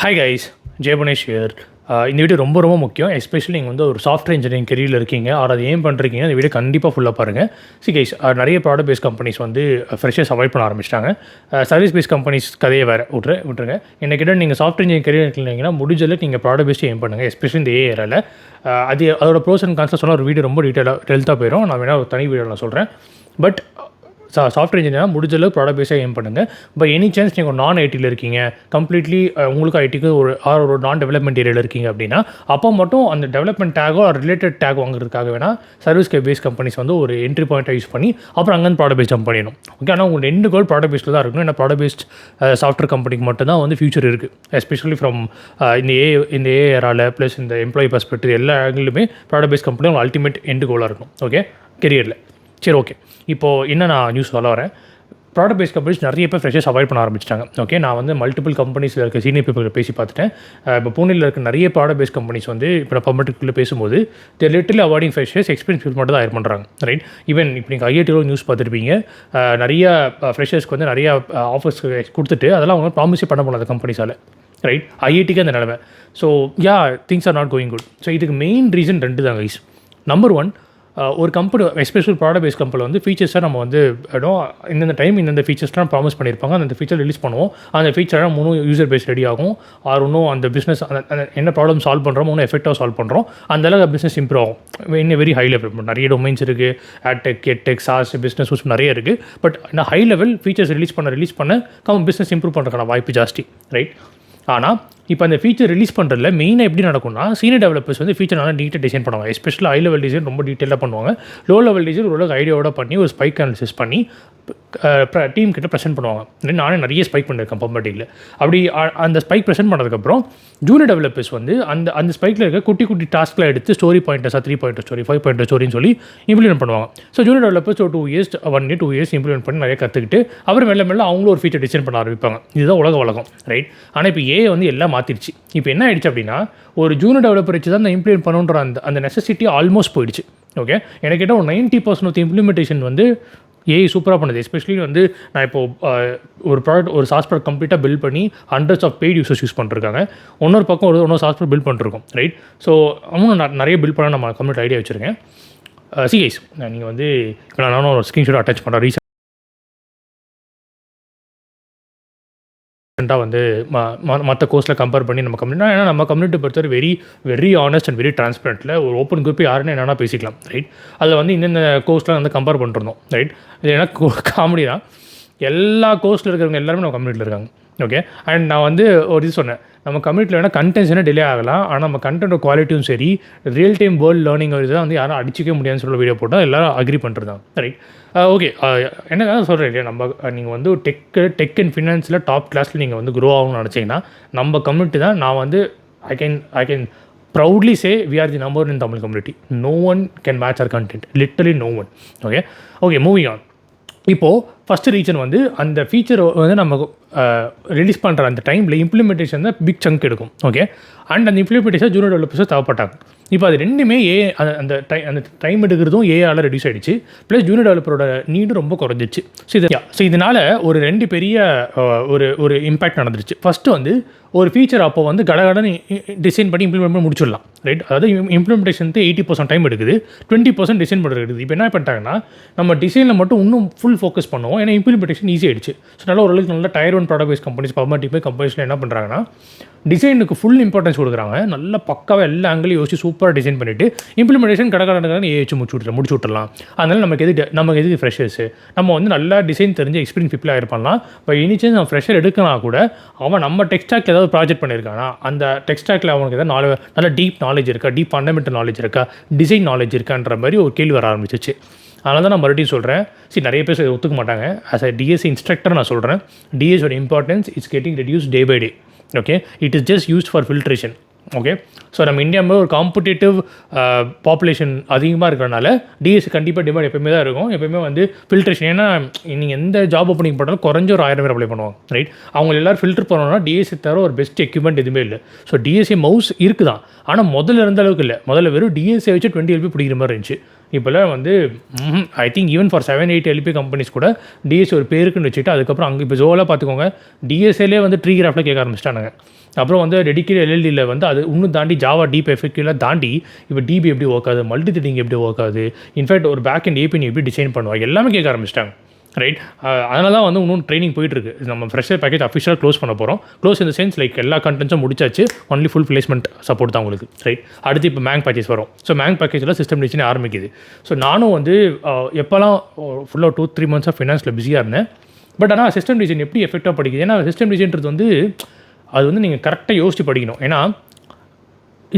Hi guys, Jeyabunesh here. இந்த video ரொம்ப ரொம்ப முக்கியம். எஸ்பெஷலி நீங்கள் வந்து ஒரு சாஃப்ட்வேர் இன்ஜினியரிங் கெரியரில் இருக்கீங்க, அதை ஏம் பண்ணுறீங்க. இந்த வீடியோ கண்டிப்பாக ஃபுல்லாக பாருங்கள். கைஸ், நிறைய ப்ராடக்ட் பேஸ் கம்பெனிஸ் வந்து ஃப்ரெஷர்ஸ் அவாய்ட் பண்ண ஆரம்பிச்சிட்டாங்க. சர்வீஸ் பேஸ் கம்பெனிஸ் கதையை வேறு விட்டுருங்க. என்ன கேட்டால் நீங்கள் சாஃப்ட்வேர் இன்ஜினியரிங் கெரியர் இருக்கீங்கன்னா முடிஞ்சளவுக்கு நீங்கள் ப்ராடக்ட் பேஸ்ட் ஏம் பண்ணுங்கள். எஸ்பெஷலி இந்த ஏரியாவில் அதோட ப்ரோஸ் அண்ட் கான்ஸை சொன்னால் ஒரு வீடியோ ரொம்ப டெல்த்தாக போயிடும். நான் வேணால் ஒரு தனி வீடியோ நான் சொல்கிறேன். பட் சாஃப்ட்வேர் இன்ஜினியராக முடிஞ்சளவு ப்ராடக்ட் பேஸாக ஏம் பண்ணுங்கள். பை எனி சான்ஸ் நீங்கள் ஒரு நான் ஐடியில் இருக்கீங்க, கம்ப்ளீட்லி உங்களுக்கு ஐடிக்கு ஒரு நான் டெவலப்மெண்ட் ஏரியாவில் இருக்கீங்க அப்படின்னா அப்போ மட்டும் அந்த டெவலப்மெண்ட் டேகோ ரிலேட்டட் டேக் வாங்குறதுக்காக வேணால் சர்வீஸ் பேஸ் கம்பெனிஸ் வந்து ஒரு என்ட்ரி பாயிண்ட்டை யூஸ் பண்ணி அப்புறம் அங்கே ப்ராடக்ட் பேஸ் ஜம்ப் பண்ணிடணும். ஓகே, ஆனால் உங்களோட எண்டு கோல் ப்ராடக்ட் பேஸில் தான் இருக்கணும். ஏன்னா ப்ராடக்ட் பேஸ்ட் சாஃப்ட்வேர் கம்பெனிக்கு மட்டும் தான் வந்து ஃபியூச்சர் இருக்குது. எஸ்பெஷலி ஃப்ரம் இந்த ஏரால் ப்ளஸ் இந்த எம்ப்ளாயி பர்ஸ்பெக்டிவ் எல்லா ஆங்கிலுமே ப்ராடக்ட் பேஸ் கம்பெனி உங்கள் அல்டிமேட் எண்டு கோலாக இருக்கும். ஓகே, கெரியரில். சரி, ஓகே. இப்போது என்ன நான் நியூஸ் சொல்ல வரேன். ப்ராடக்ட் பேஸ் கம்பெனிஸ் நிறைய பேர் ஃப்ரெஷர்ஸ் அவாய்ட் பண்ண ஆரம்பிச்சிட்டாங்க. ஓகே, நான் வந்து மல்டிபிள் கம்பெனிஸில் இருக்க சீனியர் பீப்பிள் பேசி பார்த்துட்டேன். இப்போ பூனேயில் இருக்க நிறைய ப்ராடக்ட் பேஸ் கம்பெனிஸ் வந்து இப்போ நான் பப்ளிக்குள்ளே பேசும்போது little avoiding freshers experience people மட்டும் தான் ஹையர் பண்ணுறாங்க. ரைட், ஈவன் இப்போ நீங்கள் ஐஐடியில் நியூஸ் பார்த்துருப்பீங்க. நிறைய ஃப்ரெஷர்ஸ்க்கு வந்து நிறையா ஆஃபர்ஸ் கொடுத்துட்டு அதெல்லாம் அவங்க ப்ராமிஸே பண்ண முடியாது கம்பெனிஸால். ரைட், ஐஐடிக்கு அந்த நிலமை. So things are not going good. So இதுக்கு மெயின் ரீசன் 2 தான் கைஸ். நம்பர் 1, ஒரு கம்பெனி எஸ்பெஷல் ப்ராடக்ட் பேஸ் கம்பெனியில் வந்து ஃபீச்சர்ஸாக நம்ம வந்து இந்தந்த டைம் இந்தந்த ஃபீச்சர்ஸ்லாம் ப்ராமிஸ் பண்ணியிருப்பாங்க. அந்த ஃபீச்சர் ரிலீஸ் பண்ணுவோம். அந்த ஃபீச்சராக இன்னும் யூசர் பேஸ் ரெடி ஆகும். இன்னும் அந்த பிஸ்னஸ் அந்த என்ன ப்ராப்ளம் சால்வ் பண்ணுறோமோ இன்னும் எஃபெக்டாக சால்வ் பண்ணுறோம். அந்தளவுக்கு பிஸ்னஸ் இம்ப்ரூவ் ஆகும். இன்னும் வெரி ஹை லெவல் நிறைய டொமைன்ஸ் இருக்குது. ஆட்டெக், எட்டெக், சாஸ் பிஸ்னஸ் நிறைய இருக்குது. பட் இந்த ஹை லெவல் ஃபீச்சர்ஸ் ரிலீஸ் பண்ண பிஸ்னஸ் இம்ப்ரூவ் பண்ணுறதுக்கான வாய்ப்பு ஜாஸ்தி. ரைட், ஆனால் இப்போ அந்த ஃபீச்சர் ரிலீஸ் பண்ணுறதுல மெயினாக எப்படி நடக்கும்னா சீனியர் டெவலப்பர்ஸ் வந்து ஃபீச்சர் நல்லா நீட்டாக டிசைன் பண்ணுவாங்க. எஸ்பெஷலி ஹை லெவல் டிசைன் ரொம்ப டீட்டெயிலாக பண்ணுவாங்க. லோ லெவல் டிசைன் ஓரளவுக்கு ஐடியாவோட பண்ணி ஒரு ஸ்பைக் அனாலிசிஸ் பண்ணி டீம் கிட்ட ப்ரெசென்ட் பண்ணுவாங்க. நானே நிறைய ஸ்பைக் பண்ணியிருக்கேன் பம்பட்டியில். அப்படி அந்த ஸ்பைக் ப்ரெசென்ட் பண்ணதுக்கப்புறம் ஜூனியர் டெவலப்பர்ஸ் வந்து அந்த ஸ்பைக்கில் இருக்க குட்டி குட்டி டாஸ்க்கில் எடுத்து ஸ்டோரி பாயிண்டர்ஸாக 3 பாயிண்டர் ஸ்டோரி 5 பாயிண்டர் ஸ்டோரின்னு சொல்லி இம்ப்ளிமெண்ட் பண்ணுவாங்க. ஸோ ஜூனியர் டெவலப்பர்ஸ் ஒரு 2 இயர்ஸ் 1 year 2 years இம்ப்ளிமெண்ட் பண்ணி நிறைய கற்றுக்கிட்டு அப்புறம் மெல்ல அவங்களும் ஒரு ஃபீச்சர் டிசைன் பண்ண ஆரம்பிப்பாங்க. இதுதான் உலகம். ரைட், ஆனால் இப்போ வந்து எல்லாம் மாற்றிடுச்சு. இப்போ என்ன ஆயிடுச்சு அப்படின்னா ஒரு ஜூனியர் டெவலப்பர் வச்சு தான் அந்த இம்ப்ளிமெண்ட் பண்ணுன்ற அந்த நெசசிட்டி ஆல்மோஸ்ட் போயிடுச்சு. ஓகே, எனக்கு கேட்டால் ஒரு 90% ஆஃப் இம்ப்ளிமெண்டேஷன் வந்து ஏஐ சூப்பராக பண்ணுது. எஸ்பெஷலி வந்து நான் இப்போது ஒரு சாஸ் ப்ராடக்ட் கம்ப்ளீட்டாக பில்ட் பண்ணி hundreds of paid users use பண்ணிருக்காங்க. இன்னொரு பக்கம் இன்னொரு சாஸ் ப்ராடக்ட் பில்ட் பண்ணிருக்கோம். ரைட், ஸோ அவங்களும் நிறைய பில்ட் பண்ண நம்ம கம்ப்ளீட் ஐடியா வச்சுருக்கேன். கைஸ், நீங்கள் வந்து இப்போ நானும் ஒரு ஸ்க்ரீன்ஷாட் அட்டாச் பண்ணுறேன். வந்து மற்ற கோர்ஸில் கம்பேர் பண்ணி நம்ம கம்யூனிட்டி, ஏன்னா நம்ம கம்யூனிட்டி பொறுத்தவரை வெரி ஆனஸ்ட் அண்ட் வெரி டிரான்ஸ்பரண்ட்டில் ஒரு ஓப்பன் குரூப் யாருன்னு என்னென்னா பேசிக்கலாம். ரைட், அதில் வந்து இந்த கோர்ஸ்லாம் வந்து கம்பேர் பண்ணிருந்தோம். ரைட், இது ஏன்னா காமெடி தான். எல்லா கோர்ஸில் இருக்கிறவங்க எல்லாருமே நம்ம கம்யூனிட்டியில் இருக்காங்க. ஓகே, அண்ட் நான் வந்து ஒரு இது சொன்னேன், நம்ம கம்யூனிட்டியில் வேணால் கண்டென்ட்ஸ் என்ன டிலே ஆகலாம், ஆனால் நம்ம கண்டென்ட் குவாலிட்டியும் சரி ரியல் டைம் வேர்ல்டு லேர்னிங் இதுதான் வந்து யாரும் அடிச்சிக்க முடியாதுன்னு சொல்ல வீடியோ போட்டால் எல்லோரும் அக்ரி பண்ணுறது. Right, okay. என்ன சொல்கிறேன் இல்லையா, நீங்கள் வந்து டெக் அண்ட் ஃபினான்ஸில் டாப் கிளாஸில் நீங்கள் வந்து க்ரோ ஆகணும்னு நினச்சிங்கன்னா நம்ம கம்யூனிட்டி தான். நான் வந்து I can proudly say we are the number in Tamil community. No one can match our content, literally no one. Okay, moving on. இப்போது ஃபஸ்ட்டு ரீசன் வந்து அந்த ஃபீச்சர் வந்து நம்ம ரிலீஸ் பண்ணுற அந்த டைமில் இம்ப்ளிமெண்டேஷன் தான் பிக் சங்க் எடுக்கும். ஓகே, அண்ட் அந்த இம்ப்ளிமெண்டேஷன் ஜூனியர் டெவலப்பர்ஸும் தேவைப்பட்டாங்க. இப்போ அது ரெண்டுமே அந்த டைம் எடுக்கிறதும் ஏஆல் ரெடியூஸ் ஆகிடுச்சு. ப்ளஸ் ஜூனியர் டெவலப்பரோட நீடும் ரொம்ப குறைஞ்சிச்சு. ஸோ இதனால் ஒரு 2 பெரிய ஒரு இம்பேக்ட் நடந்துருச்சு. ஃபஸ்ட்டு வந்து ஒரு ஃபீச்சர் அப்போ வந்து கடகடன்னு டிசைன் பண்ணி இம்ப்ளிமெண்ட் பண்ணி முடிச்சிடலாம். ரைட், அதாவது இம்ப்ளிமெண்டேஷனுக்கு 80% டைம் எடுக்குது, 20% டிசைன் பண்ணுறது எடுக்குது. இப்போ என்ன பண்ணிட்டாங்கன்னா நம்ம டிசைனில் மட்டும் இன்னும் ஃபுல் ஃபோக்கஸ் பண்ணுவோம். ஏன்னா இம்ப்ளிமெண்டேஷன் ஈஸி ஆகிடுச்சு. ஸோ நல்லா ஓரளவுக்கு நல்ல Tier 1 ப்ராடக்ட் பேஸ் கம்பெனிஸ் பர்மட்டிவ் கம்பெனிஸில் என்ன பண்ணுறாங்கன்னா டிசைனுக்கு ஃபுல் இம்பார்ட்டன்ஸ் கொடுக்குறாங்க. நல்ல பக்காவாக எல்லா ஆங்கிலையும் யோசிச்சு சூப்பராக டிசைன் பண்ணிவிட்டு இம்ப்ளிமெண்டேஷன் கடற்கடன்னு ஏச்சு முடிச்சு விட்டுறலாம். அதனால் நமக்கு எதுக்கு ஃப்ரெஷர்ஸு, நம்ம வந்து நல்லா டிசைன் தெரிஞ்ச எக்ஸ்பீரியன்ஸ் பீப்பிளாக இருப்பான்லாம். இப்போ இனிச்சேன் நம்ம ஃப்ரெஷர் எடுக்கனா கூட அவன் நம்ம டெக்ஸ்டாக்கில் ஏதாவது ப்ராஜெக்ட் பண்ணியிருக்கானா, அந்த டெக்ஸ்டாக்கில் அவனுக்கு ஏதாவது நல்ல டீப் நாலேஜ் இருக்கா, டீப் ஃபண்டமெண்டல் நாலேஜ் இருக்கா, டிசைன் நாலேஜ் இருக்கான்ற மாதிரி ஒரு கேள்வி வர ஆரம்பிச்சிச்சு. அதனால தான் நான் மறுபடியும் சொல்கிறேன். நிறைய பேர் ஒத்துக்க மாட்டாங்க. ஆஸ் அ டிஎஸ்சி இன்ஸ்ட்ரக்டர் நான் சொல்கிறேன், டிஎஸ்சியோட importance it's getting reduce day by day. Okay, it is just used for filtration. Okay, so நம்ம இந்தியாவில் ஒரு காம்படிட்டிவ் பாப்புலேஷன் அதிகமாக இருக்கிறனால டிஎஸ்சி கண்டிப்பாக டிமாண்ட் எப்போயுமே தான் இருக்கும். எப்போயுமே வந்து ஃபில்ட்ரேஷன், ஏன்னா நீங்கள் எந்த ஜாப் ஓப்பனிங் போட்டாலும் குறைஞ்ச ஒரு 1000 பேர் அப்ளை பண்ணுவாங்க. ரைட், அவங்க எல்லோரும் ஃபில்டர் பண்ணணும்னா டிஎஸ்சி தவிர ஒரு பெஸ்ட் எக்யூப்மெண்ட் எதுவுமே இல்லை. ஸோ டிஎஸ்சி மவுஸ் இருக்குது தான், ஆனால் முதல்ல இருந்த அளவுக்கு இல்லை. முதல்ல வெறும் டிஎஸ்சியை வச்சு 20 LP பிடிக்கிற மாதிரி இருந்துச்சு. இப்போல்லாம் வந்து I think even for 7-8 LP companies கூட டிஎஸ்ஏ ஒரு பேருக்குன்னு வச்சுட்டு அதுக்கப்புறம் அங்கே இப்போ ஜோலாக பார்த்துக்கோங்க டிஎஸ்ஏலே வந்து ட்ரீ கிராஃப்டில் கேட்க ஆரம்பிச்சிட்டானுங்க. அப்புறம் வந்து டெடிக்கேட் எல்எல்டியில் வந்து அது இன்னும் தாண்டி ஜாவா டீப் எஃபெக்டிவ்லாம் தாண்டி இப்போ டிபி எப்படி ஒர்க் ஆகுது, மல்டி த்ரெடிங் எப்படி ஒர்க் ஆகுது, இன்ஃபேக்ட் ஒரு பேக் அண்ட் ஏபி எப்படி டிசைன் பண்ணுவாங்க எல்லாமே கேட்க ஆரம்பிச்சிட்டாங்க. ரைட், அதனால தான் வந்து இன்னும் ட்ரைனிங் போயிட்டுருக்கு. நம்ம ஃப்ரெஷர் பேக்கேஜ் அஃபிஷியலாக க்ளோஸ் பண்ண போகிறோம். க்ளோஸ் இந்த சென்ஸ் லைக் எல்லா கண்டென்ட்ஸும் முடிச்சாச்சு, ஒன்லி ஃபுல் பிளேஸ்மெண்ட் சப்போர்ட் தான் உங்களுக்கு. ரைட், அடுத்து இப்போ மேங் பேக்கேஜ் வரும். ஸோ மேங் பேக்கேஜில் சிஸ்டம் டிசைன் ஆரம்பிக்குது. ஸோ நானும் வந்து எப்போல்லாம் ஃபுல்லாக 2-3 மந்த்ஸாக ஃபினான்ஸில் பிஸியாக இருந்தேன். பட் ஆனால் சிஸ்டம் டிசைன் எப்படி எஃபெக்டாக படிக்குது, ஏன்னா சிஸ்டம் டிசைன்றது வந்து அது வந்து நீங்கள் கரெக்டாக யோசித்து படிக்கணும். ஏன்னா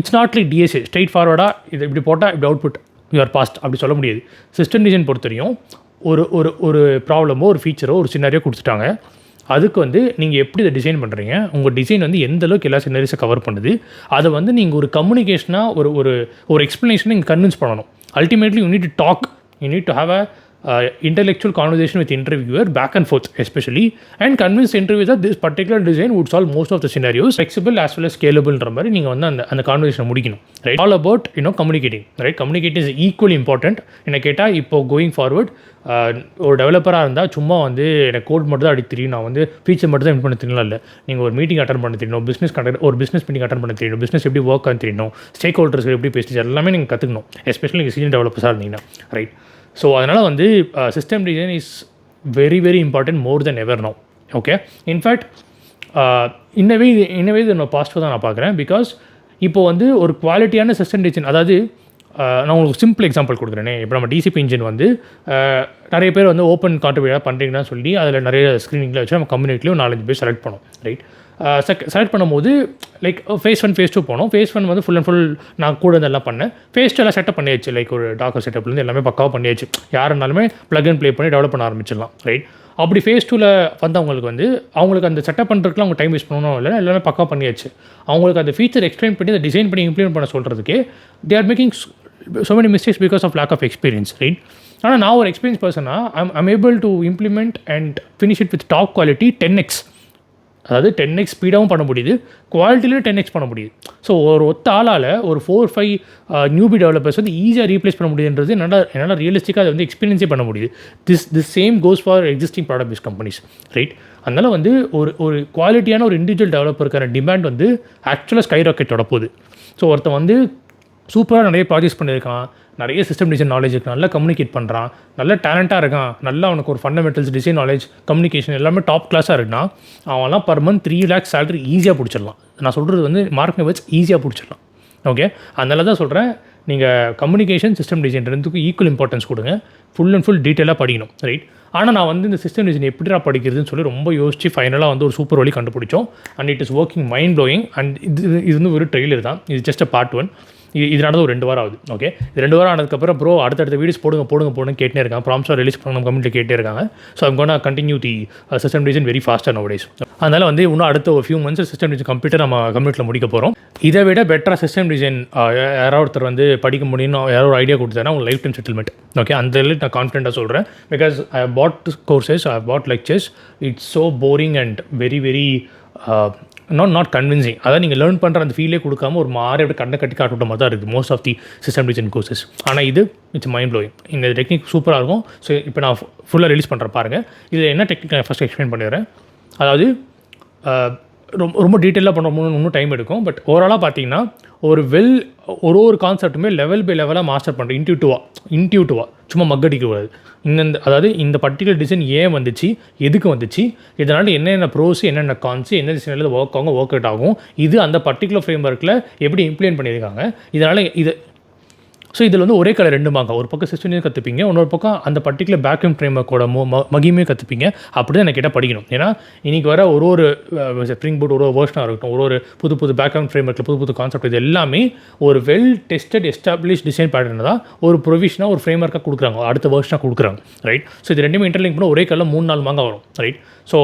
it's not like DSA straight ஃபார்வர்டாக இது இப்படி போட்டால் இப்படி அவுட்புட் யூஆர் பாஸ்ட் அப்படி சொல்ல முடியாது. சிஸ்டம் டிசைன் பொறுத்தவரையும் ஒரு ப்ராப்ளமோ ஒரு ஃபீச்சரோ ஒரு சினாரியோ கொடுத்துட்டாங்க. அதுக்கு வந்து நீங்கள் எப்படி இதை டிசைன் பண்ணுறீங்க, உங்கள் டிசைன் வந்து எந்த அளவுக்கு எல்லா சினாரிஸை கவர் பண்ணுது, அதை வந்து நீங்கள் ஒரு கம்யூனிகேஷனாக ஒரு எக்ஸ்ப்ளனேஷனை நீங்கள் கன்வின்ஸ் பண்ணணும். Ultimately you need to talk, you need to have intellectual conversation with interviewer back and forth especially, and convince interviewer that this particular design would solve most of the scenarios, flexible as well as scalable ன்ற மாதிரி நீங்கள் வந்து அந்த conversation முடிக்கணும். Right, all about communicating. Right, communicating is equally important. என்ன கேட்டால் இப்போ going forward ஒரு டெவலப்பராக இருந்தால் சும்மா வந்து எனக்கு கோட் மட்டும் தான் அடி தெரியும், நான் வந்து ஃபீச்சர் மட்டும் தான் இம்ப்ளிமெண்ட் பண்ண தெரியல. இல்லை, நீங்கள் ஒரு மீட்டிங் அட்டன் பண்ண தெரியணும், ஒரு பிஸ்னஸ் மீட்டிங் அட்டன் பண்ண தெரியணும், பிஸ்னஸ் எப்படி ஒர்க் ஆகும் தெரியணும், ஸ்டேக் ஹோல்டர்ஸ் எப்படி பேசி எல்லாமே நீங்கள் கற்றுக்கணும், எஸ்பெஷலி நீங்கள் சீனியர் டெவலப்பர்ஸாக இருந்தீங்கன்னா. ரைட், ஸோ அதனால் வந்து system design is very very important more than ever no. Okay, in fact இன்னவே இது நான் பாசிட்டிவாக தான் நான் பார்க்குறேன். பிகாஸ் இப்போ வந்து ஒரு குவாலிட்டியான சிஸ்டம் டிசைன், அதாவது நான் உங்களுக்கு சிம்பிள் எக்ஸாம்பிள் கொடுக்குறேனே. இப்போ நம்ம டிசிபி இன்ஜின் வந்து நிறைய பேர் வந்து ஓப்பன் கான்ட்ரிபியூட்டாக பண்ணுறீங்கன்னா சொல்லி அதில் நிறைய ஸ்க்ரீனிங்கில் வச்சு நம்ம கம்யூனிட்டிலையும் 4-5 பேர் செலக்ட் பண்ணோம். ரைட், செலக்ட் பண்ணும்போது லைக் phase 1 phase 2 போனோம். phase 1 வந்து ஃபுல் அண்ட் ஃபுல் நான் கூட இதெல்லாம் பண்ணேன். phase 2 எல்லாம் செட்டப் பண்ணியாச்சு. லைக் ஒரு டாக்கர் செட்டப்லேருந்து எல்லாமே பக்காவாக பண்ணியாச்சு. யாருனாலுமே ப்ளக் அண்ட் ப்ளே பண்ணி டெவலப் பண்ண ஆரம்பிச்சிடலாம். ரைட், அப்படி phase 2ல் வந்தவங்களுக்கு வந்து அவங்களுக்கு அந்த செட்டப் பண்ணுறதுக்குலாம் அவங்க டைம் வேஸ்ட் பண்ணணும் இல்லை, எல்லாமே பக்காவாக பண்ணியாச்சு. அவங்களுக்கு அந்த ஃபீச்சர் எக்ஸ்பிளைன் பண்ணி அதை டிசைன் பண்ணி இம்ப்ளிமெண்ட் பண்ண சொல்கிறதுக்கே they are making so many mistakes because of lack of experience. Right, ஆனால் நான் ஒரு எக்ஸ்பீரியன்ஸ் பர்சனாக I'm able to implement and finish it with top quality 10x. அதாவது 10x ஸ்பீடாகவும் பண்ண முடியுது, குவாலிட்டிலையும் 10x பண்ண முடியுது. ஸோ ஒரு ஒத்த ஆளால் ஒரு 4-5 நியூபி டெவலப்பர்ஸ் வந்து ஈஸியாக ரீப்ளேஸ் பண்ண முடியுன்றது என்னால் ரியலிஸ்டிக்காக அதை வந்து எக்ஸ்பீரியன்ஸே பண்ண முடியுது. This same goes for existing product based companies. Right, அதனால் வந்து ஒரு குவாலிட்டியான ஒரு இண்டிவிஜுவல் டெவலப்பருக்கான டிமாண்ட் வந்து ஆக்சுவலாக ஸ்கை ராக்கெட்டோட போகுது. ஸோ ஒருத்தன் வந்து சூப்பராக நிறைய ப்ராஜெக்ட்ஸ் பண்ணியிருக்கான், நிறைய சிஸ்டம் டிசைன் நாலேஜ் இருக்குது, நல்லா கம்யூனிகேட் பண்ணுறான், நல்ல டேலண்ட்டாக இருக்கான், நல்லா அவனுக்கு ஒரு ஃபண்டமெண்டல்ஸ் டிசைன் நாலேஜ் கம்யூனிகேஷன் எல்லாமே டாப் கிளாஸாக இருக்குன்னா அவன்லாம் பர் மந்த் 3 lakhs சேலரி ஈஸியாக பிடிச்சிடலாம். நான் சொல்கிறது வந்து மார்க்கெட் வச்சு ஈஸியாக பிடிச்சிடலாம். ஓகே, அதனால தான் சொல்கிறேன், நீங்கள் கம்யூனிகேஷன் சிஸ்டம் டிசைன் ரெண்டுக்கும் ஈக்குவல் இம்பார்ட்டன்ஸ் கொடுங்க, ஃபுல் அண்ட் ஃபுல் டீட்டெயிலாக படிக்கணும். ரைட், ஆனால் நான் வந்து இந்த சிஸ்டம் டிசைன் எப்படிடா படிக்கிறதுன்னு சொல்லி ரொம்ப யோசிச்சு ஃபைனலாக வந்து ஒரு சூப்பர் வழி கண்டுபிடிச்சோம். And it is working mind blowing. And இது வந்து ஒரு ட்ரெய்லர் தான், இது ஜஸ்ட் பார்ட் 1. இது நடந்து ஒரு 2 வாரம் ஆகுது. ஓகே, இது 2 வாரம் ஆனதுக்கப்புறம் ப்ரோ அடுத்தடுத்த வீடியோஸ் போடுங்க கேட்டே இருக்காங்க, ப்ராம்ஸாக ரிலீஸ் பண்ண நம்ம கம்யூனிட்டி கேட்டே இருக்காங்க. So I'm gonna continue the system design very ஃபாஸ்ட்டாக நவடேஸ். அதனால் வந்து இன்னும் அடுத்த ஒரு ஃபியூ மந்த்ஸ் சிஸ்டம் டிசைன் கம்ப்ளீட்டாக நம்ம கம்யூனிட்டியில் முடிக்க போகிறோம். இதை விட பெட்டராக சிஸ்டம் டிசைன் யாராவது ஒருத்தர் வந்து படிக்க முடியும்னு யாரோ ஒரு ஐடியா கொடுத்தாங்கன்னா உங்களுக்கு லைஃப் டைம் செட்டில்மெண்ட். ஓகே, அந்த நான் கான்ஃபிடென்ட்டாக சொல்கிறேன். Because I have bought courses, I have bought lectures, it's so boring and very very not convincing. அதாவது நீங்கள் லேர்ன் பண்ணுற அந்த ஃபீலே கொடுக்காம ஒரு மாதிரி அப்படி கண்ணை கட்டி காட்டுற மாதிரி தான் இருக்குது most of the system design courses. ஆனால் இது இட்ஸ் மைண்ட் ப்ளோயிங். இந்த டெக்னிக் சூப்பராக இருக்கும். ஸோ இப்போ நான் ஃபுல்லாக ரிலீஸ் பண்ணுறேன் பாருங்கள். இதில் என்ன டெக்னிக் நான் ஃபஸ்ட் எக்ஸ்பிளைன் பண்ணிடுறேன். அதாவது ரொம்ப டீட்டெயிலாக பண்ணுற இன்னும் டைம் எடுக்கும். பட் ஓவராலாக பார்த்தீங்கன்னா ஒரு கான்செப்ட்டுமே லெவல் பை லெவலாக மாஸ்டர் பண்ணுறேன். இன்ட்யூட்டிவாக சும்மா மக்கடிக்கக்கூடாது. அதாவது இந்த பர்டிகுலர் டிசைன் ஏன் வந்துச்சு, எதுக்கு வந்துச்சு, இதனால் என்னென்ன ப்ரோஸ் என்னென்ன கான்ஸ், என்ன டிசைனில் ஒர்க் அவுட் ஆகும், இது அந்த பர்டிகுலர் ஃப்ரேம் ஒர்க்கில் எப்படி இம்ப்ளிமெண்ட் பண்ணியிருக்காங்க, இதனால் இது. ஸோ இதில் வந்து ஒரே கலர் 2 மாங்க, ஒரு பக்கம் சிஸ்டம் கற்றுப்பீங்க, இன்னொரு பக்கம் அந்த பர்டிகுலர் பேக்அண்ட் ஃப்ரேம் ஒர்க்கோட மகிமே கற்றுப்பீங்க. அப்படி தான் எனக்கு கேட்டால் படிக்கணும். ஏன்னா இன்றைக்கி வர ஒரு ஸ்ப்ரிங் பூட் ஒரு வேர்ஷனாக இருக்கட்டும், ஒரு புது பேக்அண்ட் ஃப்ரேம் ஒர்க்கில் புது கான்செப்ட், இது எல்லாமே ஒரு well tested establish design pattern தான் ஒரு ப்ரொவிஷனாக ஒரு ஃப்ரேம் ஒர்க்காக கொடுக்குறாங்க, அடுத்த வேர்ஷனாக கொடுக்குறாங்க. ரைட், ஸோ இது ரெண்டுமே இன்டர்லிங்க் பண்ண ஒரே கலர் 3-4 மாங்க வரும். ரைட், ஸோ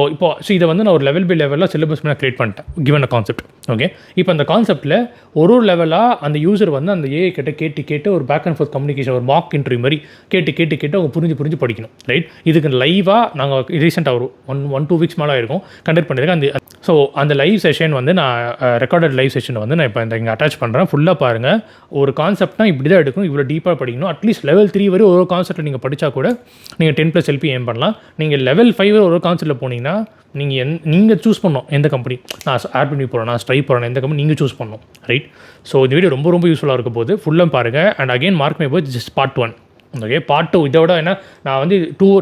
இதை வந்து நான் ஒரு லெவல் பை லெவலில் சிலபஸ் நான் கிரியேட் பண்ணிட்டேன் கிவன் அ கான்செப்ட். ஓகே. இப்போ அந்த கான்செப்ட்டில் ஒரு லெவலாக அந்த யூசர் வந்து அந்த ஏஐ கிட்ட கேட்டு ஒரு பேக் அண்ட் ஃபோர்த் கம்யூனிகேஷன், ஒரு மார்க் இன்டர்வியூ மாதிரி கேட்டு அவங்க புரிஞ்சு படிக்கணும், ரைட்? இதுக்கு லைவாக நாங்கள் ரீசெண்டாக ஒரு 1-2 வீக்ஸ் மேலே ஆயிருக்கும் கண்டக்ட் பண்ணியிருக்கேன். ஸோ அந்த லைவ் செஷன் வந்து நான் ரெக்கார்டட் லைவ் செஷனை வந்து நான் இப்போ இங்கே அட்டாச் பண்ணுறேன். ஃபுல்லாக பாருங்கள். ஒரு கான்செப்ட்னா இப்படி தான் எடுக்கணும், இவ்வளோ டீப்பாக படிக்கணும். அட்லீஸ்ட் லெவல் 3 வரை ஒரு கான்செப்ட்டை நீங்கள் படித்தா கூட நீங்கள் 10+ LP ஏம் பண்ணலாம். நீங்கள் லெவல் 5 ஒரு கான்செப்ட்டில் போனீங்கன்னா நீங்கள் சூஸ் பண்ணணும் எந்த கம்பெனி. நான் ஆர்பினி போகிறேன், நான் ஸ்ட்ரைப் போகிறேன், எந்த கம்பெனி நீங்கள் சூஸ் பண்ணணும், ரைட்? ஸோ இந்த வீடியோ ரொம்ப யூஸ்ஃபுல்லாக இருக்க போது ஃபுல்லாக பாருங்கள். And again mark my words, just part 1. Okay, part 2 இதோட என்ன, நான் வந்து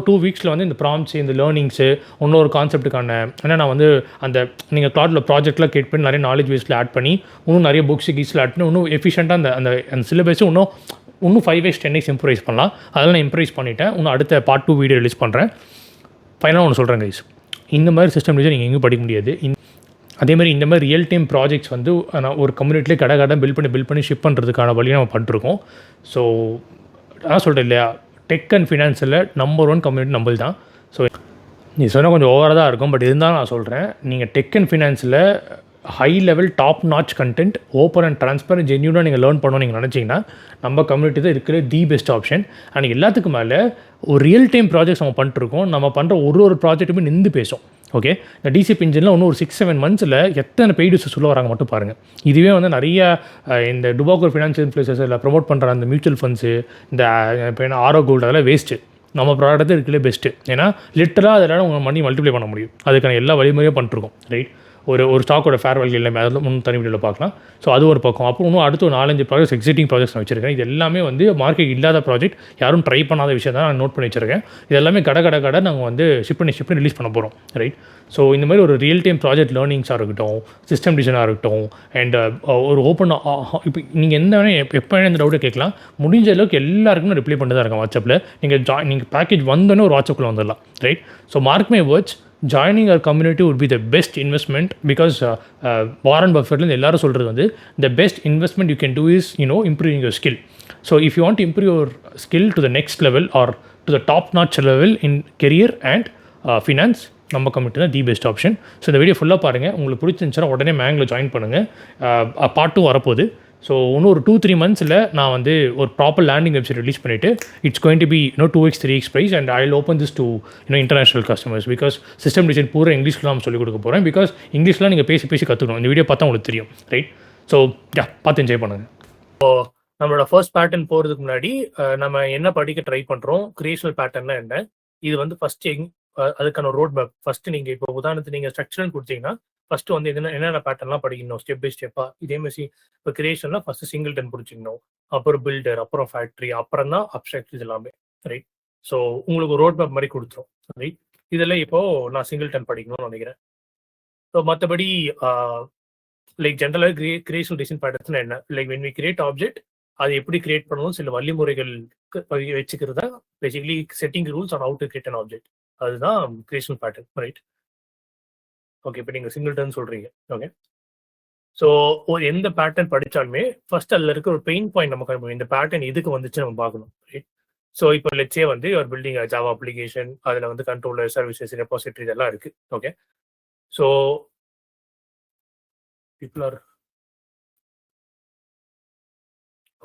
டூ வீக்ஸில் வந்து இந்த ப்ராம்ப்ஸ், இந்த லேர்னிங்ஸு, இன்னொரு கான்செப்ட்டுக்கான ஏன்னா நான் வந்து அந்த நீங்கள் க்ளாட்டில் ப்ராஜெக்ட்லாம் கேட் பண்ணி நிறைய நாலேஜ் பேஸில் ஆட் பண்ணி இன்னும் நிறைய புக்ஸ் கீஸில் ஆட் பண்ணி இன்னும் எஃபிஷியண்ட்டாக அந்த சிலபஸும் இன்னும் 5x 10x இம்ப்ரூவைஸ் பண்ணலாம். அதெல்லாம் நான் இம்ப்ரூவைஸ் பண்ணிவிட்டேன். இன்னும் அடுத்த பார்ட் 2 வீடியோ ரிலீஸ் பண்ணுறேன். ஃபைனலாக ஒன்று சொல்கிறேன் கைஸ், இந்த மாதிரி சிஸ்டம் டிசைன் நீங்கள் எங்கேயும் படிக்க முடியாது. அதேமாதிரி இந்த மாதிரி ரியல் டைம் ப்ராஜெக்ட்ஸ் வந்து நான் ஒரு கம்யூனிட்டிலே கடை பில்ட் பண்ணி ஷிப் பண்ணுறதுக்கான வழியை நம்ம பண்ணிருக்கோம். ஸோ அதான் சொல்கிறேன் இல்லையா, டெக் அண்ட் ஃபினான்ஸில் நம்பர் 1 கம்யூனிட்டி நம்மள் தான். ஸோ நீ சொன்னால் கொஞ்சம் ஓவராக தான் இருக்கும், பட் இருந்தாலும் நான் சொல்கிறேன், நீங்கள் டெக் அண்ட் ஃபினான்ஸில் high level top notch content, open and transparent ஜென்யூனாக நீங்கள் லேர்ன் பண்ணணும் நீங்கள் நினச்சிங்கன்னா நம்ம கம்யூனிட்டி தான் இருக்கிற தி பெஸ்ட் ஆப்ஷன். அண்ட் எல்லாத்துக்கும் மேலே ஒரு ரியல் டைம் ப்ராஜெக்ட்ஸ் நம்ம பண்ணிட்டுருக்கோம். நம்ம பண்ணுற ஒரு ப்ராஜெக்ட்டுமே நின்று பேசும். ஓகே, இந்த டிசிபி இன்ஜினில் இன்னும் ஒரு 6-7 மந்த்ஸில் எத்தனை பெய்டு யூஸர்ஸ் சொல்ல வராங்க மட்டும் பாருங்கள். இதுவே வந்து நிறைய இந்த டுபாகோ ஃபினான்ஷியல் இன்ஃப்ளூயன்சஸ் இல்லை ப்ரொமோட் பண்ணுற அந்த மியூச்சுவல் ஃபண்ட்ஸு, இந்த இப்போ என்ன ஆரோ கோல்டு, அதெல்லாம் வேஸ்ட்டு. நம்ம ப்ராடக்ட் இருக்கிறதே பெஸ்ட்டு. ஏன்னா லிட்டராக அதெல்லாம் உங்கள் மணி மல்டிப்ளை பண்ண முடியும். அதுக்கான எல்லா வழிமுறையும் பண்ணிட்டுருக்கோம், ரைட்? ஒரு ஸ்டாக்கோட ஃபேர் வேல்யூ எல்லாமே அதில் முன் தனி வீடியோவில் பார்க்கலாம். ஸோ அது ஒரு பக்கம். அப்புறம் இன்னும் அடுத்து ஒரு 4-5 ப்ராஜெக்ட்ஸ், எக்ஸிட்டிங் ப்ராஜெக்ட்ஸ் நான் வச்சிருக்கேன். இது எல்லாமே வந்து மார்க்கெட் இல்லாத ப்ராஜெக்ட், யாரும் ட்ரை பண்ணாத விஷயம் தான் நான் நோட் பண்ணி வச்சிருக்கேன். இது எல்லாமே கடை நாங்கள் வந்து ஷிப் பண்ணி ரிலீஸ் பண்ண போகிறோம், ரைட்? ஸோ இந்த மாதிரி ஒரு ரியல் டைம் ப்ராஜெக்ட் லேர்னிங்ஸாக இருக்கட்டும், சிஸ்டம் டிசைனாக இருக்கட்டும், அண்ட் ஒரு ஓப்பன் இப்போ நீங்கள் எந்த வேணால் எப்போ வேணால் இந்த டவுட்டை கேட்கலாம். முடிஞ்ச அளவுக்கு எல்லாருக்குமே ரிப்ளை பண்ணி தான் இருக்கேன் வாட்ஸ்அப்பில். நீங்கள் பேக்கேஜ் வந்தோன்னே ஒரு வாட்ஸ்அப்பில் வந்துடலாம், right? So mark my words, joining our community would be the best investment because Warren Buffett எல்லாரும் சொல்கிறது வந்து the best investment you can do is improving your skill. So if you want to improve your skill to the next level or to the top notch level in career and finance, நம்ம community தான் the best option. So இந்த video ஃபுல்லாக பாருங்கள். உங்களுக்கு பிடிச்சிருந்துச்சுன்னா உடனே மேங்கில் join பண்ணுங்கள். Part 2 வரப்போகுது. ஸோ இன்னும் ஒரு 2-3 மந்த்ஸில் நான் வந்து ஒரு ப்ராப்பர் லேண்டிங் வெப்சைட் ரிலீஸ் பண்ணிவிட்டு it's going to be 2x 3x price and I will open this to international customers. Because system design பூரா இங்கிலீஷில் நான் சொல்லிக் கொடுக்க போகிறேன். பிகாஸ் இங்கிலீஷ்லாம் நீங்கள் பேசி கற்றுக்கணும். இந்த வீடியோ பார்த்தா உங்களுக்கு தெரியும், ரைட்? ஸோ பார்த்து என்ஜாய் பண்ணுங்கள். ஸோ நம்மளோட ஃபர்ஸ்ட் பேட்டர்ன் போகிறதுக்கு முன்னாடி நம்ம என்ன படிக்க ட்ரை பண்ணுறோம், கிரியேஷனல் பேட்டர்னா என்ன, இது வந்து ஃபஸ்ட்டு அதுக்கான ரோட் மேப். ஃபஸ்ட்டு நீங்கள் இப்போ உதாரணத்துக்கு நீங்கள் ஸ்ட்ரக்சர்னு கொடுத்தீங்கன்னா ஃபஸ்ட்டு வந்து என்னென்ன பேட்டர்ன்லாம் படிக்கணும் ஸ்டெப் பை ஸ்டெப்பாக. இதேமாதிரி இப்போ கிரியேஷன்லாம் ஃபஸ்ட்டு சிங்கிள்டன் பிடிச்சிக்கணும், அப்புறம் பில்டர், அப்புறம் ஃபேக்ட்ரி, அப்புறம் தான் அப்ஸ்ட்ராக்ட், இது எல்லாமே, ரைட்? ஸோ உங்களுக்கு ரோட் மேப் மாதிரி கொடுத்துரும், ரைட்? இதெல்லாம் இப்போது நான் சிங்கிள்டன் படிக்கணும்னு நினைக்கிறேன். ஸோ மற்றபடி லைக் ஜென்ரலாக கிரியேஷனல் டிசைன் பேட்டர்ன்ஸ்னா என்ன, like when we create object அது எப்படி கிரியேட் பண்ணணும், சில வழிமுறைகள் வச்சுக்கிறதா basically setting rules on how to create an object. அதுதான் கிரியேஷனல் பேட்டர்ன், ரைட்? ஓகே, இப்போ நீங்கள் சிங்கிள்டன் சொல்கிறீங்க. ஓகே, ஸோ எந்த பேட்டர்ன் படித்தாலுமே ஃபர்ஸ்ட் அதில் இருக்க ஒரு பெயின் பாயிண்ட் நமக்கு இந்த பேட்டர்ன் எதுக்கு வந்துச்சு நம்ம பார்க்கணும், ரைட்? ஸோ இப்போ லெட்ஸே வந்து யுவர் பில்டிங் ஜாவா அப்ளிகேஷன், அதில் வந்து கண்ட்ரோலர், சர்வீசஸ், ரெபாசிட்டரி இதெல்லாம் இருக்குது. Okay, so people are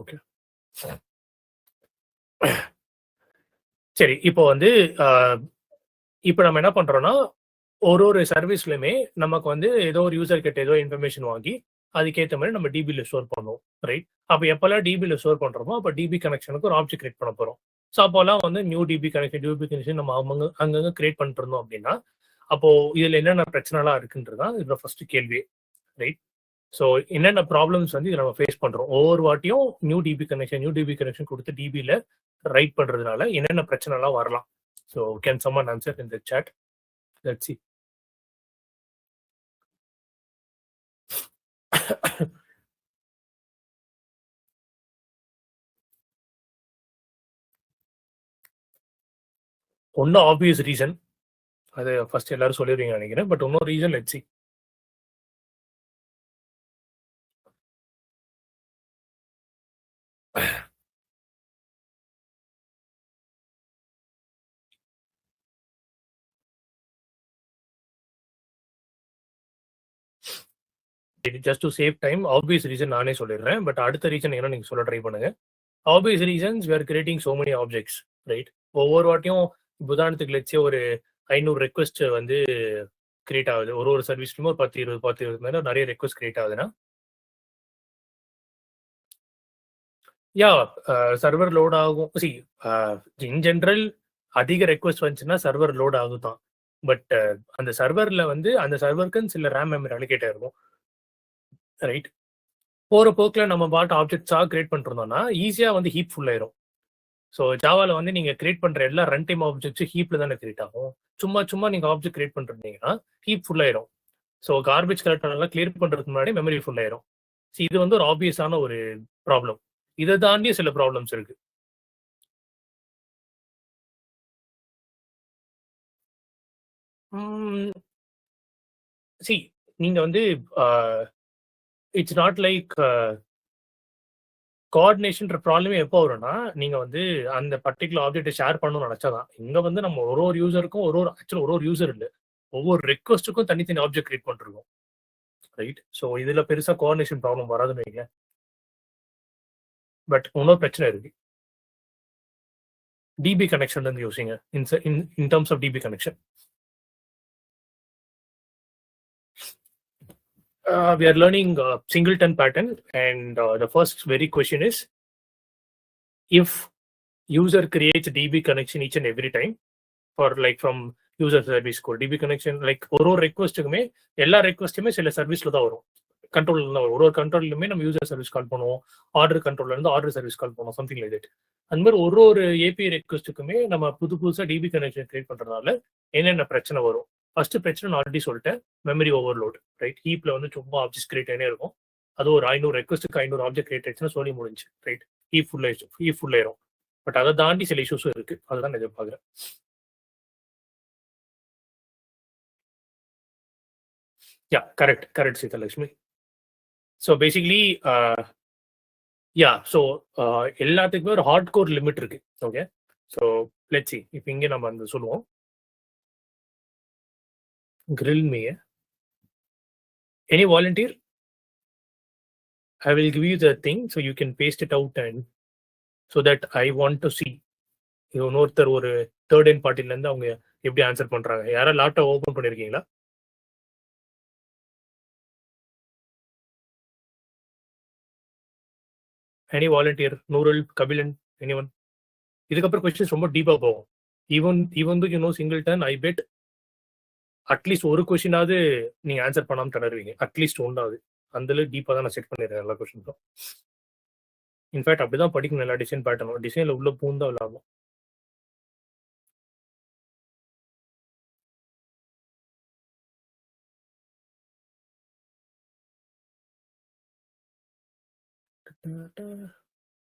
okay. சரி, இப்போ வந்து இப்போ நம்ம என்ன பண்ணுறோன்னா ஒரு சர்வீஸ்லையுமே நமக்கு வந்து ஏதோ ஒரு யூசர் கிட்ட ஏதோ இன்ஃபர்மேஷன் வாங்கி அதுக்கேற்ற மாதிரி நம்ம டிபியில் ஸ்டோர் பண்ணுவோம், ரைட்? அப்போ எப்போல்லாம் டிபியில் ஸ்டோர் பண்ணுறோமோ அப்போ டிபி கனெக்ஷனுக்கு ஒரு ஆப்ஜெக்ட் கிரியேட் பண்ண போகிறோம். ஸோ அப்போல்லாம் வந்து நியூ டிபி கனெக்ஷன் நம்ம அங்கங்கே கிரியேட் பண்ணிட்டு இருந்தோம் அப்படின்னா அப்போது இதில் என்னென்ன பிரச்சனைலாம் இருக்குன்றதான் இதில் ஃபஸ்ட்டு கேள்வி, ரைட்? ஸோ என்னென்ன ப்ராப்ளம்ஸ் வந்து இதை நம்ம ஃபேஸ் பண்ணுறோம், ஒவ்வொரு வாட்டியும் நியூ டிபி கனெக்ஷன் கொடுத்து டிபியில் ரைட் பண்ணுறதுனால என்னென்ன பிரச்சனைலாம் வரலாம். So can someone answer in the chat? Let's see. ஒன்றும் ஆப்வியஸ் ரீசன், அது ஃபர்ஸ்ட் எல்லாரும் சொல்லிடுவீங்க நினைக்கிறேன். பட் இன்னொரு reason let's see. Just to save time obvious reason நானே சொல்லிடுறேன். பட் அடுத்த ரீசன் என்ன நீங்க சொல்ல ட்ரை பண்ணுங்க. Obvious reasons we are creating so many objects, right? ஒவ்வொரு வாட்டியும் உதாரணத்துக்கு லட்சிய ஒரு 500 ரெக்வெஸ்ட் வந்து கிரியேட் ஆகுது. ஒரு ஒரு சர்வீஸ்லயும் ஒரு 10 20 10 20 மேல நிறைய ரெக்வெஸ்ட் கிரியேட் ஆகுதுன்னா யா சர்வர் லோட் ஆகும். சி இன் ஜென்ரல் அதிக ரெக்வெஸ்ட் வந்துச்சுன்னா சர்வர் லோட் ஆகும் தான். பட் அந்த சர்வர்ல வந்து அந்த சர்வருக்குன்னு சில ரேம் மெமரி அலோகேட் ஆயிருக்கும், ரைட்? போற போக்கில் நம்ம பாட்டு ஆப்ஜெக்ட்ஸாக கிரியேட் பண்ணிருந்தோம்னா ஈஸியா வந்து ஹீப் ஃபுல் ஆயிரும். ஸோ ஜாவால வந்து நீங்க கிரியேட் பண்ற எல்லா ரன் டைம் ஆப்ஜெக்ட்ஸும் ஹீப்ல தானே கிரியேட் ஆகும். சும்மா சும்மா நீங்க ஆப்ஜெக்ட் கிரியேட் பண்ணிருந்தீங்கன்னா ஹீப் ஃபுல் ஆயிரும். ஸோ கார்பேஜ் கலெக்டர் கிளியர் பண்றதுக்கு முன்னாடி மெமரி ஃபுல் ஆயிரும். இது வந்து ஒரு ஆப்வியஸான ஒரு ப்ராப்ளம். இதை தாண்டி சில ப்ராப்ளம்ஸ் இருக்கு. சி நீங்க வந்து இட்ஸ் நாட் லைக் கோஆர்டினேஷன்ற ப்ராப்ளமே எப்போ வரும்னா நீங்க வந்து அந்த பர்டிகுலர் ஆப்ஜெக்ட்டை ஷேர் பண்ணணும்னு நினைச்சாதான். இங்க வந்து நம்ம ஒரு ஒரு யூசருக்கும் ஒரு ஒரு யூசர் இல்லை, ஒவ்வொரு ரெக்வஸ்ட்டுக்கும் தனித்தனி ஆப்ஜெக்ட் கிரியேட் பண்ணிருக்கோம், ரைட்? ஸோ இதுல பெருசா கோஆர்டினேஷன் ப்ராப்ளம் வராதுன்னு வைங்க. பட் இன்னொரு பிரச்சனை இருக்கு. டிபி கனெக்ஷன் வந்து யோசிங்க. In terms of DB connection we are learning singleton pattern, and the first very question is if user creates db connection each and every time for like from user service code db connection, like ஒரு ஒரு ரெக்வஸ்ட்டுக்குமே எல்லா ரெக்வஸ்ட்டுமே சில சர்வீஸ்ல தான் வரும், கண்ட்ரோல்ல தான் வரும். ஒரு ஒரு கண்ட்ரோல்லுமே நம்ம யூசர் சர்வீஸ் கால் பண்ணுவோம், ஆர்டர் கண்ட்ரோல்ல இருந்து ஆர்டர் சர்வீஸ் கால் பண்ணுவோம், சம்திங் லைக் தட். அந்த மாதிரி ஒரு ஒரு ஏபிஐ ரெக்வஸ்ட்டுக்குமே நம்ம புது புதுசா டிபி கனெக்ஷன் கிரியேட் பண்றதுனால என்னென்ன பிரச்சனை வரும்? ஃபர்ஸ்ட் பிரச்சனை நான் ஆல்ரெடி சொல்லிட்டேன், மெமரி ஓவர்லோட், ரைட்? ஹீப்ல வந்து சும்மா ஆப்ஜெக்ட் கிரியேட் ஆகினே இருக்கும். அது ஒரு 500 ரெக்வஸ்ட்டுக்கு 500 ஆப்ஜெக்ட் கிரியேட் ஆயிடுச்சுன்னா சொல்லி முடிஞ்சு, ரைட்? ஹீப் ஃபுல் ஆயிரும். பட் அதை தாண்டி சில இஷ்யூஸும் இருக்கு, அதுதான் நான் எதிர்பார்க்குறேன். Yeah correct Seethalakshmi. So basically yeah so எல்லாத்துக்குமே ஒரு ஹார்ட் கோர் லிமிட் இருக்கு. Okay, so let's see. இப்போ இங்கே நம்ம அந்த சொல்லுவோம் grill me. Any volunteer? I will give you the thing so you can paste it out, and so that I want to see. இது இன்னொருத்தர் ஒரு தேர்ட் எண்ட் பார்ட்டில இருந்து அவங்க எப்படி ஆன்சர் பண்றாங்க. யாரா லேப்டாப் ஓபன் பண்ணிருக்கீங்களா? Any volunteer? Nurul, Kabilan, anyone? இதுக்கப்புறம் கொஸ்டின்ஸ் ரொம்ப டீப்பா போகும். Even you know singleton, I bet at least ஒரு கொஸ்டினாவது நீங்க ஆன்சர் பண்ணாம திணறுவீங்க, அட்லீஸ்ட் ஒன்றாவது. அந்த டீப்பா தான் நான் செட் பண்ணிடுறேன் எல்லா கொஸ்டின்ஸும். இன்ஃபேக்ட் அப்படிதான் படிக்கணும் எல்லா டிசைன் பேட்டர்னும். டிசைன்ல உள்ள பூந்தா விளாடணும்.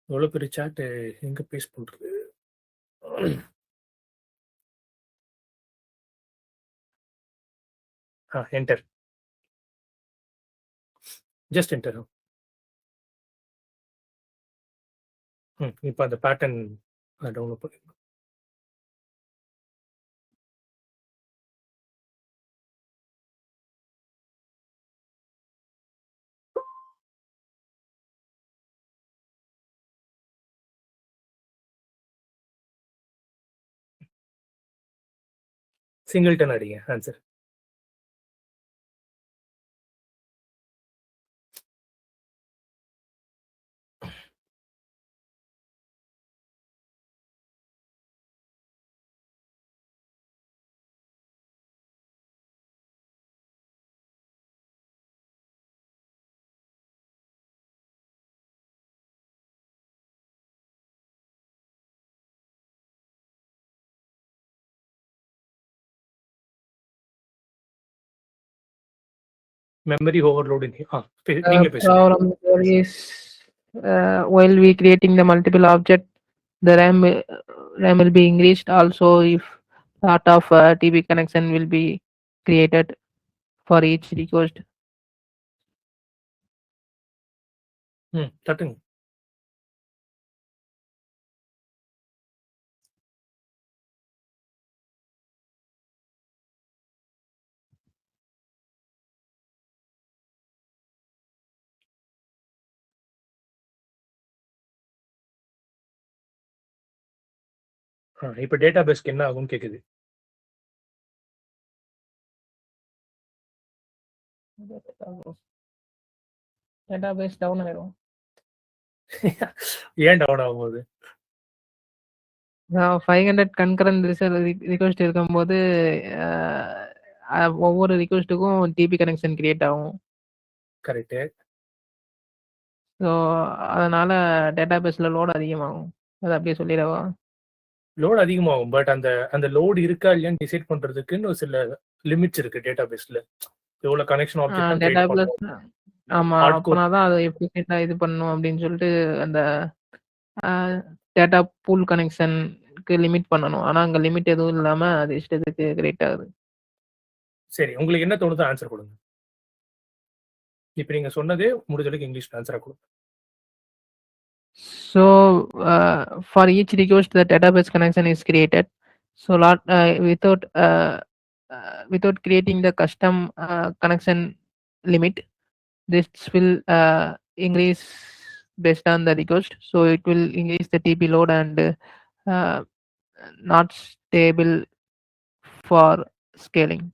எவ்வளவு பெரிய சாட் எங்க பேஸ் பண்றது? Enter, just enter. இப்போ அந்த பேட்டர்ன் டவுன்லோட் பண்ணி சிங்கிள்டன் அடிங்க ஆன்சர். Memory overload. நீங்க பேசுங்க. Problem there is while we creating the multiple object, the RAM will be increased. Also, if lot of TB connection will be created for each request. தட்டுங்க. இப்போ data பேஸ்க்கு என்ன ஆகும்னு கேக்குது. Database down ஆயிடும். ஏன் down ஆகும்போது? 500 கன்கரண்ட் ரிக்வெஸ்ட் இருக்கும்போது ஒவ்வொரு ரிக்வெஸ்ட்டுக்கும் டிபி கனெக்ஷன் கிரியேட் ஆகும். கரெக்ட். ஸோ அதனால டேட்டாபேஸ்ல லோட் அதிகமாகும். அது அப்படியே சொல்லிடவா? லோட் அதிகமாகும். பட் அந்த லோட் இருக்கா இல்லையான்னு டிசைட் பண்றதுக்குன்னு ஒரு சில லிமிட்ஸ் இருக்கு டேட்டாபேஸ்ல. எவ்வளவு கனெக்ஷன் ஆப்ஜெக்ட் கிரியேட் டேட்டாபேஸ் பண்ணுவோம். ஆமா. ஹார்ட்கோர் அப்பனா தான் அதை எஃபிஷியண்டா இது பண்ணணும் அப்படின்னு சொல்லிட்டு அந்த டேட்டா பூல் கனெக்ஷனுக்கு லிமிட் பண்ணணும். ஆனா அங்க லிமிட் எதுவும் இல்லாம அது இஷ்டத்துக்கு கிரியேட் ஆகுது. சரி, உங்களுக்கு என்ன தோணுதோ ஆன்சர் கொடுங்க. இப்போ நீங்க சொன்னதே முடிஞ்ச அளவுக்கு இங்கிலீஷ்ல ஆன்சரா கொடுங்க. So for each request, the database connection is created. So without creating the custom connection limit, this will increase based on the request. So it will increase the TP load and not stable for scaling.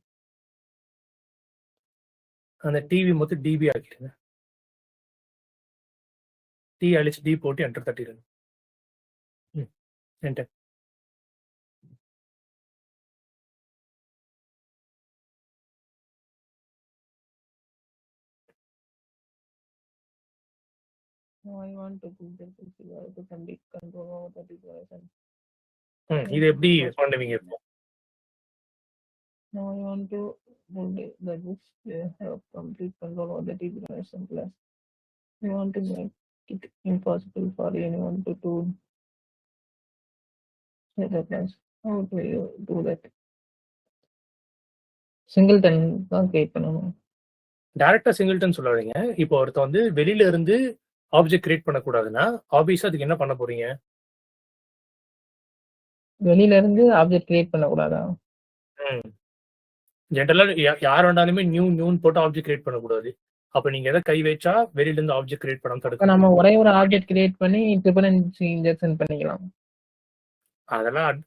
அந்த TV மொத்தம் DB ஆக்கிடுங்க. D அழிச்சு D போட்டு enter தட்டிடுங்க. Enter. Now I want to do this to complete control over the device. இது எப்படி பண்ணுவீங்க இப்போ? Now I want to move the books have complete control over the TP connection class. I want to make it impossible for anyone to do the class. How do you do that? Singleton தான் create பண்ணணும். டைரக்டா singleton சொல்லாதீங்க. இப்போ ஒருத்தர் வந்து வெளியில இருந்து object create பண்ணக்கூடாதுன்னா ஆப்வியஸா அதுக்கு என்ன பண்ண போறீங்க? வெளியில இருந்து ஆப்ஜெக்ட் கிரியேட் பண்ணக்கூடாதா? ஜென்ரலா யார் வேண்டாலுமே நியூன்னு போட்டு ஆப்ஜெக்ட் கிரியேட் பண்ணக்கூடாது. அப்ப நீங்க எதை கை வச்சா வெளியில இருந்து ஆப்ஜெக்ட் கிரியேட் பண்ணாம தடுக்க நம்ம ஒரே ஒரு ஆப்ஜெக்ட் கிரியேட் பண்ணி டிபெண்டன்சி இன்ஜெக்ஷன் பண்ணிக்கலாம். அதெல்லாம்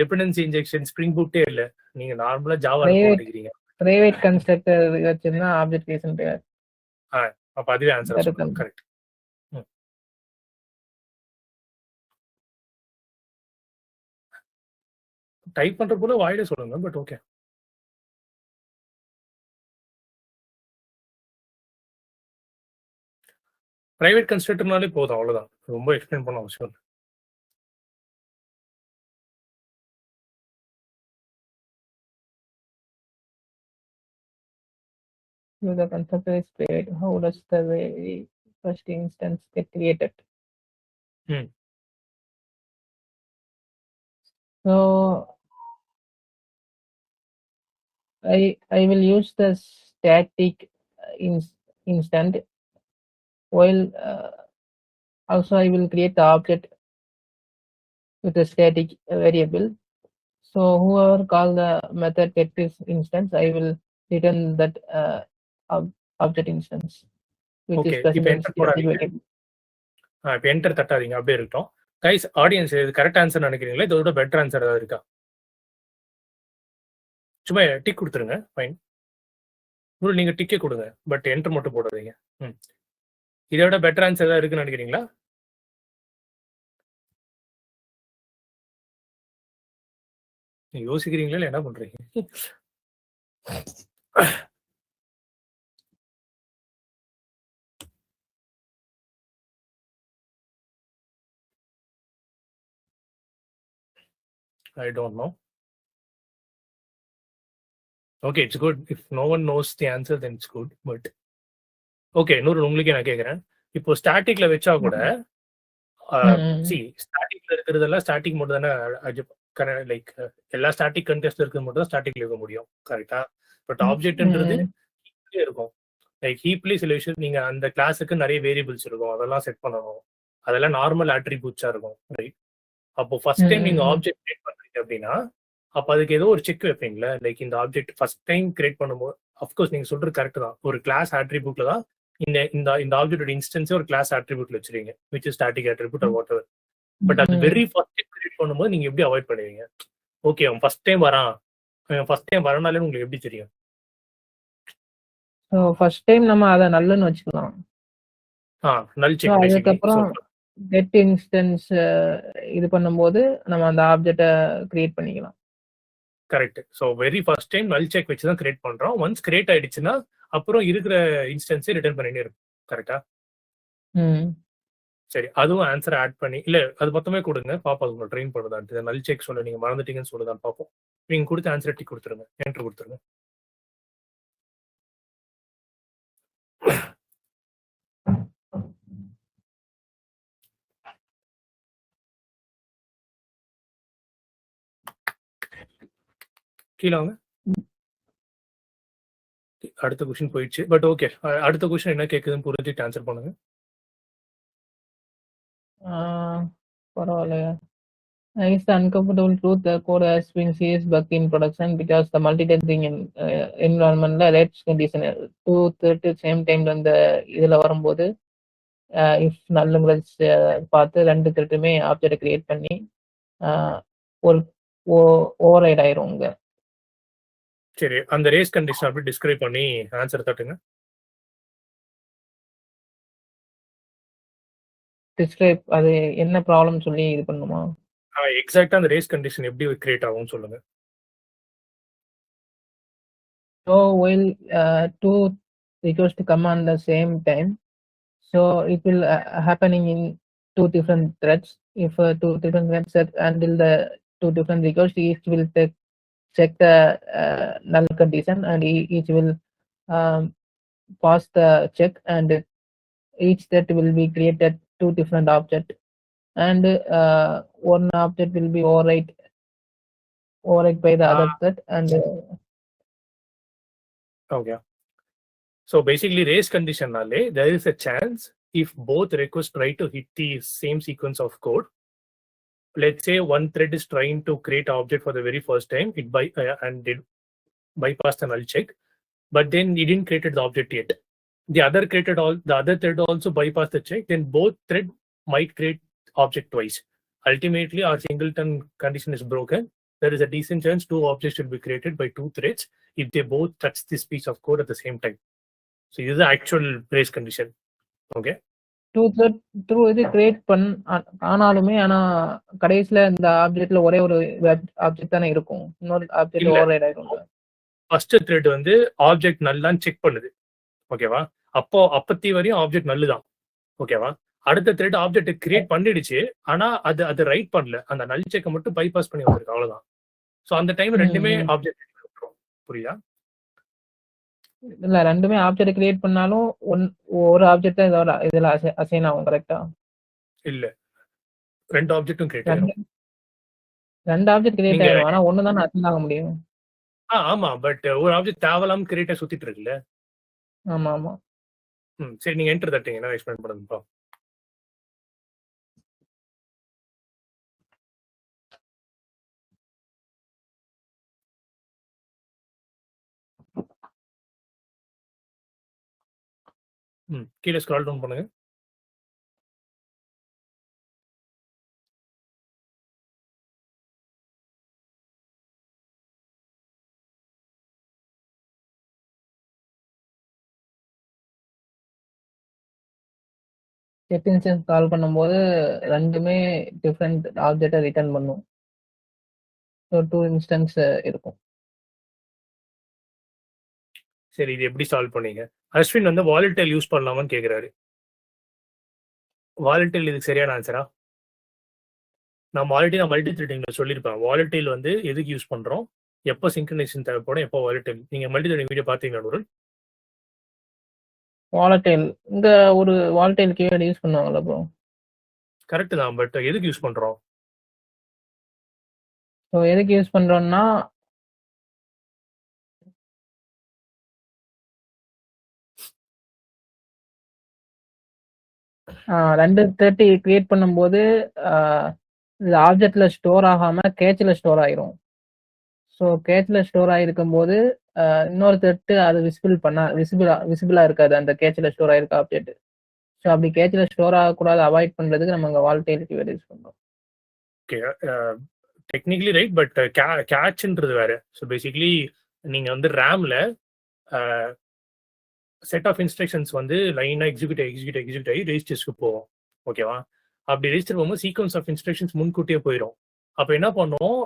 டிபெண்டன்சி இன்ஜெக்ஷன் ஸ்ப்ரிங் பூட்டே இல்ல. நீங்க நார்மலா ஜாவா போடுறீங்க. பிரைவேட் கன்ஸ்ட்ரக்டர் வச்சிருந்தா ஆப்ஜெக்ட் கிரியேஷன் கிடையாது. அப்ப அதுவே ஆன்சர் சொல்லுங்க. கரெக்ட். டைப் பண்ற போல வாயில சொல்லுங்க. But okay. பிரைவேட் கன்ஸ்ட்ரக்டர்னாலே போதும், அவ்வளவுதான். ரொம்ப எக்ஸ்பிளைன் பண்ண அவசியம் இல்லை. The constructor is private. How does the very first instance get created? So I will use the static instant while also I will create the object with a static variable. So whoever call the method get this instance, I will return that object instance with Okay, this present static variable. இப்போ enter தட்டாதீங்க, அப்படியே இருக்கட்டும். Guys, audience இது correct answer நினைக்கிறீங்களா? இதோட better answer ஏதாவது இருக்கா? சும்மா tick கொடுத்துருங்க. ஃபைன். நீங்க டிக்கே கொடுங்க, பட் என்டர் மட்டும் போடாதீங்க. இதோட பெட்டர் ஆன்சர் ஏதாவது இருக்குன்னு நினைக்கிறீங்களா? யோசிக்கிறீங்களா இல்லை என்ன பண்றீங்க? I don't know. Okay, it's good. If no one knows the answer, then it's good. But okay, உங்களுக்கே நான் கேட்குறேன். இப்போ ஸ்டாட்டிக்ல வச்சா கூட ஸ்டாட்டிக்ல இருக்கிறதெல்லாம் ஸ்டாட்டிக் மட்டும் தானே, லைக் எல்லா ஸ்டாட்டிக் கண்டெஸ்ட் இருக்கிறது மட்டும் தான் ஸ்டாட்டிக்ல இருக்க முடியும். கரெக்டா? பட் ஆப்ஜெக்ட்ன்றது ஹீப்லயே இருக்கும். லைக் ஹீப்லயே சில விஷயம் நீங்க அந்த கிளாஸுக்கு நிறைய வேரியபிள்ஸ் இருக்கும், அதெல்லாம் செட் பண்ணணும். அதெல்லாம் நார்மல் அட்ரிபியூட்ஸா இருக்கும். ரைட்? அப்போ ஃபர்ஸ்ட் டைம் நீங்க ஆப்ஜெக்ட் கிரியேட் பண்றீங்க அப்படின்னா அப்போ அதுக்கு ஏதோ ஒரு செக் வைப்பீங்களா? லைக் இந்த ஆப்ஜெக்ட் ஃபர்ஸ்ட் டைம் கிரியேட் பண்ணும்போது அஃப்கோர்ஸ் நீங்க சொல்றது கரெக்ட் தான். ஒரு கிளாஸ் ஆட்ரிபியூட்ல தான் இந்த ஆப்ஜெக்டோட இன்ஸ்டன்ஸே ஒரு கிளாஸ் ஆட்ரிபியூட்ல வச்சிருக்கீங்க, which is static attribute or whatever. But அது வெரி ஃபர்ஸ்ட் கிரியேட் கிரியேட் பண்ணும்போது நீங்க எப்படி அவாய்ட் பண்ணுவீங்க? ஓகே அவன் ஃபர்ஸ்ட் டைம் வரான். ஃபர்ஸ்ட் டைம் வரனாலே உங்களுக்கு எப்படி தெரியும்? ஸோ ஃபர்ஸ்ட் டைம் நம்ம அத நல்லுன்னு வச்சுக்கலாம். நல் ஸோ செக் பேசிக்கலி. அதுக்கப்புறம் கெட் இன்ஸ்டன்ஸ் இது பண்ணும்போது நம்ம அந்த ஆப்ஜெக்ட்ட கிரியேட் பண்ணிக்கலாம். Correct. So very first time நல் செக் வச்சு தான் கிரியேட் பண்றோம். ஒன்ஸ் கிரியேட் ஆயிடுச்சுன்னா அப்புறம் இருக்கிற இன்ஸ்டன்ஸே ரிட்டர்ன் பண்ணிட்டே இருக்கும். கரெக்ட்டா? ம். சரி. அதுவும் ஆன்ஸர் ஆட் பண்ணி இல்ல அது மொத்தமே குடுங்க. பாப்போம் உங்கள ட்ரெயின் பண்ணுதான்ட்டு. நல் செக் சொல்ல நீங்க மறந்துட்டீங்கன்னு சொல்லுதான்னு பாப்போம். நீங்க குடுத்த ஆன்ஸர டிக் குடுத்துருங்க. என்டர் குடுத்துருங்க. கீழ வாங்க. அடுத்த கொஸ்டின் போயிடுச்சு. But okay. அடுத்த கொஸ்டின் என்ன கேக்குதுன்னு புரிஞ்சுட்டு ஆன்ஸர் பண்ணுங்க. ஆ பரவாயில்லையா? It's the uncomfortable truth the code has been serious bug in production because the multitasking environment rates condition two same time அந்த இதுல வரும்போது இஃப் நல்லுங்கிறத பார்த்து 2 த்ரெட்டுமே ஆப்ஜெக்ட் கிரியேட் பண்ணி ஒரு ஓவர் ரைட் ஆயிரும் இங்க. சரி. அந்த ரேஸ் கண்டிஷன் அப்படியே டிஸ்கிரைப் பண்ணி ஆன்ஸர் தட்டுங்க. டிஸ்கிரைப் அது என்ன ப்ராப்ளம் சொல்லி இது பண்ணுமா? எக்ஸாக்ட்டா அந்த ரேஸ் கண்டிஷன் எப்படி கிரியேட் ஆகும்னு சொல்லுங்க. So while two requests come on the same time, so it will happening in two different threads. If two different threads handle the two different requests, each will check the null condition and each will um, pass the check, and each thread will be created two different object, and one object will be overwrite by the other thread, and okay. So basically race கண்டிஷன்னாலே there is a chance if both requests try to hit the same sequence of code. Let's say one thread is trying to create an object for the very first time, and did bypass the null check, but then it didn't create the object yet. The other thread also bypassed the check, then both thread might create object twice. Ultimately, our singleton condition is broken. There is a decent chance two objects will be created by two threads if they both touch this piece of code at the same time. So this is the actual race condition. Okay. Through இது create ஆனாலுமே ஆனா கடைசியில இந்த ஆப்ஜெக்ட்ல ஒரே ஒரு object தானே இருக்கும். இன்னொரு ஆப்ஜெக்ட் ஓவர் ரைட் ஆயிடும். ஃபர்ஸ்ட் த்ரெட் வந்து ஆப்ஜெக்ட் நல்லான்னு செக் பண்ணுது. ஓகேவா? அப்பத்தி வரையும் ஆப்ஜெக்ட் நல்லு தான். ஓகேவா? அடுத்த த்ரெட் ஆப்ஜெக்ட் கிரியேட் பண்ணிடுச்சு. ஆனா அது ரைட் பண்ணல. அந்த நல் செக்கை மட்டும் பைபாஸ் பண்ணி வந்திருக்கு. அவ்வளவுதான். ஸோ அந்த டைம் ரெண்டுமே ஆப்ஜெக்ட் புரியுதா? இல்ல ரெண்டுமே ஆப்ஜெக்ட் கிரியேட் பண்ணாலும் ஒரு ஆப்ஜெக்ட் தான் இதுல அசைன் ஆகும். கரெக்டா? இல்ல. ரெண்டு ஆப்ஜெக்ட்டும் கிரியேட் ஆகும். ரெண்டு ஆப்ஜெக்ட் கிரியேட் ஆகும். ஆனா ஒண்ணு தான அசைன் ஆக முடியும். ஆமா. பட் ஒரு ஆப்ஜெக்ட் தேவலாம் கிரியேட்டா சுத்திட்டு இருக்குல்ல. ஆமா. சரி நீங்க என்டர் தட்டீங்க. என்ன எக்ஸ்பிளைன் பண்ணுங்கப்பா. கீழே ஸ்க்ரால் டவுன் பண்ணுங்க. செட் இன்ஸ்டன்ஸ் கால் பண்ணும்போது ரெண்டுமே டிஃபரெண்ட் ஆப்ஜெக்ட்டை ரிட்டர்ன் பண்ணும். ஸோ 2 இன்ஸ்டன்ஸ் இருக்கும். சரி இது எப்படி சால்வ் பண்ணீங்க? அஸ்வின் வந்து வாலட்டைல் யூஸ் பண்ணலாமான்னு கேட்குறாரு. வாலட்டைல் இதுக்கு சரியான ஆன்சரா? நான் ஆல்ரெடி மல்டி த்ரெடிங்ல சொல்லியிருப்பேன். வாலட்டைல் வந்து எதுக்கு யூஸ் பண்றோம், எப்போ சிங்க்ரனைசேஷன் தேவைப்படும், எப்போ வாலட்டைல். நீங்க மல்டி த்ரெடிங் வீடியோ பார்த்தீங்களா நூருல்? வாலட்டைல் இங்க ஒரு வாலட்டைல் கீவேர்டு யூஸ் பண்ணுவாங்கல்ல ப்ரோ? கரெக்ட் தான். பட் எதுக்கு யூஸ் பண்றோம்? ஸோ எதுக்கு யூஸ் பண்றோம்னா ரெண்டு த்ரெட் கிரியேட் பண்ணும்போது இது ஆப்ஜெக்ட்ல ஸ்டோர் ஆகாம கேட்ச்ல ஸ்டோர் ஆயிரும். ஸோ கேட்ச்ல ஸ்டோர் ஆகிருக்கும் போது இன்னொரு த்ரெட் அது விசிபிளா இருக்காது அந்த கேட்ச்ல ஸ்டோர் ஆயிருக்க ஆப்ஜெக்ட். ஸோ அப்படி கேட்ச்ல ஸ்டோர் ஆகக்கூடாது அவாய்ட் பண்றதுக்கு நம்ம இங்க வாலட்டைல் கீவேர்டு யூஸ் பண்றோம். ஓகே, டெக்னிக்கலி ரைட், பட் கேட்ச்ன்றது வேற. ஸோ பேசிக்கலி நீங்க வந்து ரேம்ல செட் ஆஃப் இன்ஸ்ட்ரக்ஷன்ஸ் வந்து லைனா எக்ஸிக்யூட் ஆகி ரெஜிஸ்டர்ஸ்க்கு போகும். ஓகேவா? அப்படி ரெஜிஸ்டர் போகும்போது சீக்வன்ஸ் ஆஃப் இன்ஸ்ட்ரக்ஷன்ஸ் முன்கூட்டியே போயிடும். அப்போ என்ன பண்ணுவோம்,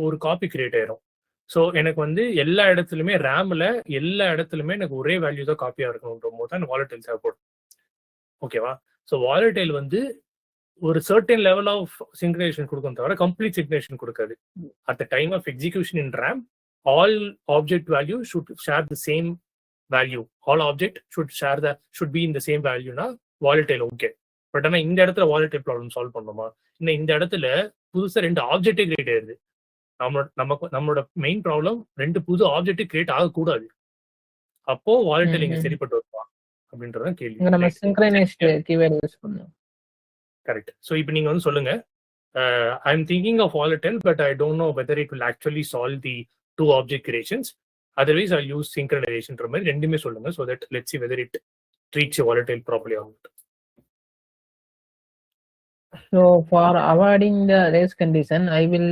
ஒரு காப்பி கிரியேட் ஆயிரும். ஸோ எனக்கு வந்து எல்லா இடத்துலையுமே ரேம்ல எல்லா இடத்துலையுமே எனக்கு ஒரே வேல்யூ தான் காப்பியாக இருக்கணுன்ற போது தான் வாலட்டைல் தேவைப்படும். ஓகேவா? ஸோ வாலட்டைல் வந்து ஒரு சர்டன் லெவல் ஆஃப் சிங்க்ரனைசேஷன் கொடுக்கும் தவிர கம்ப்ளீட் சிங்க்ரனைசேஷன் கொடுக்காது. At the time of execution in RAM all object value should share the same value. All object should be in the same வேல்யூனா volatile okay. But ஆனால் இந்த இடத்துல volatile problem solve பண்ணணுமா? இன்னும் இந்த இடத்துல புதுசாக 2 ஆப்ஜெக்டே கிரியேட் ஆயிருது. நம்மளோட மெயின் ப்ராப்ளம் 2 புது ஆப்ஜெக்ட் கிரியேட் ஆகக்கூடாது. அப்போ வாலட்டைல் இங்க சரிப்பட்டு வருமா அப்படின்றத கேள்வி. நம்ம சிங்க்ரனைஸ்ட் கீவேர்ட் யூஸ் பண்ணோம். கரெக்ட். ஸோ இப்போ நீங்க வந்து சொல்லுங்க, I am thinking of volatile but I don't know whether it will actually solve the 2 object creations. Otherwise I use சிங்க்ரனைசேஷன்ற மாதிரி ரெண்டுமே சொல்லுங்க. So that let's see whether it treats volatile properly or not. So for avoiding the race condition, I will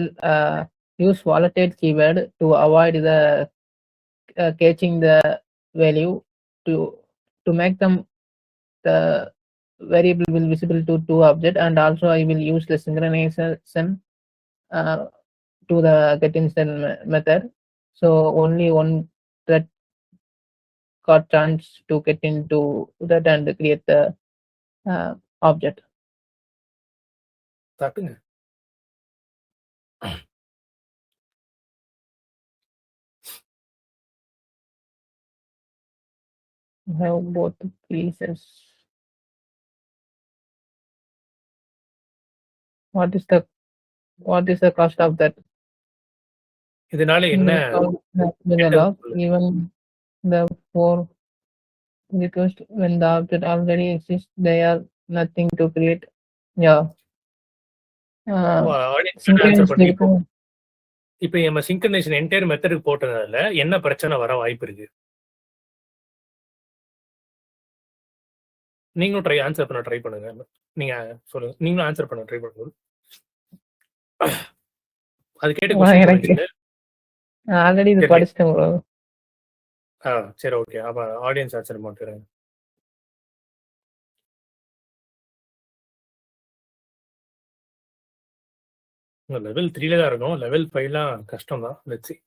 use volatile keyword to avoid the catching the value to make them the variable will visible to 2 object, and also I will use the synchronization to the get instant method. So only one thread got chance to get into that and create the object. தட்டுங்க. Have both pieces. What is the cost of that? இதனால என்ன Even the 4 request when the object already exists, they are nothing to create. Yeah. Answer பண்ணிப்போம். இப்போ நம்ம synchronisation entire மெத்தடுக்கு போட்டதால என்ன பிரச்சனை வர வாய்ப்பு இருக்கு? நீங்களும் ஆன்சர் பண்ண ட்ரை பண்ணுங்க. நீங்க சொல்லுங்க, நீங்களும் ஆன்சர் பண்ண ட்ரை பண்ணுங்க. அது கேட்ட ஆல்ரெடி இது படிச்சிட்டேன் bro. சரி ஓகே. அப்ப ஆடியன்ஸ் ஆன்சர் பண்ணுறேன். லெவல் 3ல தான் இருக்கும். லெவல் 5லாம் கஷ்டம் தான். Let's see.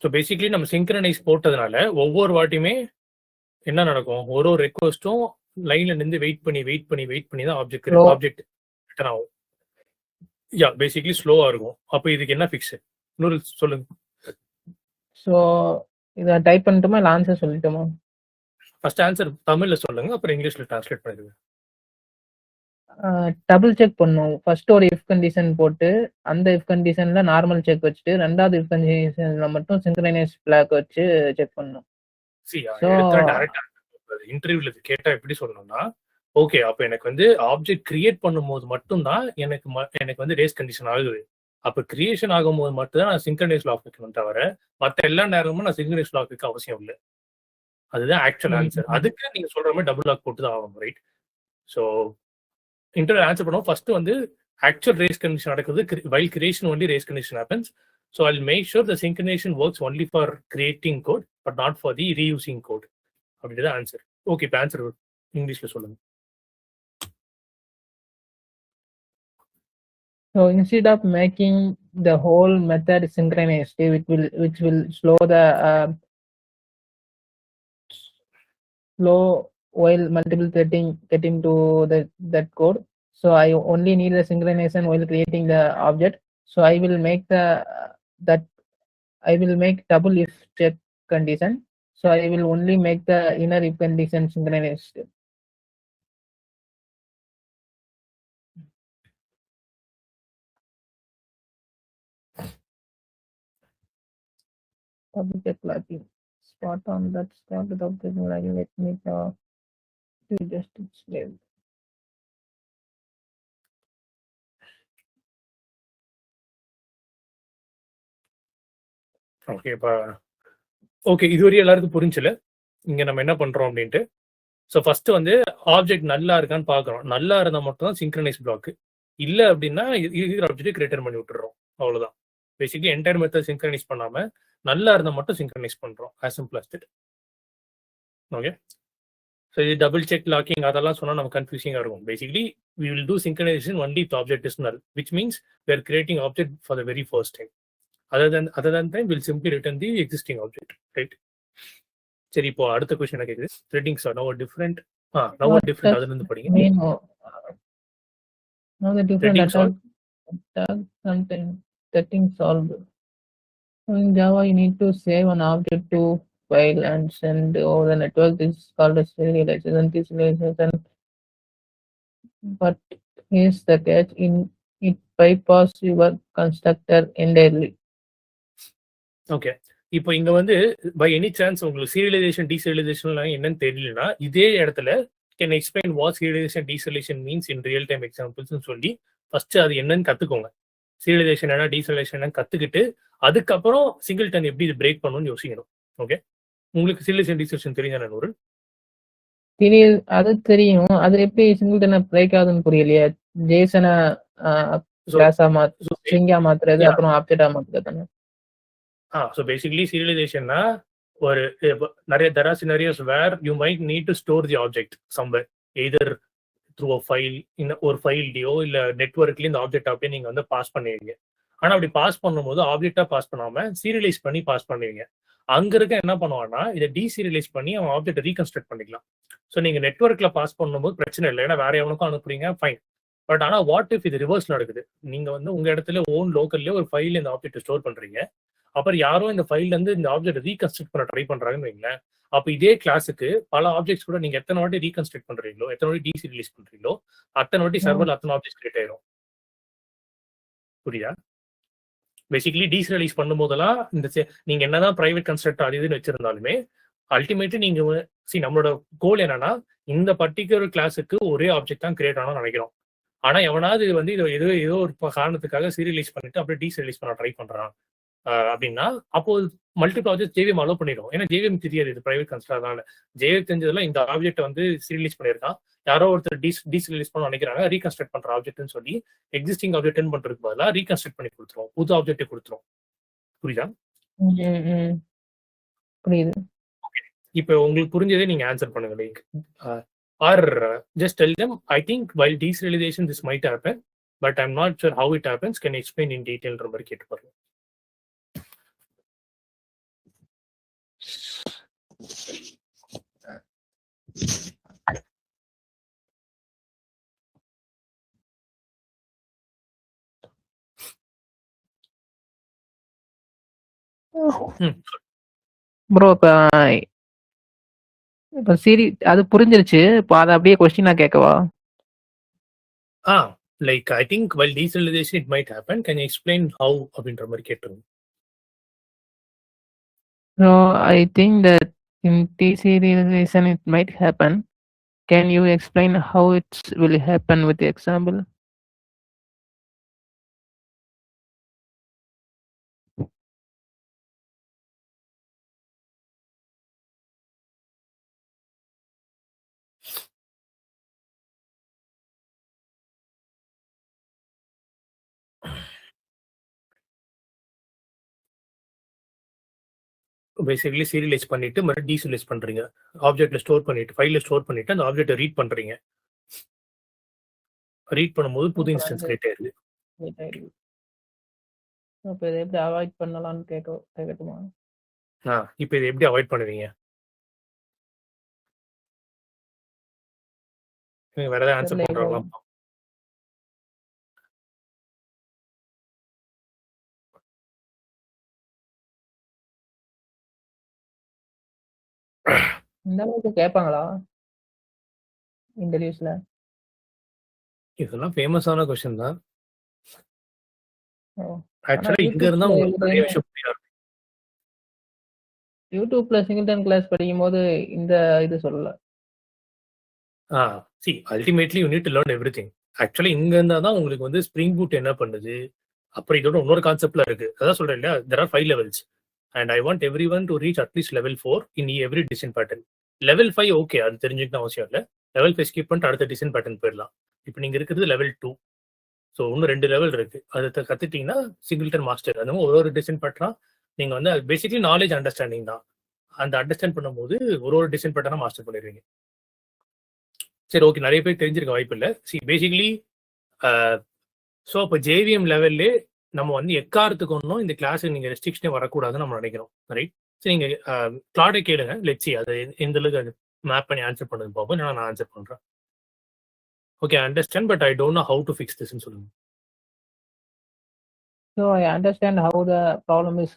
ஸோ பேசிக்கலி நம்ம சிங்க்ரனைஸ் போட்டதுனால ஒவ்வொரு வாட்டியுமே என்ன நடக்கும், ஒரு ரெக்வஸ்ட்டும் லைன்ல நின்று வெயிட் பண்ணி தான் ஆப்ஜெக்ட் ரிட்டர்ன் ஆகும். யா பேசிக்கலி ஸ்லோவா இருக்கும். அப்போ இதுக்கு என்ன ஃபிக்ஸ்? இன்னொரு சொல்லுங்க. ஸோ இதை டைப் பண்ணிட்டோமா இல்லை ஆன்சர் சொல்லிட்டோமா? ஃபர்ஸ்ட் ஆன்சர் தமிழ்ல சொல்லுங்க, அப்புறம் இங்கிலீஷ்ல டிரான்ஸ்லேட் பண்ணிடுங்க. டபுள் செக் பண்ணும். ஃபர்ஸ்ட் ஒரு இஃப் கண்டிஷன் போட்டு அந்த இஃப் கண்டிஷன்ல நார்மல் செக் வச்சுட்டு ரெண்டாவது இஃப் கண்டிஷன்ல மட்டும் சிங்க்ரனைஸ் ஃபிளாக் வச்சு செக் பண்ணணும். இன்டர்வியூல கேட்டா எப்படி சொல்லணும்னா, ஓகே அப்ப எனக்கு வந்து ஆப்ஜெக்ட் கிரியேட் பண்ணும்போது மட்டும்தான் எனக்கு வந்து ரேஸ் கண்டிஷன் ஆகுது. அப்ப கிரியேஷன் ஆகும்போது மட்டும் தான் நான் சிங்க்ரனைஸ் லாக் வைக்கணும் தவிர மற்ற எல்லா நேரமும் நான் சிங்க்ரனைஸ் லாக் வைக்க அவசியம் இல்லை. அதுதான் ஆக்சுவல் ஆன்சர். அதுக்கு நீங்க சொல்ற மாதிரி டபுள் லாக் போட்டு தான் ஆகணும், ரைட்? ஸோ இன்டர்வியூ ஆன்சர் பண்ணுவோம். ஃபர்ஸ்ட் வந்து ஆக்சுவல் ரேஸ் கண்டிஷன் நடக்குது. While creation only race condition happens. So I'll make sure the synchronization works only for creating code, but not for the reusing code. அப்படிதான் answer. Okay, இப்போ answer இங்கிலீஷ்ல சொல்லுங்க. So instead of making the whole method synchronized, which will slow the slow while multiple threading get into that code. So I only need the synchronization while creating the object. So I will make double if check condition. So I will only make the inner if condition synchronized. Double check logging. Spot on that start with object logging. Let me just explain. Okay, இப்போ okay இதுவரையும் எல்லாருக்கும் புரிஞ்சல. இங்க நம்ம என்ன பண்றோம் அப்படின்ட்டு. So first வந்து object நல்லா இருக்கான்னு பார்க்குறோம். நல்லா இருந்தா மட்டும் தான் சிங்க்ரனைஸ் பிளாக். இல்ல அப்படின்னா இருக்கிற ஆப்ஜெக்ட் ரிட்டர்ன் பண்ணி விட்டுறோம். அவ்வளவுதான். பேசிக்கலி என்டையர் மெத்தட் சிங்க்ரனைஸ் பண்ணாம நல்லா இருந்தா மட்டும் சிங்க்ரனைஸ் பண்றோம். as simple as that. Okay. So இது டபுள் செக் லாக்கிங் அதெல்லாம் சொன்னா நம்ம கன்ஃபியூசிங்கா இருக்கும். Basically we will do synchronization only if the object is null, which means we are creating object for the very first time. Other than that, we'll simply return the existing object, right? சரி, இப்போ அடுத்த question என்ன கேக்குது? த்ரெட்டிங்ஸ் R நவ different. நவ What different does அதுல இருந்து படிங்க. mean? Now the different Threading solved. attack content setting solved. In Java, you need to save an object to file and send over the network. This is called as serialization. But here's the catch: it bypass your constructor entirely. Okay. இப்போ இங்க வந்து by any chance உங்களுக்கு serialization deserialization என்னன்னு தெரியலனா இதே இடத்துல can explain what serialization deserialization means in real time examples சொல்லி first அது என்னன்னு கத்துக்கோங்க. சீரியலைசேஷன் என்ன டீசீரியலைசேஷன் என்ன கத்துக்கிட்டு அதுக்கப்புறம் சிங்கிள்டன் எப்படி இது பிரேக் பண்ணணும்னு யோசிக்கணும். ஓகே. உங்களுக்கு சீரியலைசேஷன் டீசீரியலைசேஷன் தெரியுதா நூறு? அது தெரியும். அது எப்படி சிங்கிள்டனை பிரேக் ஆகுதுன்னு புரியலையே. ஜேசனை கிளாஸா ஸ்ட்ரிங்கா மாத்துறது அப்புறம் ஆப்ஜெக்டா மாத்துறது தானே. So basically serializationனா ஒரு நிறைய there are scenarios where you might need to store the object somewhere, either through a file in ஒரு ஃபைல்லையோ இல்ல நெட்வொர்க்லயும் இந்த ஆப்ஜெக்ட் அப்படியே நீங்க வந்து பாஸ் பண்ணுவீங்க. ஆனா அப்படி பாஸ் பண்ணும்போது ஆப்ஜெக்டா பாஸ் பண்ணாம சீரியலைஸ் பண்ணி பாஸ் பண்ணுவீங்க. அங்க இருக்க என்ன பண்ணுவான்னா இதை டீசீரியலைஸ் பண்ணி அவன் ஆப்ஜெக்ட் ரீகன்ஸ்ட்ரக்ட் பண்ணிக்கலாம். ஸோ நீங்க நெட்வொர்க்ல பாஸ் பண்ணும்போது பிரச்சனை இல்லை, ஏன்னா வேற எவனுக்கும் அனுப்புறீங்க, ஃபைன். பட் ஆனா வாட் இஃப் இது ரிவர்ஸ் நடக்குது? நீங்க வந்து உங்க இடத்துல ஓன் லோக்கல்லே ஒரு ஃபைல் இந்த ஆப்ஜெக்ட் ஸ்டோர் பண்றீங்க. அப்புறம் யாரோ இந்த ஃபைல்ல இருந்து இந்த ஆப்ஜெக்ட் ரீகன்ஸ்ட்ரக்ட் பண்ண ட்ரை பண்றாங்கன்னு வைங்களேன். அப்ப இதே கிளாஸுக்கு பல ஆப்ஜெக்ட்ஸ் கூட நீங்க எத்தனை வாட்டி ரீகன்ஸ்ட்ரக்ட் பண்றீங்களோ, எத்தனை வாட்டி டீசீரியலைஸ் பண்றீங்களோ, அத்தனை வாட்டி சர்வர்ல அத்தனை ஆப்ஜெக்ட்ஸ் கிரியேட் ஆயிரும். புரியுதா? பேசிக்கலி டீசீரியலைஸ் பண்ணும்போதெல்லாம் இந்த நீங்க என்னதான் பிரைவேட் கன்ஸ்ட்ரக்டர் அது இதுன்னு வச்சிருந்தாலுமே அல்டிமேட்லி நீங்க நம்மளோட கோல் என்னன்னா இந்த பர்டிகுலர் கிளாஸுக்கு ஒரே ஆப்ஜெக்ட் தான் கிரியேட் ஆகணும்னு நினைக்கிறோம். ஆனா எவனாவது வந்து இது ஏதோ ஒரு காரணத்துக்காக சீரியலைஸ் பண்ணிட்டு அப்படியே டீசீரியலைஸ் பண்ண ட்ரை பண்றான் அப்படின்னா அப்போ மல்டிபிள் ஆப்ஜெக்ட் ஜேவிஎம் அலோவ் பண்ணிடும். ஏன்னா ஜேவிஎம் தெரியாது இது பிரைவேட் கன்ஸ்ட்ரக்டர்னால. ஜேவிஎம் தெரிஞ்சதுல இந்த ஆப்ஜெக்ட் வந்து சீரியலைஸ் பண்ணியிருக்கான், யாரோ ஒருத்தர் டீசீரியலைஸ் பண்ண நினைக்கிறாங்க, ரீகன்ஸ்ட்ரக்ட் பண்ற ஆப்ஜெக்ட்னு சொல்லி எக்ஸிஸ்டிங் ஆப்ஜெக்ட் டென் பண்றதுக்கு பதிலாக ரீகன்ஸ்ட்ரக்ட் பண்ணி கொடுத்துரும், புது ஆப்ஜெக்ட் கொடுத்துரும். புரியுதா? புரியுது. இப்போ உங்களுக்கு புரிஞ்சதே நீங்க ஆன்சர் பண்ணுங்க. Like are just tell them I think while deserialization this might happen but I'm not sure how it happens, can you explain in detail ன்ற மாதிரி கேட்டு பாருங்க. ப்ரோ இப்ப சரி அது புரிஞ்சிருச்சு. இப்போ அதை அப்படியே கொஸ்டினா கேட்கவா? Like I think while deserialization it might happen, can you explain how அப்படின்ற மாதிரி கேட்டுருங்க. No, I think that in deserialization it might happen. Can you explain how it will happen with the example? Basically serialise பண்ணிட்டு மறுபடியும் டீசீரியலைஸ் பண்றீங்க, ஆப்ஜெக்ட்ல store பண்ணிட்டு ஃபைல்ல store பண்ணிட்டு அந்த ஆப்ஜெக்ட்டை ரீட் பண்றீங்க. ரீட் பண்ணும்போது புது இன்ஸ்டன்ஸ் கிரியேட் ஆயிருது. அப்ப இதை எப்படி அவாய்ட் பண்ணலாம்னு கேட்கட்டுமா? இப்போ இதை எப்படி அவாய்ட் பண்ணுவீங்க? நீங்க வேற ஏதாவது ஆன்சர் பண்றாங்களா? இந்த அளவுக்கு கேட்பாங்களா இன்டர்வியூஸ்ல? இதெல்லாம் ஃபேமஸான क्वेश्चन தான். ஓ, ஆக்சுவலா இங்க இருந்தா உங்களுக்கு நிறைய விஷயம் புரியாது. யூடியூப்ல சிங்கிள்டன் கிளாஸ் படிக்கும்போது இந்த இது சொல்லல. see ultimately you need to learn everything. Actually இங்க இருந்தா தான் உங்களுக்கு வந்து ஸ்ப்ரிங் பூட் என்ன பண்ணுது, அப்புறம் இதோட இன்னொரு கான்செப்ட்ல இருக்கு. அதான் சொல்றேன் இல்லையா, there are 5 levels. And I want every one to reach at least level 4 in every design pattern. Level 5 okay, அது தெரிஞ்சுக்கணும் அவசியம் இல்லை. லெவல் 5 ஸ்கிப் பண்ணிட்டு அடுத்த டிசைன் பேட்டர்ன் போயிடலாம். இப்போ நீங்க இருக்கிறது லெவல் 2. ஸோ இன்னும் 2 லெவல் இருக்கு. அதை கத்துட்டீங்கன்னா சிங்கிள்டன் மாஸ்டர். அந்த மாதிரி ஒரு டிசைன் பேட்டர்னா நீங்க வந்து பேசிக்கலி நாலேஜ் அண்டர்ஸ்டாண்டிங் தான். அந்த அண்டர்ஸ்டாண்ட் பண்ணும்போது ஒரு டிசைன் பேட்டர்னா மாஸ்டர் பண்ணிடுவீங்க. சரி, ஓகே, நிறைய பேர் தெரிஞ்சிருக்க வாய்ப்பு இல்லை. பேசிக்கலி ஸோ இப்போ ஜேவிஎம் லெவல்லே நம்ம வந்து எக்காரத்துக்கு ஒன்றும் இந்த கிளாஸுக்கு நீங்கள் ரெஸ்ட்ரிக்ஷனே வரக்கூடாதுன்னு நம்ம நினைக்கிறோம், ரைட்? சரி, நீங்கள் கிளாடை கேளுங்க, லெட்ஸி அது எந்த அளவுக்கு அது மேப் பண்ணி ஆன்சர் பண்ணுது பார்ப்போம். நான் ஆன்சர் பண்ணுறேன். Okay, understand, but I don't know how to fix திஸ்ன்னு சொல்லுங்க. So I understand how the problem is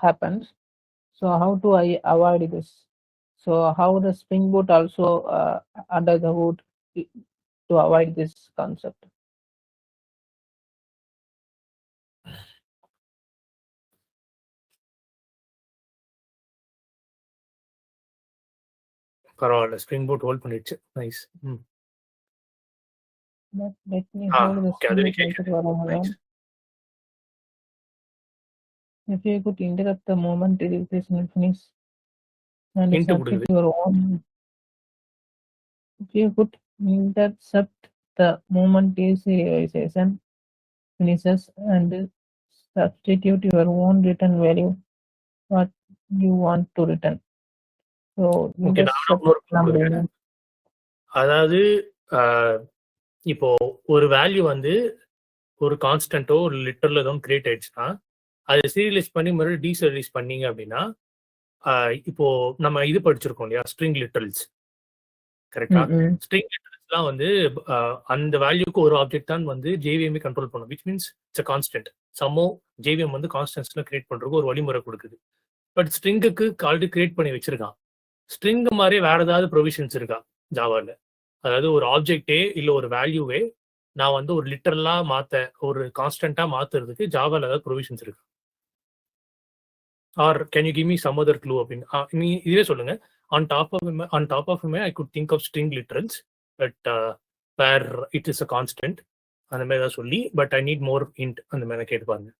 happens. So how do I avoid this? So how the Spring Boot also under the hood to avoid this concept? பரவாயில்ல, spring boat hold பண்ணிடுச்சு. Nice. Let me hold the okay, அது கேட்குது. If you could interrupt the moment registration will finish and subject your own. If you could intercept the moment serialization finishes and substitute your own return value, what you want to return. So அதாவது இப்போ ஒரு value வந்து ஒரு கான்ஸ்டன்ட்டோ ஒரு லிட்டர்ல ஏதோ create ஆயிடுச்சுன்னா அதை serialise பண்ணி மறுபடியும் டீசீரியலைஸ் பண்ணீங்க அப்படின்னா இப்போ நம்ம இது படிச்சிருக்கோம் இல்லையா, ஸ்ட்ரிங் லிட்டரல்ஸ். கரெக்டா? ஸ்ட்ரிங் லிட்டரல்ஸ்லாம் வந்து அந்த வேல்யூக்கு ஒரு ஆப்ஜெக்ட் தான் வந்து ஜேவிஎம் கண்ட்ரோல் பண்ணும். Which means it's a constant. சம்மோ JVM வந்து கான்ஸ்டன்ட்ஸ்லாம் கிரியேட் பண்றதுக்கு ஒரு வழிமுறை கொடுக்குது. பட் ஸ்ட்ரிங்குக்கு ஆல்ரெடி கிரியேட் பண்ணி வச்சிருக்கான். ஸ்ட்ரிங் மாதிரி வேற ஏதாவது ப்ரொவிஷன்ஸ் இருக்கா ஜாவால? அதாவது ஒரு ஆப்ஜெக்டே இல்லை ஒரு வேல்யூவே நான் வந்து ஒரு லிட்டரலா மாத்த, ஒரு கான்ஸ்டன்டா மாத்துறதுக்கு ஜாவால ஏதாவது ப்ரொவிஷன்ஸ் இருக்கா? Or can you give me some other clue அப்படின்னு நீ இதுவே சொல்லுங்க. On top of I could think of string literals but where it is a constant, அந்த மாதிரி ஏதாவது சொல்லி, but I need more in அந்த மாதிரி கேட்டு பாருங்க.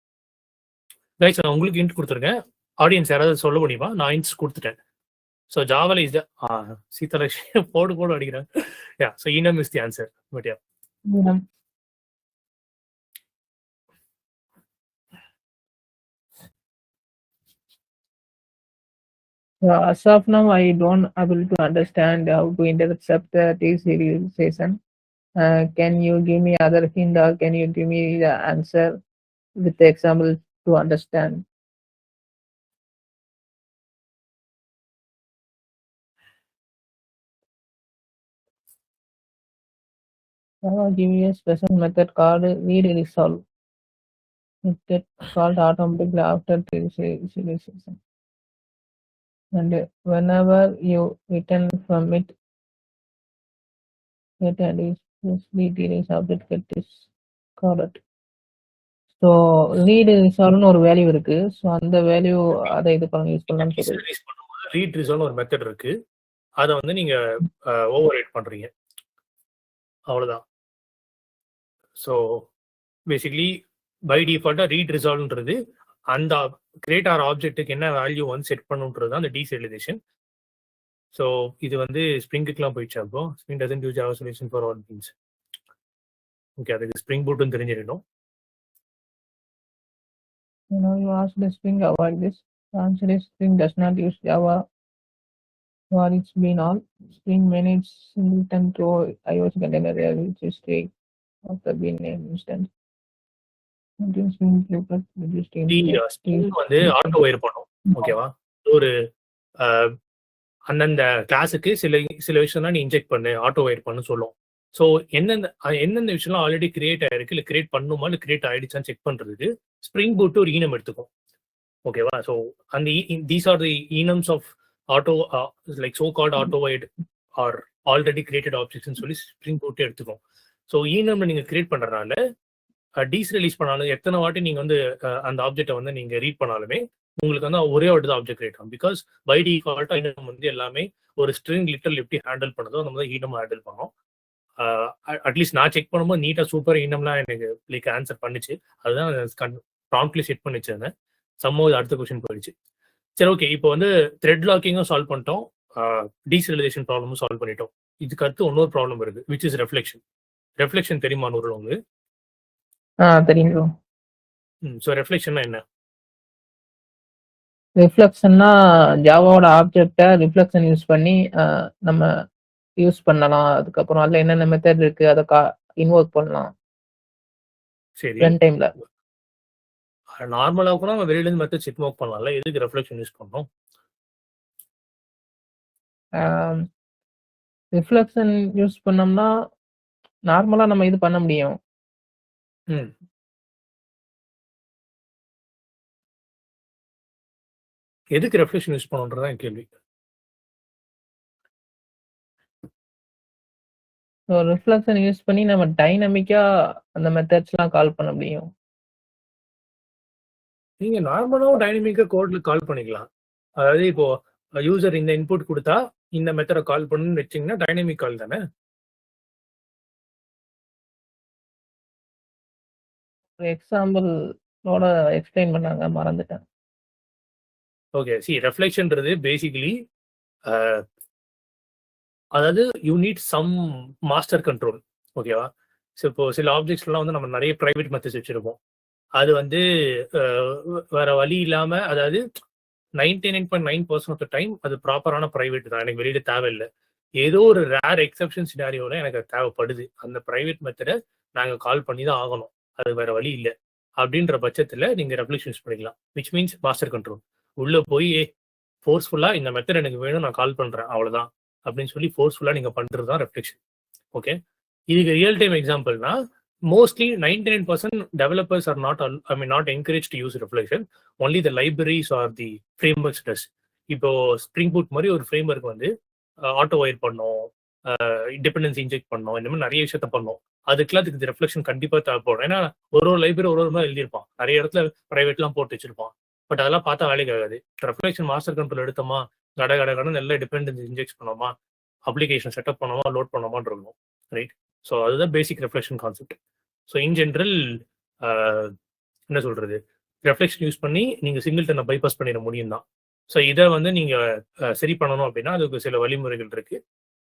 கைஸ், நான் உங்களுக்கு இன்ட் கொடுத்துருக்கேன். ஆடியன்ஸ் யாராவது சொல்ல முடியுமா? நான் இன்ட்ஸ் கொடுத்துட்டேன். ஸோ ஜாவால இஸ் சீதாலட்சுமி போடு அடிக்கிறேன். யா, so enum is the answer. But yeah. As of now, I don't able to understand how to intercept the deserialization. Can you give me other hint, or can you give me the answer with the example to understand? Give me a special method called read resolve. It called automatically after deserialization. And whenever you return from it, get a deserialized object get discarded. So read ரிசால்வ்னு ஒரு value இருக்கு. So அந்த value அதை இது பண்ண use பண்ணலாம்னு சொல்லுது. Read ரிசால்வ்னு ஒரு மெத்தட் இருக்கு. அதை வந்து நீங்க ஓவர் ரைட் பண்றீங்க, அவ்வளவுதான். ஸோ பேசிக்கலி பை டிஃபால்ட்டா ரீட் ரிசால்வ்ன்றது அந்த கிரியேட் ஆர் ஆப்ஜெக்ட்டுக்கு என்ன வேல்யூ வந்து செட் பண்ணுன்றது தான் அந்த டீசீரியலைசேஷன். ஸோ இது வந்து ஸ்ப்ரிங்குக்குலாம் போயிடுச்சு. அப்போ spring doesn't use Java solution for all things. Okay, அதுக்கு spring பூட்னு தெரிஞ்சிடணும். Now you ask the Spring avoid this. The answer is Spring does not use Java for its being all. Spring manages singleton to iOS container which is state of the bean name instance. Spring வந்து auto wire பண்ணும். ஓகேவா? ஒரு அந்தந்த கிளாஸுக்கு சில விஷயம்லாம் நீ inject பண்ணு, ஆட்டோ ஒயர் பண்ணு சொல்லும். ஸோ எந்தெந்த விஷயம்லாம் ஆல்ரெடி கிரியேட் ஆயிருக்கு, இல்லை கிரியேட் பண்ணுமா இல்லை கிரியேட் ஆயிடுச்சான்னு செக் பண்றதுக்கு ஸ்ப்ரிங் பூட் ஒரு ஈனம் எடுத்துக்கும். ஓகேவா? ஸோ அந்த these are the enums of auto, like so called auto wired or already created ஆப்ஜெக்ட்ஸ்னு சொல்லி ஸ்ப்ரிங் பூட்டே எடுத்துக்கும். ஸோ ஈனம் நீங்க கிரியேட் பண்றதுனால டீஸ்ரிலீஸ் பண்ணாலும் எத்தனை வாட்டி நீங்க வந்து அந்த ஆப்ஜெக்டை வந்து நீங்க ரீட் பண்ணாலுமே உங்களுக்கு வந்து ஒரே வாட்டி தான் ஆப்ஜெக்ட் கிரியேட் ஆகும். பிகாஸ் பை டிஃபால்ட்டா ஈனம் வந்து எல்லாமே ஒரு ஸ்ட்ரிங் லிட்டரல் எப்படி ஹேண்டில் பண்ணதோ அந்த மாதிரி ஈனம் ஹேண்டில் பண்ணோம். அட்லீஸ்ட் நான் செக் பண்ணும்போது நீட்டாக சூப்பர் ஈனம்லாம் எனக்கு லைக் ஆன்சர் பண்ணிச்சு. அதுதான் ப்ராம்ப்ட்லி செட் பண்ணி வச்சிருந்தேன். சம்மோ அடுத்த கொஸ்டின் போயிடுச்சு. சரி, ஓகே. இப்போ வந்து த்ரெட் லாக்கிங்கும் சால்வ் பண்ணிட்டோம். டீசெலரைசேஷன் ப்ராப்ளமும் சால்வ் பண்ணிட்டோம். இதுக்கு அடுத்து இன்னொரு ப்ராப்ளம் இருக்கு. Which is reflection. ரெஃப்ளெக்ஷன் தெரியுமா நூறுல உங்களுக்கு? தெரியும் ப்ரோ. ஸோ ரெஃப்ளெக்ஷன்னா என்ன? ரிஃப்ளெக்ஷன்னா ஜாவாவோட ஆப்ஜெக்ட்ட ரிஃப்ளெக்ஷன் யூஸ் பண்ணி நம்ம யூஸ் பண்ணலாம். அதுக்கப்புறம் அதுல என்னென்ன மெத்தட் இருக்கு அத இன்வோக் பண்ணலாம் சரி. ரன் டைம்ல. நார்மலா கூட நம்ம வெளியில இருந்து மெத்தட்ஸ் இன்வோக் பண்ணலாம்ல. எதுக்கு ரெஃப்ளெக்ஷன் யூஸ் பண்ணணும்? ரிஃப்ளெக்ஷன் யூஸ் பண்ணோம்னா நார்மலா நம்ம இது பண்ண முடியும். ம். எதுக்கு ரெஃப்ளெக்ஷன் யூஸ் பண்ணணும்ன்றது தான் கேள்வி. ஸோ ரிஃப்ளெக்ஷன் யூஸ் பண்ணி நம்ம டைனமிக்கா அந்த மெத்தட்ஸ்லாம் கால் பண்ண முடியும். நீங்க நார்மலாவும் டைனமிக்கா கோட்ல கால் பண்ணிக்கலாம். அதாவது இப்போ யூசர் இந்த இன்புட் குடுத்தா, இந்த மெத்தட கால் பண்ணுன்னு வச்சீங்கன்னா, டைனமிக் கால் தானே? ஒரு எக்ஸாம்பிளோட எக்ஸ்பிளைன் பண்ணாங்க, மறந்துட்டேன். ஓகே. ரெஃப்ளெக்ஷன்ன்றது பேசிக்கலி அ அதாவது you need some master control. ஓகேவா? இப்போ சில ஆப்ஜெக்ட்ஸ்லாம் வந்து நம்ம நெறைய பிரைவேட் மெத்தட்ஸ் வச்சிருப்போம். அது வந்து அ வேற வழி இல்லாம அதாவது 99.9% ஆஃப் த டைம் அது ப்ராப்பரான பிரைவேட் தான். எனக்கு வெளியிட தேவையில்ல. ஏதோ ஒரு ரேர் எக்செப்ஷன் சினாரியோல எனக்கு அது தேவைப்படுது. அந்த பிரைவேட் மெத்தட நாங்க கால் பண்ணி தான் ஆகணும். அது வேற வழி இல்ல. அப்படின்ற பட்சத்துல நீங்க ரெஃப்ளெக்ஷன் யூஸ் பண்ணிக்கலாம். Which means master control. உள்ள போய் ஃபோர்ஸ்ஃபுல்லா இந்த மெத்தட் எனக்கு வேணும் நான் கால் பண்றேன். அவ்வளவுதான். அப்படின்னு சொல்லி ஃபோர்ஸ்ஃபுல்லா நீங்க பண்றது தான் ரெஃப்ளெக்ஷன். ஓகே. இதுக்கு ரியல் டைம் எக்ஸாம்பிள்னா mostly 99% developers are not not encourage to use reflection. Only the libraries or the frameworks does. இப்போ ஸ்ப்ரிங் பூட் மாதிரி ஒரு ஃப்ரேம்வொர்க் வந்து ஆட்டோ ஒயர் பண்ணோம், டிபெண்டன்சி இன்ஜெக்ட் பண்ணோம், இந்த மாதிரி நிறைய விஷயத்த பண்ணோம். அதுக்கெல்லாம் இதுக்கு ரெஃப்ளெக்ஷன் கண்டிப்பா தேவைப்படும். ஏன்னா ஒரு ஒரு லைப்ரரி ஒரு ஒரு மாதிரி எழுதியிருப்பான். நிறைய இடத்துல பிரைவேட்லாம் போட்டு வச்சிருப்பான். பட் அதெல்லாம் பார்த்தா வேலைக்கு ஆகாது. ரெஃப்ளெக்ஷன் மாஸ்டர் கண்ட்ரோல் எடுத்தோமா, கட கட கடன்னு நல்ல டிபெண்டன்சி இன்ஜெக்ட் பண்ணோமா, அப்ளிகேஷன் செட்டப் பண்ணோமா, லோட் பண்ணோமான்னு இருக்கணும். ரைட். ஸோ அதுதான் basic reflection concept. So in general என்ன சொல்றது, ரெஃப்ளெக்ஷன் யூஸ் பண்ணி நீங்க சிங்கிள்டனை பைபாஸ் பண்ணிட முடியும் தான். ஸோ இதை வந்து நீங்க சரி பண்ணணும் அப்படின்னா அதுக்கு சில வழிமுறைகள் இருக்கு.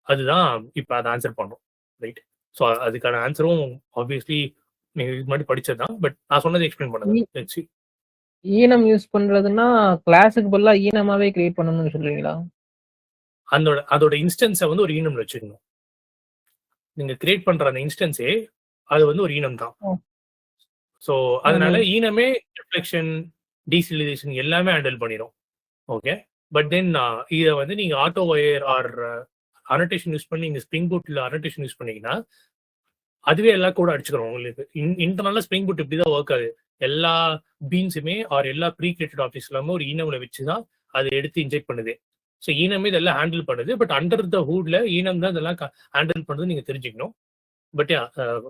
அதுதான் இப்ப அதை ஆன்சர் பண்ணும். ரைட். ஸோ அதுக்கான ஆன்சரும் ஆப்வியஸ்லி நீங்க இதுக்கு முன்னாடி படிச்சது தான். பட் நான் சொன்னதை எக்ஸ்பிளைன் பண்ணுங்க. Let's see. ஈனம் யூஸ் பண்றதுன்னா கிளாஸுக்கு பதிலா ஈனமாவே கிரியேட் பண்ணணும்னு சொல்றீங்களா? அதோட இன்ஸ்டன்ஸை வந்து ஒரு ஈனம்ல வச்சுக்கணும். நீங்க கிரியேட் பண்ற அந்த இன்ஸ்டன்ஸே அது வந்து ஒரு ஈனம் தான். ஓ. ஸோ அதனால ஈனமே ரிஃப்ளெக்ஷன், டீசெலரைசேஷன் எல்லாமே ஹேண்டில் பண்ணிடும். ஓகே. பட் தென் இதை வந்து நீங்க autowire or annotation use பண்ணி நீங்க ஸ்ப்ரிங் பூட்ல அனோட்டேஷன் யூஸ் பண்ணீங்கன்னா அதுவே எல்லா கூட அடிச்சுக்கிறோம் உங்களுக்கு. இன்டர்னலா ஸ்ப்ரிங் பூட் இப்படிதான் ஒர்க் ஆகுது. எல்லா பீன்ஸுமே ஆர் எல்லா ப்ரீ கிரியேட்டட் ஆப்ஜெக்ட்ஸ் எல்லாமே ஒரு ஈனம்ல வச்சு தான் அதை எடுத்து இன்ஜெக்ட் பண்ணுது. ஸோ ஈனமே இதெல்லாம் ஹேண்டில் பண்ணுது. பட் அண்டர் த ஹூட்ல ஈனம் தான் இதெல்லாம் ஹேண்டில் பண்ணுறது நீங்க தெரிஞ்சுக்கணும். பட்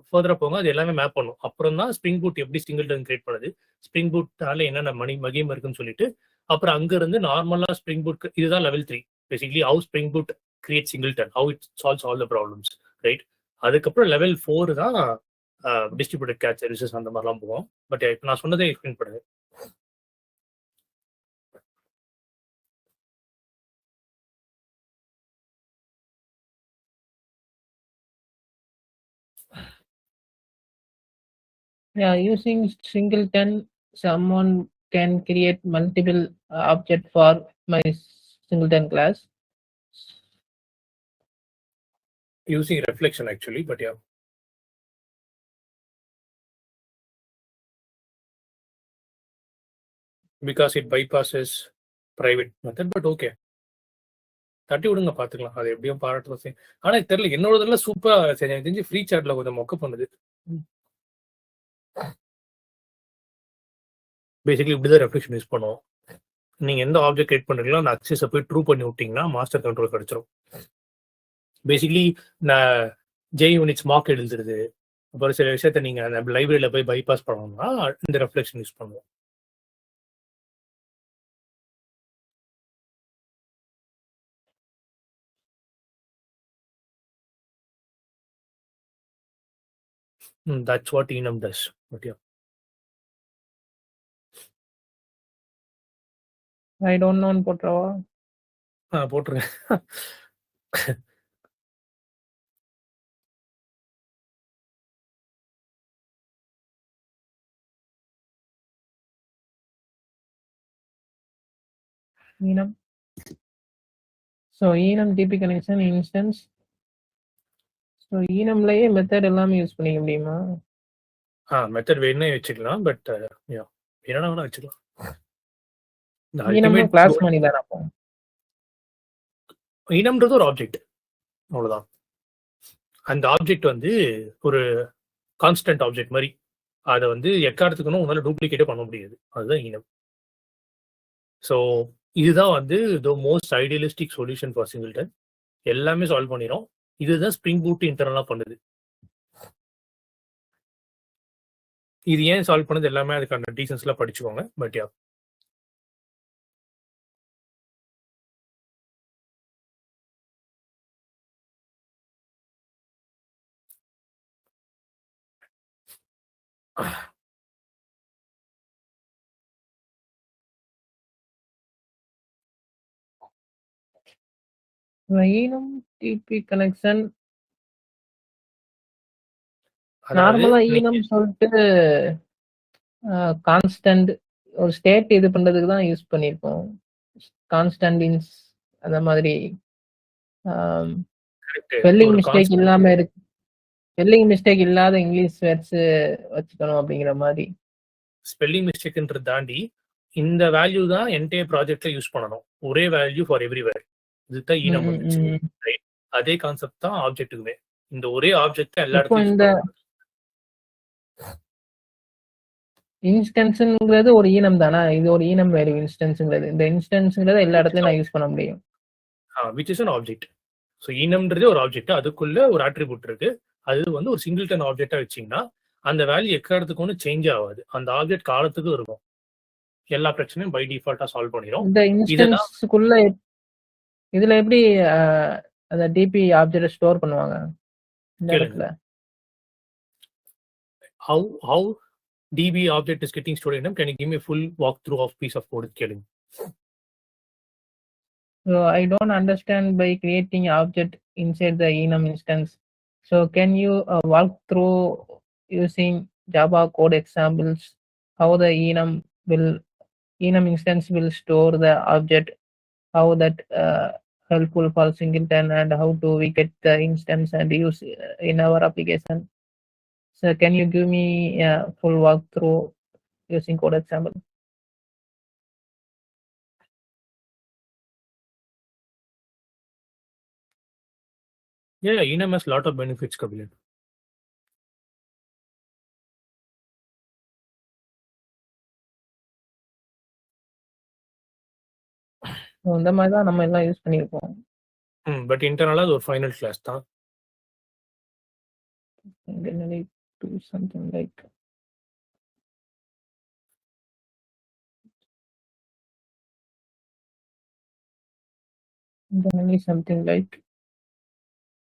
ஃபர்தரா போங்க அது எல்லாமே மேப் பண்ணும். அப்புறம் தான் ஸ்ப்ரிங் பூட் எப்படி சிங்கிள்டன் கிரியேட் பண்ணுது, ஸ்ப்ரிங் பூட்டால என்னென்ன மகிமை இருக்குன்னு சொல்லிட்டு அப்புறம் அங்க இருந்து நார்மலா ஸ்ப்ரிங் பூட் இதுதான் level 3. Basically how spring boot create singleton, how it solves all the problems. Right. அதுக்கப்புறம் லெவல் 4 தான் டிஸ்ட்ரிபியூட்டட் கேச் சர்வீசஸ் அந்த மாதிரிலாம் போகும். பட் இப்போ நான் சொன்னதை எக்ஸ்பிளைன் பண்ணுங்க. Yeah, using singleton, someone can create multiple object for my singleton class. Using reflection actually, but yeah. Because it bypasses private method, but okay. தட்டி விடுங்க பாத்துக்கலாம். அது எப்படியும் பாராட்டுறது. ஆனா தெரியல என்னோடதெல்லாம் சூப்பரா சரி எனக்கு தெரிஞ்சு ஃப்ரீ சாட்ல கொஞ்சம் மொக்க பண்ணுது. பேசிக்கலி இப்படிதான் ரெஃப்ளெக்ஷன் யூஸ் பண்ணுவோம். நீங்க எந்த ஆப்ஜெக்ட் கிரியேட் பண்றீங்களோ அந்த அக்சஸை போய் ட்ரூ பண்ணி விட்டீங்கன்னா மாஸ்டர் கண்ட்ரோல் கிடைச்சிரும். பேசிக்கலி நான் ஜே யூனிட்ஸ் மார்க் எழுதுறது, அப்புறம் சில விஷயத்த நீங்க அந்த லைப்ரரியில போய் பைபாஸ் பண்ணணும்னா இந்த ரெஃப்ளெக்ஷன் யூஸ் பண்ணுவோம். That's what enum does. But yeah. I don't நோன்னு போட்டுறவா? போட்டுருங்க. enum. So enum DP connection instance. So enumலயே மெத்தட் எல்லாமே யூஸ் பண்ணிக்க முடியுமா? மெத்தட் வேணும்னே வச்சுக்கலாம். பட் யா என்னன்னா வேணா வச்சுக்கலாம். இந்த enumனா அல்டிமேட் கிளாஸ் மாதிரி தானே அப்போ? enumன்றது ஒரு ஆப்ஜெக்ட். அவ்வளவுதான். அந்த ஆப்ஜெக்ட் வந்து ஒரு கான்ஸ்டன்ட் ஆப்ஜெக்ட் மாதிரி. அதை வந்து எக்காரணத்துக்குன்னு உங்களால டூப்ளிகேட்டே பண்ண முடியாது. அதுதான் enum. ஸோ இதுதான் வந்து the most idealistic solution for singleton. எல்லாமே சால்வ் பண்ணிடும். இதுதான் ஸ்ப்ரிங் பூட் இன்டர்னலா பண்ணுது. இது ஏன் சால்வ் பண்ணது எல்லாமே அதுக்கான டீசன்ஸ்லாம் படிச்சுக்கோங்க. But yeah enum DP connection அதாவது நார்மலா நீங்க enum சொல்லிட்டு கான்ஸ்டன்ட் ஒரு ஸ்டேட் இது பண்றதுக்கு தான் யூஸ் பண்ணியிருக்கோம். கான்ஸ்டன்ட் இன்ஸ் அந்த மாதிரி correct. ஸ்பெல்லிங் ஒரு மிஸ்டேக் இல்லாம இருக்கு. ஸ்பெல்லிங் மிஸ்டேக் இல்லாத இங்கிலீஷ் வேர்ட்ஸ் வச்சுக்கணும் அப்படிங்கிற மாதிரி. ஸ்பெல்லிங் மிஸ்டேக்ன்றது தாண்டி இந்த வேல்யூ தான் என்டையர் ப்ராஜெக்ட்ல யூஸ் பண்ணணும். ஒரே வேல்யூ ஃபார் எவ்ரிவேர். இதுதான் ம், ஈனம் ம், வந்துச்சு. ம். ரைட். அதே கான்செப்ட் தான் ஆப்ஜெக்ட்டுக்குமே. இந்த ஒரே ஆப்ஜெக்ட் எல்லா இப்போ இடத்துலயும் யூஸ் இந்த பண்ணணும். இன்ஸ்டன்ஸ்ங்கிறது ஒரு ஈனம் தானே? இது ஒரு ஈனம் வேல்யூ இன்ஸ்டன்ஸ்ங்கிறது. இந்த இன்ஸ்டன்ஸ்ங்கிறத எல்லா இடத்துலயும் நான் யூஸ் பண்ண முடியும். Which is an object. So ஈனம்ன்றது ஒரு ஆப்ஜெக்ட். அதுக்குள்ள ஒரு ஆட்ரிபியூட் இருக்கு. அது வந்து ஒரு சிங்கிள்டன் ஆப்ஜெக்டா வச்சீங்கன்னா அந்த வேல்யூ எக்காரணத்துக்கு ஒன்று சேஞ்ச் ஆகாது. அந்த ஆப்ஜெக்ட் காலத்துக்கு இருக்கும். எல்லா பிரச்சனையும் பை டிஃபால்ட்டா சால்வ் பண்ணிடும். இந்த இததான் இன்ஸ்டன்ஸ்க்குள்ள இதுல எப்படி அந்த டிபி ஆப்ஜெக்ட் ஸ்டோர் பண்ணுவாங்க இந்த கேளுங்க. இடத்துல? how DB object is getting stored in them? Can you give me a full walkthrough of piece of code? கேளுங்க. So I don't understand by creating object inside the enum instance. So can you walk through using Java code examples how the enum instance will store the object, how that helpful for singleton, and how do we get the instance and use in our application? So can you give me a full walkthrough using code example? Yeah, enum has lot of benefits, Kabilan. So இந்த மாதிரி தான் நம்ம எல்லாம் use பண்ணியிருப்போம். But இன்டர்னலா அது ஒரு final class தான். Generally do something like generally something like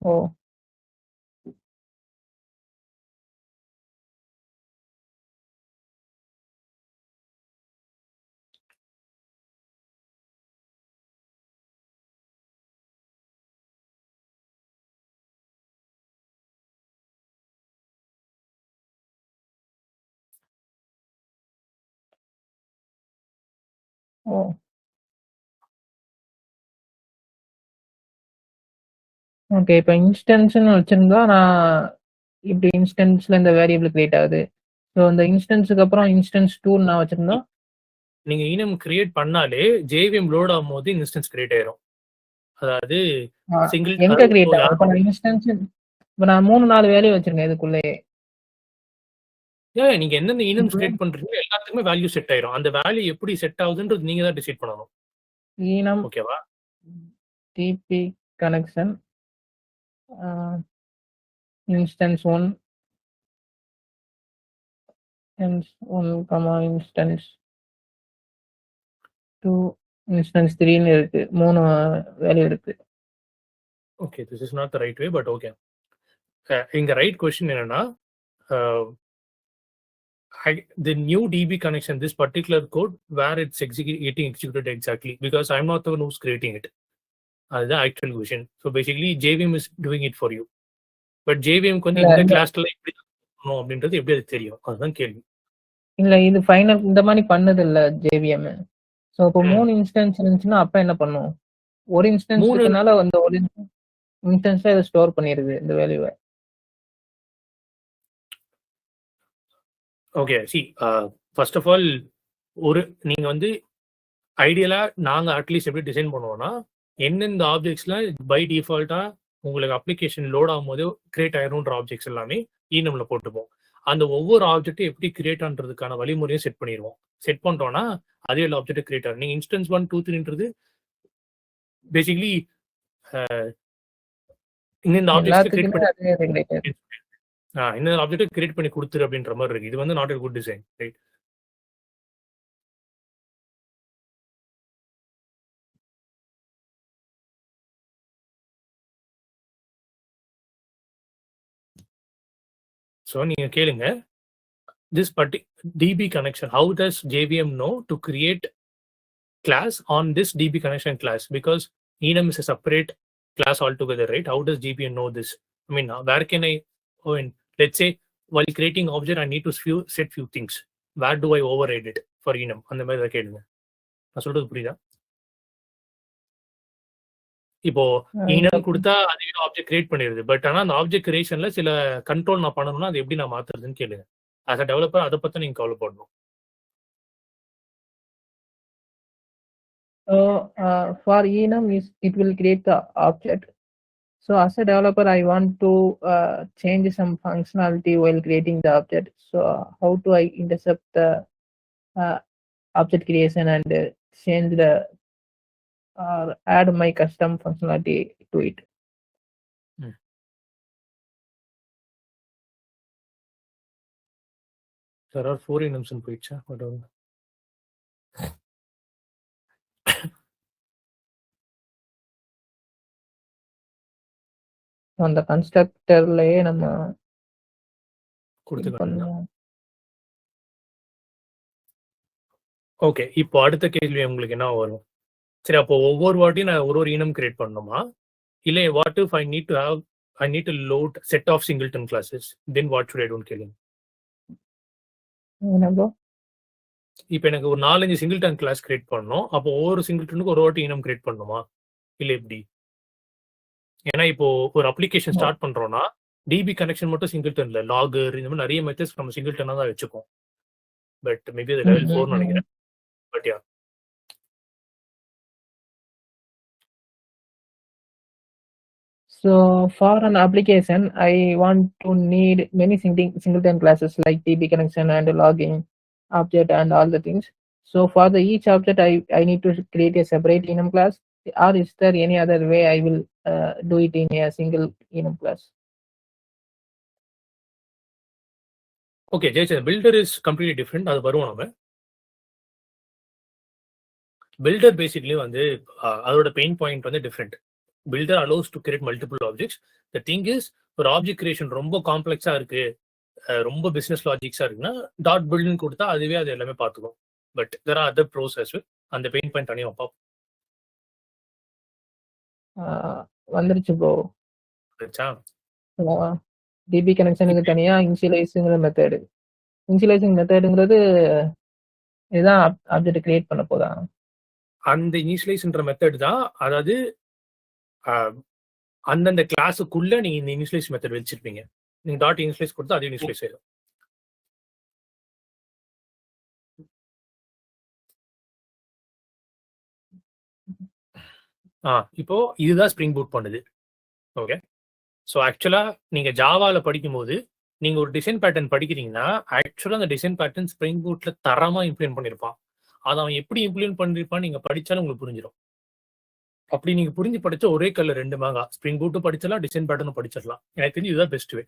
oh oh okay. இப்போ இன்ஸ்டன்ஸ்னு வச்சிருந்தா நான் இப்படி இன்ஸ்டன்ஸ்ல இந்த வேரியபிள் கிரியேட் ஆகுது. ஸோ இந்த இன்ஸ்டன்ஸுக்கு அப்புறம் இன்ஸ்டன்ஸ் 2 நான் வச்சிருந்தா நீங்க enum கிரியேட் பண்ணாலே JVM லோட் ஆகும்போது இன்ஸ்டன்ஸ் கிரியேட் ஆயிரும். அதாவது சிங்கிள் எங்க கிரியேட் ஆகும்? இப்போ நான் இன்ஸ்டன்ஸ் இப்போ நான் 3-4 வேல்யூ வச்சிருக்கேன் இதுக்குள்ளேயே. நீங்க எந்தெந்த enums கிரியேட் பண்றீங்களோ எல்லாத்துக்குமே வேல்யூ செட் ஆயிரும். அந்த வேல்யூ எப்படி செட் ஆகுதுன்றது நீங்க தான் டிசைட் பண்ணணும். enum ஓகேவா? TP connection instance 1 comma instance 2 instance 3ன்னு இருக்கு. 3 வேல்யூ இருக்கு. Okay, this is not the right way, but okay. இங்க ரைட் கொஸ்டின் என்னன்னா the new DB connection, this particular code, where it's getting executed exactly, because I'm not the one who's creating it. That's the actual question. So basically, JVM is doing it for you. But JVM வந்து இந்த கிளாஸ்ல எப்படி பண்ணணும் அப்படின்றது எப்படி அது தெரியும்? அதுதான் கேள்வி. இல்ல இது ஃபைனல் இந்த மாதிரி பண்ணது இல்ல JVM. ஸோ இப்போ 3 இன்ஸ்டன்ஸ் இருந்துச்சுன்னா அப்ப என்ன பண்ணும்? ஒரு இன்ஸ்டன்ஸ் இருக்கனால அந்த ஒரு இன்ஸ்டன்ஸ்ல இதை ஸ்டோர் பண்ணிடுது இந்த வேல்யூவை. Okay, see first of all நீங்க வந்து ஐடியலா நாங்க அட்லீஸ்ட் எப்படி டிசைன் பண்ணுவோம்னா, எந்தெந்த ஆப்ஜெக்ட்ஸ்ல பை டிஃபால்ட்டா உங்களுக்கு அப்ளிகேஷன் லோட் ஆகும்போது கிரியேட் ஆயிரும்ன்ற ஆப்ஜெக்ட்ஸ் எல்லாமே ஈனம்ல போட்டுப்போம். அந்த ஒவ்வொரு ஆப்ஜெக்ட்டும் எப்படி கிரியேட் ஆன்றதுக்கான வழிமுறையும் செட் பண்ணிடுவோம். செட் பண்ணிட்டோம்னா அதே ஆப்ஜெக்ட் கிரியேட் ஆகும். நீங்க இன்ஸ்டன்ஸ் 1, 2, 3ன்றது பேசிக்கலி இந்த ஆப்ஜெக்ட் கிரியேட் பண்ணி இந்த ஆப்ஜெக்ட் கிரியேட் பண்ணி கொடுத்துரு அப்படின்ற மாதிரி இருக்கு. இது வந்து not a good design, right? So நீங்க கேளுங்க, this DB connection, how does JVM know to create class on this DB connection class? Because enum is a separate class altogether, right? How does JVM know this? I mean, where can I, let's say, while creating object, I need to set few things. Where do I override it for enum? அந்த மாதிரி தான் கேளுங்க. நான் சொல்றது புரியுதா? இப்போ enum கொடுத்தா அதுவே ஆப்ஜெக்ட் கிரியேட் பண்ணிடுது. பட் ஆனா அந்த ஆப்ஜெக்ட் கிரியேஷன்ல சில கண்ட்ரோல் நான் பண்ணணும்னா அது எப்படி நான் மாத்துறதுன்னு கேளுங்க. as a developer அதை பத்தி நீங்க கவலைப்படணும். So for enum it will create the object. So as a developer I want to change some functionality while creating the object. So how do I intercept the object creation and change the add my custom functionality to it? There are 4 enums in picture. Whatever. அந்த கன்ஸ்ட்ரக்டர்லயே நம்ம கொடுத்துக்கலாம். Okay, இப்போ அடுத்த கேள்வி உங்களுக்கு என்ன வரும்? சரி, அப்போ ஒவ்வொரு வாட்டியும் நான் ஒரு enum கிரியேட் பண்ணணுமா? இல்லை what if I need to load set of singleton classes, then what should I do கேளுங்க. இப்போ எனக்கு ஒரு 4-5 சிங்கிள்டன் கிளாஸ் கிரியேட் பண்ணணும். அப்போ ஒவ்வொரு சிங்கிள்டனுக்கு ஒரு வாட்டி enum கிரியேட் பண்ணணுமா இல்லை எப்படி? ஏன்னா இப்போ ஒரு அப்ளிகேஷன் ஸ்டார்ட் பண்றோம்னா டிபி கனெக்ஷன் மட்டும் சிங்கிள்டன் இல்ல, லாகர் இந்த மாதிரி நிறைய மெத்தட்ஸ் நம்ம சிங்கிள்டனா தான் வச்சுக்கோம். பட் மேபி அது லெவல் 4 நினைக்கிறேன். But yeah, so for an application I want to need many singleton classes like DB connection and logging object and all the things. So for each object I need to create a separate enum class, or is there any other way I will do it in a single enum class? Okay Jayachandran, builder is completely different. அது வருவோம் நம்ம. Builder basically வந்து அதோட pain point வந்து different. Builder allows to create multiple objects. The thing is, ஒரு object creation ரொம்ப காம்ப்ளெக்ஸா இருக்கு, ரொம்ப பிசினஸ் லாஜிக்ஸா இருக்குன்னா டாட் பில்ட்னு கொடுத்தா அதுவே அது எல்லாமே பார்த்துக்கும். But there are other process. அந்த பெயின் பாயிண்ட் தனியாக பார்ப்போம். வந்துருச்சு ப்ரோ. டிபி கனெக்ஷனுக்கு தனியா இனிஷியலைஸுங்கிற மெத்தடு. இனிஷியலைசிங் மெத்தடுங்கிறது இதுதான் ஆப்ஜெக்ட் கிரியேட் பண்ண போதா? அந்த இனிஷியலைஸ்ன்ற மெத்தட் தான், அதாவது அந்தந்த கிளாஸுக்குள்ள நீங்க இந்த இனிஷியலைஸ் மெத்தட் வச்சிருப்பீங்க. நீங்க டாட் இனிஷியலைஸ் கொடுத்தா அது இனிஷியலைஸ் ஆயிடும். இப்போ இதுதான் ஸ்ப்ரிங் பூட் பண்ணுது. ஓகே, ஸோ ஆக்சுவலாக நீங்கள் ஜாவாவில் படிக்கும்போது நீங்கள் ஒரு டிசைன் பேட்டர்ன் படிக்கிறீங்கன்னா ஆக்சுவலாக அந்த டிசைன் பேட்டர்ன் ஸ்ப்ரிங் பூட்டில் தரமாக இம்ப்ளிமெண்ட் பண்ணியிருப்பான். அதை அவன் எப்படி இம்ப்ளிமெண்ட் பண்ணியிருப்பான்னு நீங்கள் படித்தாலும் உங்களுக்கு புரிஞ்சிடும். அப்படி நீங்கள் புரிஞ்சு படித்த ஒரே கல்ல 2 மாங்கா, ஸ்ப்ரிங் பூட்டும் படிச்சிடலாம், டிசைன் பேட்டர்னும் படிச்சிடலாம். எனக்கு தெரிஞ்சு இதுதான் பெஸ்ட் வே.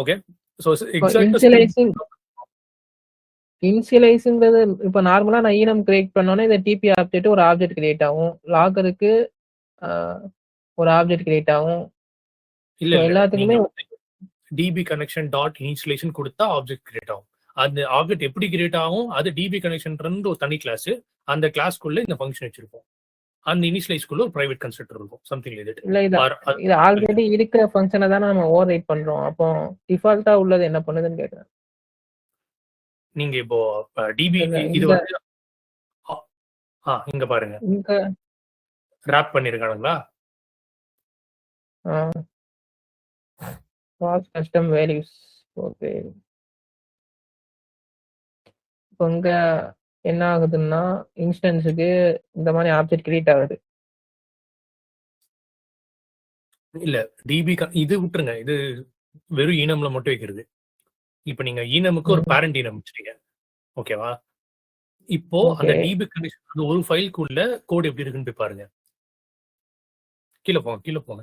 ஓகே, ஸோ இனிஷியலைஸ்ங்கிறது இப்போ நார்மலாக நான் ஈனம் கிரியேட் பண்ணோன்னே இந்த டிபி ஆப்ஜெக்ட் ஒரு ஆப்ஜெக்ட் கிரியேட் ஆகும், லாகருக்கு ஒரு ஆப்ஜெக்ட் கிரியேட் ஆகும். இல்ல எல்லாத்துக்குமே டிபி கனெக்ஷன் டாட் இனிஷியலைசேஷன் கொடுத்தா ஆப்ஜெக்ட் கிரியேட் ஆகும். அந்த ஆப்ஜெக்ட் எப்படி கிரியேட் ஆகும், அது டிபி கனெக்ஷன் ஒரு தனி கிளாஸ். அந்த கிளாஸ்க்குள்ள இந்த ஃபங்க்ஷன் வச்சிருப்போம். அந்த இனிஷியலைஸ்க்குள்ள ஒரு பிரைவேட் கன்ஸ்ட்ரக்டர் இருக்கும். Something like that. இல்ல இது ஆல்ரெடி இருக்கிற ஃபங்க்ஷனை தான் நம்ம ஓவர் ரைட் பண்றோம். அப்போ டிஃபால்ட்டா உள்ளது என்ன பண்ணுதுன்னு கேட்குறேன். நீங்க இப்போ டிபி இது வந்து இங்க பாருங்க. இங்க ராப் பண்ணிருக்கானுங்களா? Custom values. ஓகே. இப்போ இங்க என்ன ஆகுதுன்னா இன்ஸ்டன்ஸுக்கு இந்த மாதிரி ஆப்ஜெக்ட் கிரியேட் ஆகுது. இல்ல டிபி இது விட்டுருங்க. இது வெறும் ஈனம்ல மட்டும் வைக்கிறது. இப்ப நீங்க ஈனமுக்கு ஒரு பேரண்ட் ஈனம் வச்சிருக்கீங்க. ஓகேவா? இப்போ அந்த டிபி கனெக்ஷன் அந்த ஒரு ஃபைலுக்குள்ள கோட் எப்படி இருக்குன்னு போய் பாருங்க. கீழே போங்க.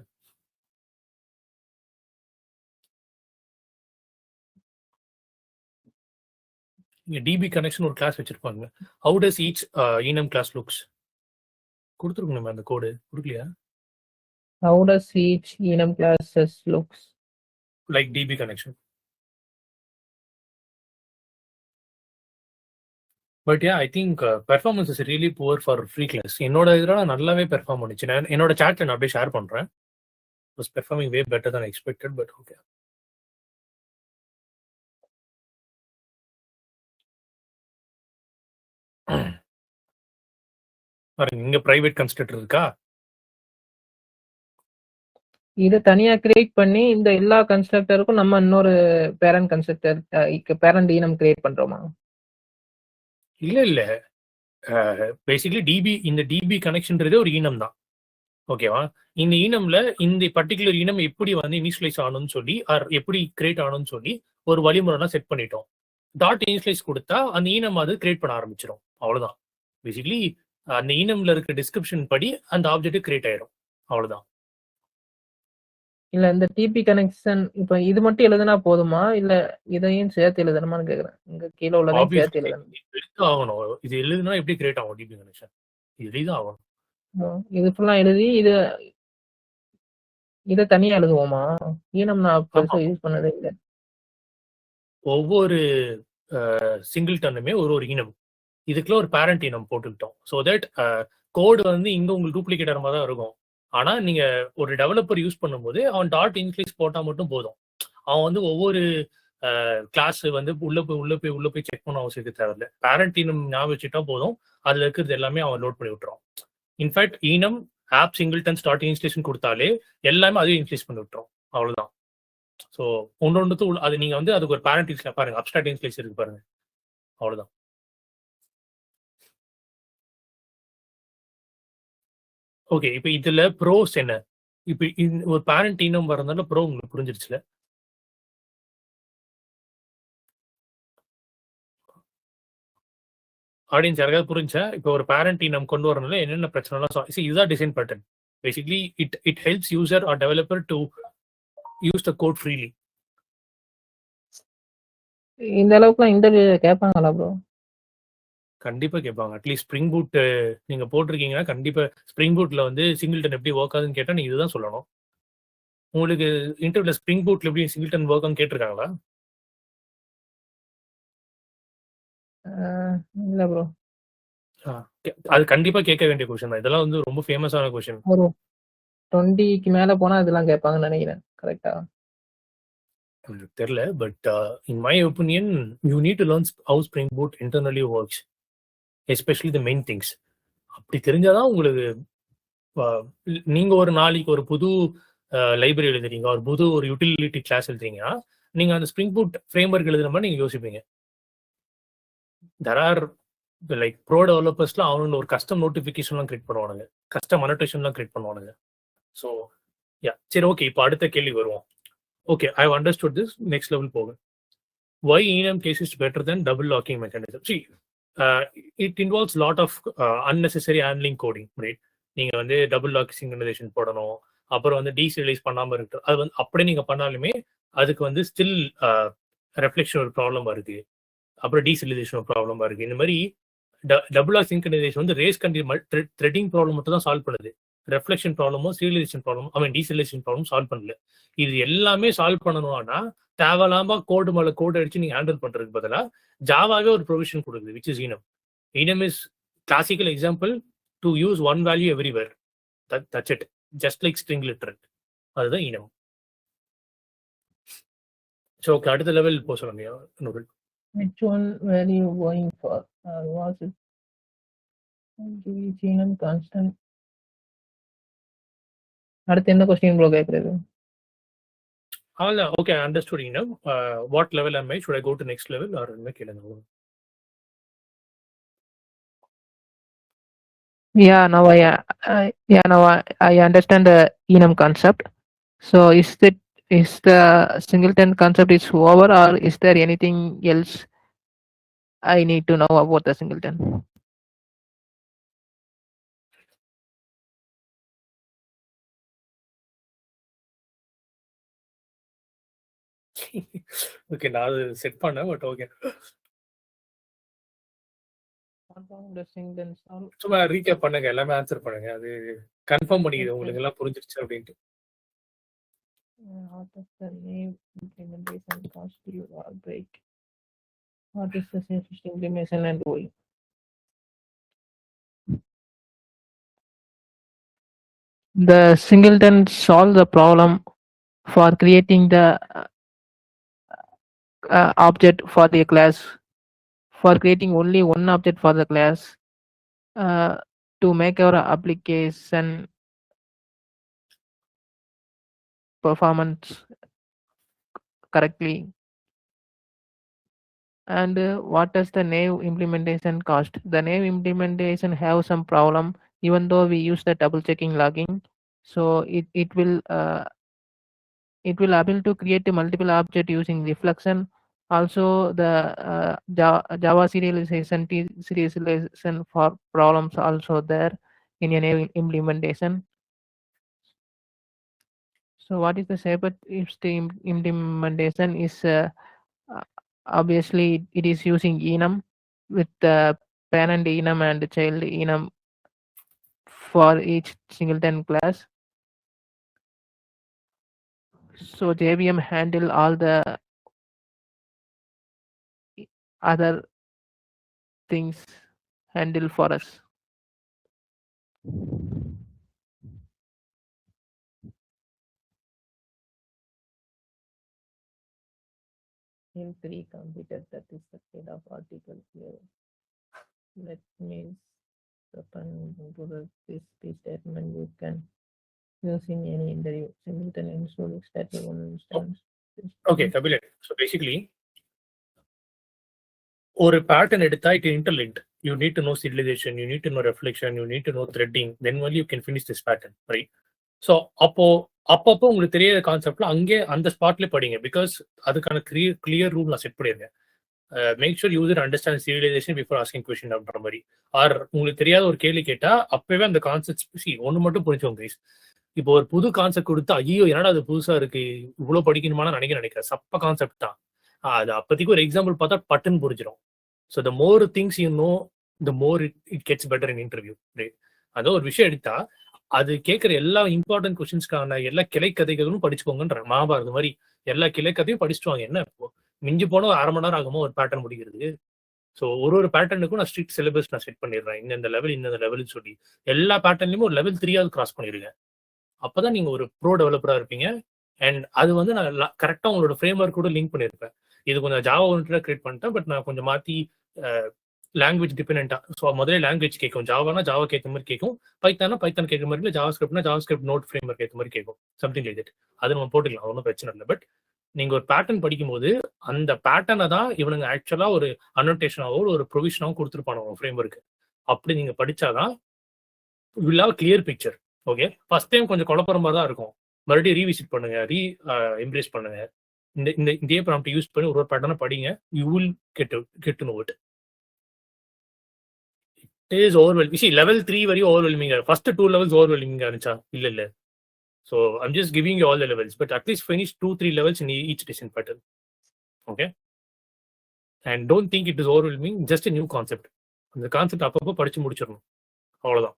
இங்க டிபி கனெக்ஷன் ஒரு கிளாஸ் வச்சிருப்பாங்க. How does each enum class looks? கொடுத்துருக்கணுமே அந்த கோடு. கொடுக்கலையா? How does each enum classes looks? Like DB connection. But yeah, I think performance is really poor for free class. என்னோட இதனால நல்லாவே பெர்ஃபார்ம் பண்ணுச்சு. நான் என்னோட சாட்ல நான் அப்படியே ஷேர் பண்றேன். Was performing way better than I expected, but okay. பாருங்க இங்க பிரைவேட் கன்ஸ்ட்ரக்டர் இருக்கா? இது தனியா கிரியேட் பண்ணி இந்த எல்லா கன்ஸ்ட்ரக்டருக்கும் நம்ம இன்னொரு பேரண்ட் கன்ஸ்ட்ரக்டர் பேரண்ட் ஈனம் கிரியேட் பண்றோமா? இல்ல. பேசிக்கலி டிபி இந்த டிபி கனெக்ஷன்ன்றதே ஒரு ஈனம் தான். ஓகேவா? இந்த ஈனம்ல இந்த பர்டிகுலர் ஈனம் எப்படி வந்து இனிஷியலைஸ் ஆகணும்னு சொல்லி எப்படி கிரியேட் ஆகணும்னு சொல்லி ஒரு வழிமுறைலாம் செட் பண்ணிட்டோம். டாட் இனிஷியலைஸ் கொடுத்தா அந்த ஈனம் அது கிரியேட் பண்ண ஆரம்பிச்சிடும். அவ்வளவுதான். பேசிக்கலி அந்த ஈனம்ல இருக்க டிஸ்கிரிப்ஷன் படி அந்த ஆப்ஜெக்ட் கிரியேட் ஆயிடும். அவ்வளவுதான். இல்ல இந்த டிபி கனெக்ஷன் இப்ப இது மட்டும் எழுதுனா போதுமா இல்ல இதையும் சேர்த்து எழுதணுமான்னு கேக்குறேன். இங்க கீழ உள்ளதையும் சேர்த்து எழுதணும். ஆகணும். இது எழுதுனா எப்படி கிரியேட் ஆகும் டிபி கனெக்ஷன்? இது எழுதிதான் ஆகணும். இது ஃபுல்லா எழுதி இத தனியா எழுதுவோமா? ஈனம் நான் பெருசா யூஸ் பண்ணதே இல்லை. ஒவ்வொரு சிங்கிள் டன்னுமே ஒரு ஈனம். இதுக்குள்ள ஒரு பேரண்ட் ஈனம் போட்டுக்கிட்டோம். ஸோ தட் கோடு வந்து இங்க உங்களுக்கு டூப்ளிகேட் ஆகிற மாதிரி தான் இருக்கும். ஆனா நீங்க ஒரு டெவலப்பர் யூஸ் பண்ணும்போது அவன் டாட் இன்க்ளீஸ் போட்டா மட்டும் போதும். அவன் வந்து ஒவ்வொரு கிளாஸ் வந்து உள்ள போய் செக் பண்ண அவசியம் தேவையில்லை. பேரண்ட் ஈனம் ஞாபகம் வச்சுட்டா போதும். அதுல இருக்கிறது எல்லாமே அவன் லோட் பண்ணி விட்டுரும். In fact enum of singleton start installation கொடுத்தாலே எல்லாமே அதுவே இன்ஸ்டலேஸ் பண்ணி விட்டுரும். அவ்வளவுதான். ஸோ ஒன்று அது நீங்க வந்து அதுக்கு ஒரு பேரண்ட் இன்ஸ்டேஸ் பாருங்க. அப்ஸ்ட்ராக்ட் இன்ஸ்டலேஷன் இருக்கு பாருங்க. அவ்வளவுதான். ஓகே. இப்போ இதுல ப்ரோஸ் என்ன? இப்போ ஒரு பேரண்ட் ஈனம் வரதுனால ப்ரோ உங்களுக்கு புரிஞ்சிருச்சுல? ஆடியன்ஸ் யாராவது புரிஞ்சா? இப்போ ஒரு பேரண்ட் ஈனம் கொண்டு வரனால என்னென்ன பிரச்சனைலாம் இதுதான் design pattern. Basically it helps user or developer to use the code freely. இந்த அளவுக்குலாம் இன்டர்வியூ கேட்பாங்களா ப்ரோ? கண்டிப்பா கேட்பாங்க. அட்லீஸ்ட் ஸ்ப்ரிங் பூட் நீங்க போட்டிருக்கீங்கன்னா கண்டிப்பா ஸ்ப்ரிங் பூட்ல வந்து சிங்கிள்டன் எப்படி ஒர்க் ஆகுதுன்னு கேட்டா நீங்க இதுதான் சொல்லணும். உங்களுக்கு இன்டர்வியூல ஸ்ப்ரிங் பூட்ல எப்படி சிங்கிள்டன் ஒர்க் ஆகுன்னு கேட்டிருக்காங்களா? இல்ல ப்ரோ. அது கண்டிப்பா கேட்க வேண்டிய கொஸ்டின் தான். இதெல்லாம் வந்து ரொம்ப ஃபேமஸான கொஸ்டின். ஒரு 20க்கு மேல போனா இதெல்லாம் கேட்பாங்கன்னு நினைக்கிறேன். கரெக்ட்டா? எனக்கு தெரியல. But in my opinion you need to learn how Spring Boot internally works, especially the main things. அப்படி தெரிஞ்சாதான் உங்களுக்கு நீங்க ஒரு நாளைக்கு ஒரு புது லைப்ரரி எழுதுறீங்க, ஒரு புது ஒரு யூட்டிலிட்டி கிளாஸ் எழுதுறீங்கன்னா நீங்க அந்த ஸ்ப்ரிங் பூட் ஃப்ரேம் ஒர்க் எழுதுற மாதிரி நீங்க யோசிப்பீங்க. தெர் ஆர் லைக் ப்ரோ டெவலப்பர்ஸ்லாம் அவனுங்க ஒரு கஸ்டம் நோட்டிஃபிகேஷன்லாம் கிரியேட் பண்ணுவானுங்க, கஸ்டம் அனோட்டேஷன்லாம் கிரியேட் பண்ணுவானுங்க. ஸோ யா சரி ஓகே. இப்போ அடுத்த கேள்வி வருவோம். Okay, I have understood this. Next level போகும். Why enum case is better than double locking mechanism? See, it involves lot of unnecessary handling coding, right? நீங்க வந்து டபுள் லாக் சிங்க்ரனைசேஷன் போடணும், அப்புறம் வந்து டீசீரியலைஸ் பண்ணாம இருக்கு. அது வந்து அப்படியே நீங்க பண்ணாலுமே அதுக்கு வந்து ஸ்டில் ரெஃப்ளெக்ஷன் ஒரு ப்ராப்ளம் வருது, அப்புறம் டீசீரியலைசேஷன் ஒரு ப்ராப்ளம் இருக்கு. இந்த மாதிரி டபுள் லாக் சிங்க்ரனைசேஷன் வந்து ரேஸ் த்ரெட்டிங் ப்ராப்ளம் மட்டும் தான் சால்வ் பண்ணுது. ரெஃப்ளெக்ஷன் ப்ராப்ளமும் சீரியலைசேஷன் ப்ராப்ளம் டீசீரியலைசேஷன் ப்ராப்ளம் சால்வ் பண்ணல. இது எல்லாமே சால்வ் பண்ணணும்னா தேவையில்லாம கோடு மேல கோடு அடிச்சு நீங்க ஹேண்டில் பண்றதுக்கு பதிலா ஜாவாவே ஒரு ப்ரொவிஷன் கொடுக்குது which is enum. enum is classical example to use one value everywhere. That's it. Just like string literal. அதுதான் enum. ஸோ ஓகே, அடுத்த லெவல் போக சொல்லுங்க நூறு. Which one were you going for? Was it enum constant? அடுத்து என்ன question bro கேக்குறது? Okay, understood enum. What level am I? Should I go to next level or என்ன கேளுங்க. Yeah, now I understand the enum concept. So is the singleton concept is over, or is there anything else I need to know about the singleton? Okay, நான் அது set பண்ணேன், but okay. The singleton solve. சும்மா recap பண்ணுங்க, எல்லாமே answer பண்ணுங்க. அது confirm பண்ணிக்குது உங்களுக்கு எல்லாம் புரிஞ்சிருச்சு அப்படின்ட்டு. What is the name implementation cost you or break? What is the safest implementation and why? The singleton solve the problem for creating the object for the class, for creating only one object for the class, to make our application performance correctly. And what does the naive implementation cost? The naive implementation have some problem, even though we use the double checking logging. So it will able to create a multiple object using reflection. Also the Java serialization for problems also there in a naive implementation. So what is the safest if the implementation is obviously it is using enum with the parent enum and child enum for each singleton class. So JVM handle all the other things handle for us. In 3 completed, that is the head of article here. That means this statement you can use in any interview. Singleton includes static one instance. Okay Kabilan, so basically ஒரு pattern எடுத்தா it interlinked. You need to know serialization, you need to know reflection, you need to know threading, then only you can finish this pattern, right? So அப்பப்போ உங்களுக்கு தெரியாத கான்செப்ட்ல அங்கே அந்த ஸ்பாட்ல படிங்க. பிகாஸ் அதுக்கான கிளியர் ரூல் நான் செட் பண்ணியிருக்கேன். Make sure user understand serialization before asking question அப்படின்ற மாதிரி. ஆர் உங்களுக்கு தெரியாத ஒரு கேள்வி கேட்டா அப்பவே அந்த கான்செப்ட் ஒன்று மட்டும் புரிஞ்சுக்கோங்க கைஸ். இப்போ ஒரு புது கான்செப்ட் கொடுத்தா ஐயோ என்னடா அது புதுசா இருக்கு, இவ்வளவு படிக்கணுமான நினைக்கிறேன். சப்ப கான்செப்ட் தான் அது. அப்போதைக்கு ஒரு எக்ஸாம்பிள் பார்த்தா பட்டுன்னு புரிஞ்சிடும். So the more things you know, the more it gets better in interview, right? அதோ ஒரு விஷயம் எடுத்தா அது கேட்குற எல்லா இம்பார்ட்டன்ட் கொஸ்டின்ஸ்க்கான எல்லா கிளை கதைகளும் படிச்சுக்கோங்கன்ற. மகாபாரத மாதிரி எல்லா கிளை கதையும் படிச்சுட்டு வாங்க. என்ன இப்போ மிஞ்சி போன ஒரு 1/2 மணி நேரம் ஆகுமோ ஒரு பேட்டர்ன் முடிக்கிறது. ஸோ ஒரு பேட்டர்னுக்கும் நான் ஸ்ட்ரிக்ட் சிலபஸ் நான் செட் பண்ணிடுறேன். இந்த லெவல்னு சொல்லி எல்லா பேட்டர்ன்லையும் ஒரு லெவல் 3ஆவது கிராஸ் பண்ணிடுங்க. அப்பதான் நீங்க ஒரு ப்ரோ டெவலப்பரா இருப்பீங்க. அண்ட் அது வந்து நான் கரெக்டா உங்களோட ஃப்ரேம் ஒர்க் கூட லிங்க் பண்ணியிருப்பேன். இது கொஞ்சம் ஜாவா ஓரியன்டா கிரியேட் பண்ணிட்டேன், பட் நான் கொஞ்சம் மாத்தி லாங்குவேஜ் டிபெண்டா. ஸோ முதல்ல லாங்குவேஜ் கேட்கும். ஜாவானா ஜாவா கேட்க மாதிரி கேட்கும், பைத்தானா பைத்தான் கேட்க மாதிரி, இல்லை ஜாவா ஸ்கிரிப்ட்னா JavaScript node framework ஏற்ற மாதிரி கேட்கும். Something like that. அது நம்ம போட்டுக்கலாம், ஒன்றும் பிரச்சனை இல்லை. பட் நீங்க ஒரு பேட்டர்ன் படிக்கும்போது அந்த பேட்டர்னை தான் இவனுங்க ஆக்சுவலா ஒரு அனோட்டேஷனாவோ ஒரு ப்ரொவிஷனாவோ கொடுத்துருப்பானோ ஃப்ரேம் ஒர்க். அப்படி நீங்க படிச்சாதான் will have clear picture. Okay, first time கொஞ்சம் குழப்பற மாதிரி தான் இருக்கும். மறுபடியும் ரீவிசிட் பண்ணுங்க, எம்ப்ரேஸ் பண்ணுங்க. இதே ப்ராம்ப்ட் யூஸ் பண்ணி ஒரு பேட்டர்னை படிங்க. You will get to know it. It is overwhelming. see level 3 வரையும் ஓவர்வெல்மிங். ஃபர்ஸ்ட் 2 levels ஓவர்வெல்மிங் இருந்துச்சா? இல்ல. So I'm just giving you all the levels, but at least finish 2-3 levels in each decision pattern. Okay, and don't think it is overwhelming, just a new concept. அந்த concept அப்பப்போ படிச்சு முடிச்சிடணும், அவ்வளவுதான்.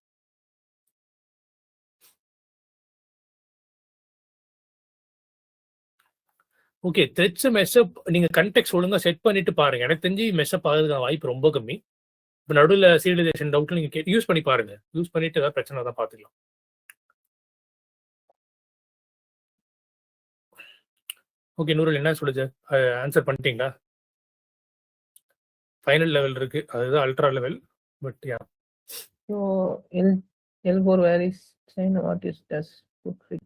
Okay. Threads mess up நீங்க கன்டெக்ஸ்ட் ஒழுங்கா set பண்ணிட்டு பாருங்க. எனக்கு தெரிஞ்சு மெஸ்அப் ஆகுறதுக்கான வாய்ப்பு ரொம்ப கம்மி. இப்ப நடுவுல சீரியலைசேஷன் டவுட்ல நீங்க யூஸ் பண்ணி பாருங்க. யூஸ் பண்ணிட்டு ஏதாவது பிரச்சனை தான் பார்த்துக்கலாம். ஓகே. நூருல் என்ன சொல்லுது? ஆன்சர் பண்ணிட்டீங்களா? ஃபைனல் லெவல் இருக்கு. அதுதான் ultra level. But yeah. So L4 where is sign what is does put fit?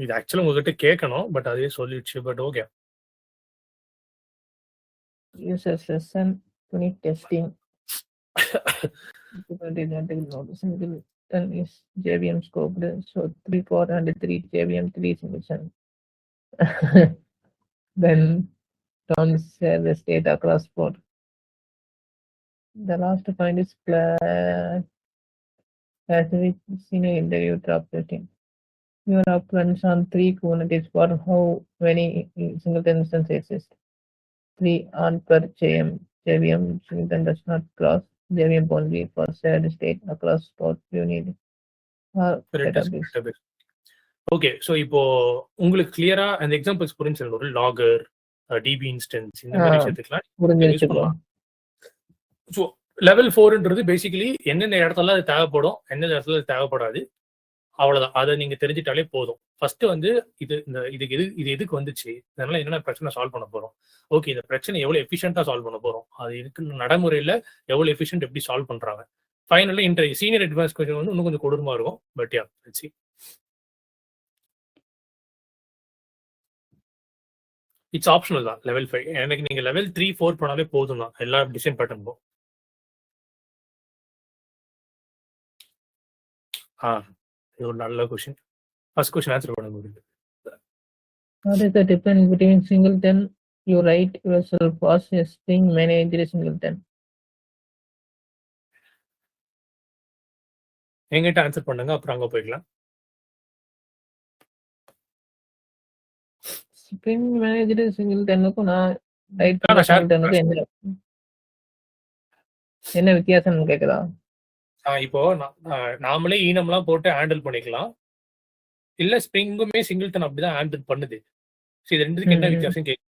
இது ஆக்சுவலா உங்ககிட்ட கேட்கணும். பட் அதுவே சொல்லிடுச்சு. But okay. User session unit testing. Single then is JVM scoped. So 3, 4 and 3 JVM 3 solution. Then don't share the state across board. The last point is classic senior interview drop rating. Your upruns on 3 Kubernetes for how many singleton instances exist. 3 on per JVM singleton does not cross JVM only for shared state across board you need. Database. Okay. So இப்போ உங்களுக்கு கிளியரா அந்த examples புரிஞ்சு ஒரு லாகர், DP instance இந்த மாதிரி விஷயத்துக்குலாம் புரிஞ்சிருச்சு bro. So level 4ன்றது basically என்னென்ன இடத்துல அது தேவைப்படும், என்னென்ன இடத்துல அது தேவைப்படாது, அவ்வளவுதான். அதை நீங்க தெரிஞ்சிட்டாலே போதும். ஃபர்ஸ்ட் வந்து இது எதுக்கு வந்துச்சு, இதனால என்னென்ன பிரச்சனை சால்வ் பண்ண போறோம், ஓகே இந்த பிரச்சனை எவ்வளவு எஃபிஷியன்டா சால்வ் பண்ண போறோம், அது இருக்கு நடைமுறையில எவ்வளவு எஃபிஷியன்ட் எப்படி சால்வ் பண்றாங்க. ஃபைனலா சீனியர் அட்வான்ஸ் கொஸ்டின் வந்து இன்னும் கொஞ்சம் கொடூரமா இருக்கும். But yeah see it's optional தான் லெவல் 5. எனக்கு நீங்க லெவல் 3, 4 பண்ணாலே போதும் தான் எல்லா டிசைன் பேட்டர்னும். இது ஒரு நல்ல கொஸ்டின். ஃபர்ஸ்ட் கொஸ்டின் ஆன்சர் பண்ண முடியுது. What is the difference between singleton you write yourself as a string managed singleton? எங்கிட்ட ஆன்சர் பண்ணுங்க, அப்புறம் அங்க போய்க்கலாம். ஸ்ப்ரிங் மேனேஜர் சிங்கிள்டனுக்கும் நான் ரைட் பண்ண சிங்கிள்டனுக்கும் என்ன வித்தியாசம்னு கேக்குதா? இப்போ நாமளே ஈனம்லாம் போட்டு ஹேண்டில் பண்ணிக்கலாம். இல்ல ஸ்ப்ரிங்குமே சிங்கிள்டன் அப்படிதான் ஹேண்டில் பண்ணுது. இது ரெண்டுத்துக்கு என்ன வித்தியாசம் கேட்கு.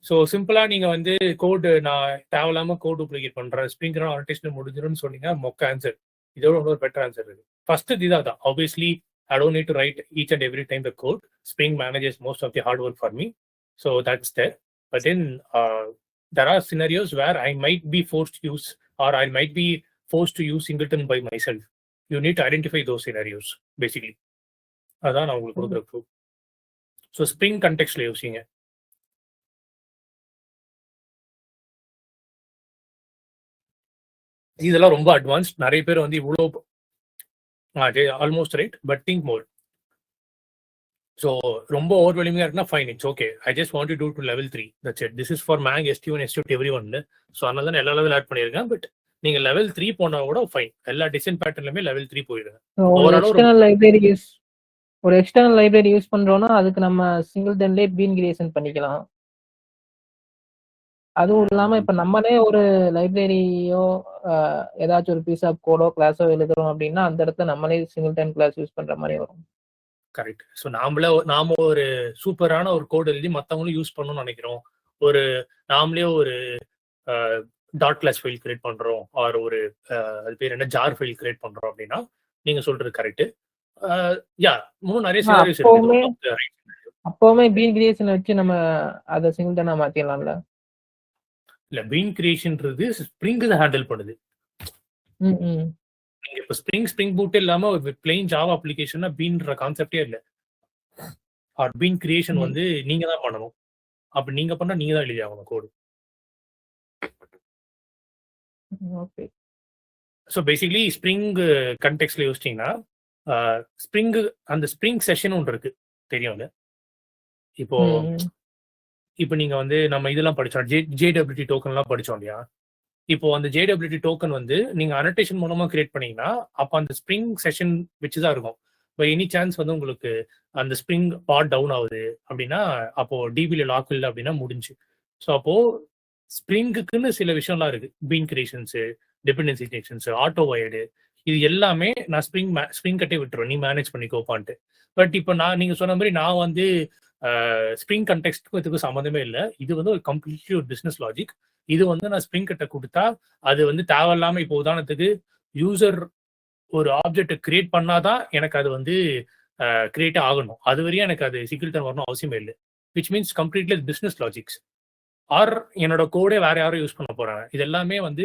ஸோ சிம்பிளா நீங்க வந்து கோடு நான் தேவையில்லாம கோட் டூப்ளிகேட் பண்றேன், ஸ்ப்ரிங் அனோட்டேஷன் முடிஞ்சிடும்னு சொன்னீங்க, மொக்க ஆன்சர். இதோட இன்னொரு பெட்டர் ஆன்சர் இருக்கு. ஃபர்ஸ்ட் இதான். Obviously I don't need to write each and every time the code. Spring manages most of the hard work for me. So that's there. But then there are scenarios where I might be forced to use, or I might be forced to use singleton by myself. You need to identify those scenarios, basically. அதான் நான் உங்களுக்கு கொடுக்குற proof. So spring கண்டெக்ஸ்ட்ல யோசிங்க. இதெல்லாம் ரொம்ப advanced. நிறைய பேர் வந்து இவ்வளோ almost right, but think more. So ரொம்ப ஓவர்வெல்மிங்காக இருக்குன்னா fine, it's okay. I just want to do to level 3. That's it. This is for மேங், ST1, ST2, every one. So அதனால தான் எல்லா லெவல் ஆட் பண்ணியிருக்கேன். பட் நீங்க லெவல் 3 போனா கூட ஃபைன். எல்லா டிசைன் பேட்டர்ன்லயுமே லெவல் 3 போயிடுங்க. ஒரு எக்ஸ்டர்னல் லைப்ரரி யூஸ் பண்றோம்னா அதுக்கு நம்ம சிங்கிள்டன்லயே பீன் கிரியேஷன் பண்ணிக்கலாம். அதுவும் இல்லாம இப்ப நம்மளே ஒரு லைப்ரரியோ ஏதாச்சும் ஒரு பீஸ் ஆஃப் கோடோ கிளாஸோ எழுதுறோம் அப்படின்னா அந்த இடத்துல நம்மளே சிங்கிள்டன் கிளாஸ் யூஸ் பண்ற மாதிரி வரும். கரெக்ட். ஸோ நாம ஒரு சூப்பரான ஒரு கோட் எழுதி மற்றவங்களும் யூஸ் பண்ணணும்னு நினைக்கிறோம். நாமளே ஒரு டாட் கிளாஸ் ஃபைல் கிரியேட் பண்றோம், ஆர் ஒரு அது பேர் என்ன ஜார் ஃபைல் கிரியேட் பண்றோம் அப்படின்னா நீங்க சொல்றது கரெக்ட். யா இன்னும் நிறைய சினாரியோஸ் இருக்கு. அப்போவுமே பீன் கிரியேஷன் வச்சு நம்ம அதை சிங்கிள்டனா மாத்திடலாம்ல. இல்ல, பீன் கிரியேஷன்ன்றது ஸ்ப்ரிங் தான் ஹேண்டில் பண்ணுது. நீங்க இப்ப ஸ்ப்ரிங் பூட் இல்லாம பிளெயின் ஜாவா அப்ளிகேஷன்னா பீன்ற கான்செப்டே இல்ல. ஆர் பீன் கிரியேஷன் வந்து நீங்க தான் பண்ணணும். அப்படி நீங்க பண்ணா நீங்க தான் எழுதி ஆகணும் code. Okay. So basically spring கண்டெக்ஸ்ட்ல யோசிச்சிங்கன்னா ஸ்ப்ரிங் அந்த ஸ்ப்ரிங் செஷன் ஒன்று இருக்கு தெரியும்ல. இப்போ நீங்க வந்து நம்ம இதெல்லாம் படிச்சோம், JWT டோக்கன்லாம் படிச்சோம் இல்லையா. இப்போ அந்த JWT டோக்கன் வந்து நீங்க அனோட்டேஷன் மூலமா கிரியேட் பண்ணீங்கன்னா அப்போ அந்த ஸ்ப்ரிங் செஷன் வச்சுதான் இருக்கும். பை எனி சான்ஸ் வந்து உங்களுக்கு அந்த ஸ்ப்ரிங் பாட் டவுன் ஆகுது அப்படின்னா அப்போ டிபில லாக் இல்லை அப்படின்னா முடிஞ்சு. ஸோ அப்போ ஸ்ப்ரிங்குக்குன்னு சில விஷயம்லாம் இருக்கு. Been creations, dependency injections, auto wired, இது எல்லாமே நான் ஸ்ப்ரிங் கட்டே விட்டுருவேன், நீ மேனேஜ் பண்ணிக்கோப்பான்ட்டு. பட் இப்போ நீங்க சொன்ன மாதிரி நான் வந்து ஸ்ப்ரிங் கண்டெக்ஸ்டுக்கும் இதுக்கும் சம்மந்தமே இல்லை. இது வந்து ஒரு கம்ப்ளீட்லி ஒரு பிஸ்னஸ் லாஜிக். இது வந்து நான் ஸ்ப்ரிங் கட்டை கொடுத்தா அது வந்து தேவையில்லாம இப்போ உதாரணத்துக்கு யூசர் ஒரு ஆப்ஜெக்ட் கிரியேட் பண்ணாதான் எனக்கு அது வந்து கிரியேட்டே ஆகணும். அது வரையும் எனக்கு அது சிங்கிள்டன் வரணும் அவசியமே இல்லை. Which means completely business logics. Or என்னோட கோடே வேற யாரும் யூஸ் பண்ண போறாங்க. இது எல்லாமே வந்து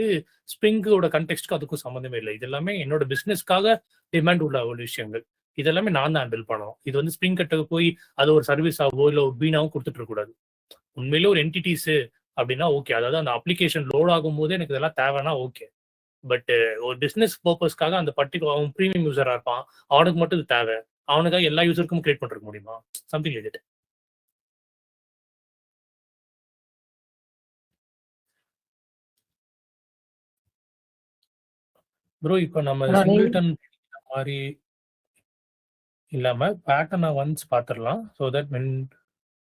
ஸ்ப்ரிங்கோட கண்டெக்ஸ்ட்க்கு அதுக்கும் சம்மந்தமே இல்லை. இது எல்லாமே என்னோட பிசினஸ்க்காக டிமாண்ட் உள்ள ஒரு விஷயங்கள். இது எல்லாமே நான் தான் ஹேண்டில் பண்ணணும். இது வந்து ஸ்ப்ரிங் கட்டுக்கு போய் அது ஒரு சர்வீஸாவோ இல்லை ஒரு பீனாவும் கொடுத்துட்டு இருக்க கூடாது. உண்மையிலே ஒரு என்டிட்டிஸ் அப்படின்னா ஓகே, அதாவது அந்த அப்ளிகேஷன் லோட் ஆகும் போது எனக்கு இதெல்லாம் தேவைன்னா ஓகே. பட் ஒரு பிசினஸ் பர்பஸ்க்காக அந்த பர்டிகுலர் அவன் ப்ரீமியம் யூசரா இருப்பான், அவனுக்கு மட்டும் இது தேவை, அவனுக்காக எல்லா யூசருக்கும் கிரியேட் பண்ற முடியுமா? Something like that. ப்ரோ இப்போ நம்ம சிங்கிள்டன் மாதிரி இல்லாம பேட்டர்னை ஒன்ஸ் பார்த்துடலாம். So that when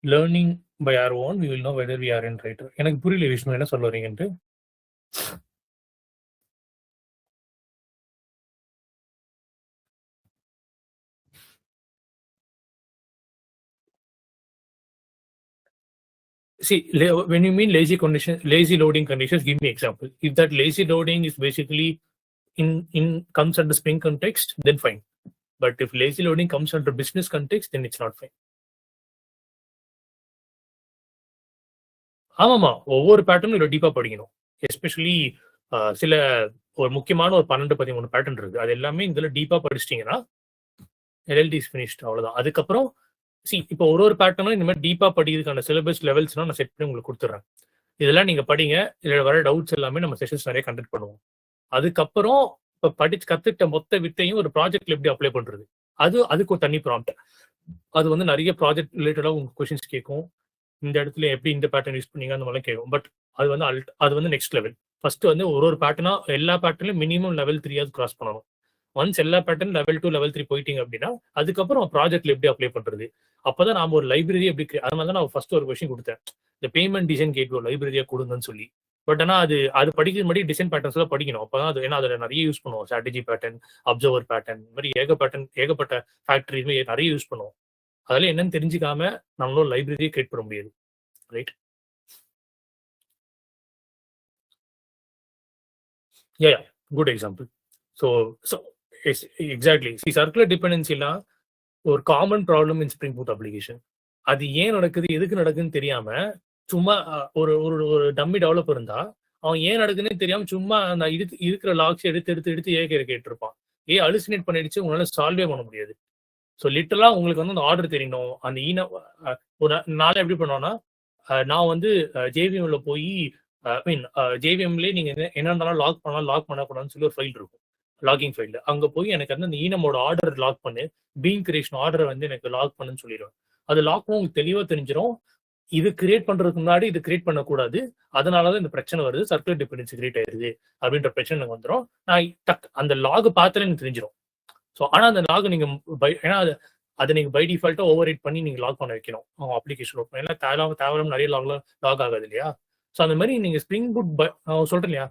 learning by our own we will know whether we are in right. எனக்கு புரியல விஷ்ணு என்ன சொல்ல வரீங்கன்ட்டு. See, when you mean lazy loading conditions, give me example. If that lazy loading is basically comes under Spring context, then fine. But if lazy loading comes under business context, then it's not fine. ஆமாமா, ஒவ்வொரு பேட்டர்னும் இவ்வளோ டீப்பா படிக்கணும். Especially சில ஒரு முக்கியமான ஒரு 12-13 pattern இருக்கு. அது எல்லாமே இதுல டீப்பா படிச்சிட்டீங்கன்னா எல்எல்டி இஸ் ஃபினிஷ்ட், அவ்வளவுதான். அதுக்கப்புறம் இப்போ ஒரு பேட்டர்னும் இந்த மாதிரி டீப்பா படிக்கிறதுக்கான சிலபஸ் லெவல்ஸ்லாம் நான் செட் பண்ணி உங்களுக்கு கொடுத்துட்றேன். இதெல்லாம் நீங்க படிங்க. இதில் வர டவுட்ஸ் எல்லாமே நம்ம செஷன்ஸ் நிறைய கண்டக்ட் பண்ணுவோம். அதுக்கப்புறம் இப்போ படிச்சு கத்துக்கிட்ட மொத்த வித்தையும் ஒரு ப்ராஜெக்ட்ல எப்படி அப்ளை பண்றது, அதுக்கு ஒரு தனி ப்ராம்ப்ட். அது வந்து நிறைய ப்ராஜெக்ட் ரிலேட்டடாக உங்க கொஸ்டின்ஸ் கேட்கும். இந்த இடத்துல எப்படி இந்த பேட்டர்ன் யூஸ் பண்ணீங்க அந்த மாதிரி கேட்கும். பட் அது வந்து நெக்ஸ்ட் லெவல். ஃபர்ஸ்ட் வந்து ஒரு பேட்டர்னா எல்லா பேட்டர்லையும் மினிமம் லெவல் 3 கிராஸ் பண்ணணும். ஒன்ஸ் எல்லா பேட்டர்ன் லெவல் 2 லெவல் 3 போயிட்டீங்க அப்படின்னா அதுக்கப்புறம் ப்ராஜெக்ட்ல எப்படி அப்ளை பண்றது, அப்பதான் நாம ஒரு லைப்ரரி எப்படி. அதனால தான் நான் ஃபர்ஸ்ட் ஒரு கொஸ்டின் கொடுத்தேன், இந்த பேமெண்ட் டிசைன் கேட்வே லைப்ரரியா கொடுங்கன்னு சொல்லி. பட் ஆனால் அது படிக்கிற மாதிரி டிசைன் பேட்டர்ன்ஸ் தான் படிக்கணும். அப்பதான் அது, ஏன்னா அதில் நிறைய யூஸ் பண்ணுவோம். ஸ்ட்ராட்டஜி பேட்டர்ன், அப்சர்வர் பேட்டர்ன், இந்த மாதிரி ஏகப்பட்ட ஃபேக்டரி நிறைய யூஸ் பண்ணுவோம். அதெல்லாம் என்னன்னு தெரிஞ்சுக்காம நம்மளோட லைப்ரரியை கிரியேட் பண்ண முடியாது, right? Yeah, good example. So exactly. Circular டிபெண்டன்சிலாம் ஒரு common problem in spring boot application. அது ஏன் நடக்குது, எதுக்கு நடக்குதுன்னு தெரியாம சும்மா ஒரு ஒரு டம்மி டெவலப்பர் இருந்தா அவன் ஏன் நடக்குதுன்னு தெரியாம சும்மா அந்த இருக்கிற லாக்ஸ் எடுத்து கேட்டிருப்பான். அலுசினேட் பண்ணிடுச்சு, உங்களால சால்வே பண்ண முடியாது. ஸோ லிட்டரலா உங்களுக்கு வந்து அந்த ஆர்டர் தெரியணும். அந்த ஒரு நாளை எப்படி பண்ணோம்னா, நான் வந்து ஜேவிஎம்ல போய் ஜேவிஎம்லேயே நீங்க என்ன இருந்தாலும் லாக் பண்ணக்கூடாதுன்னு சொல்லி ஒரு ஃபைல் இருக்கும், லாகிங் ஃபைல். அங்க போய் எனக்கு வந்து அந்த ஈனமோட ஆர்டர் லாக் பண்ணு, பீங் கிரியேஷன் ஆர்டர் வந்து எனக்கு லாக் பண்ணுன்னு சொல்லிடுவேன். அது லாக் பண்ண உங்களுக்கு தெளிவா தெரிஞ்சிடும். இது கிரியேட் பண்றதுக்கு முன்னாடி இது கிரியேட் பண்ணக்கூடாது, அதனாலதான் இந்த பிரச்சனை வருது, சர்க்குலர் டிபெண்டன்சி கிரியேட் ஆயிருது அப்படின்ற பிரச்சனை எனக்கு வந்துடும். நான் அந்த லாக் பார்த்தாலே எனக்கு தெரிஞ்சிடும். ஸோ ஆனால் அந்த லாக் நீங்க ஏன்னா அதை நீங்க பை டிஃபால்ட்டா ஓவர் ரைட் பண்ணி நீங்க லாக் பண்ண வைக்கணும் அவங்க அப்ளிகேஷன் ஓப்பன். ஏன்னா தேவையில்லாம நிறைய லாக் ஆகாது இல்லையா? ஸோ அந்த மாதிரி நீங்க ஸ்ப்ரிங் பூட் நான் சொல்றேன் இல்லையா,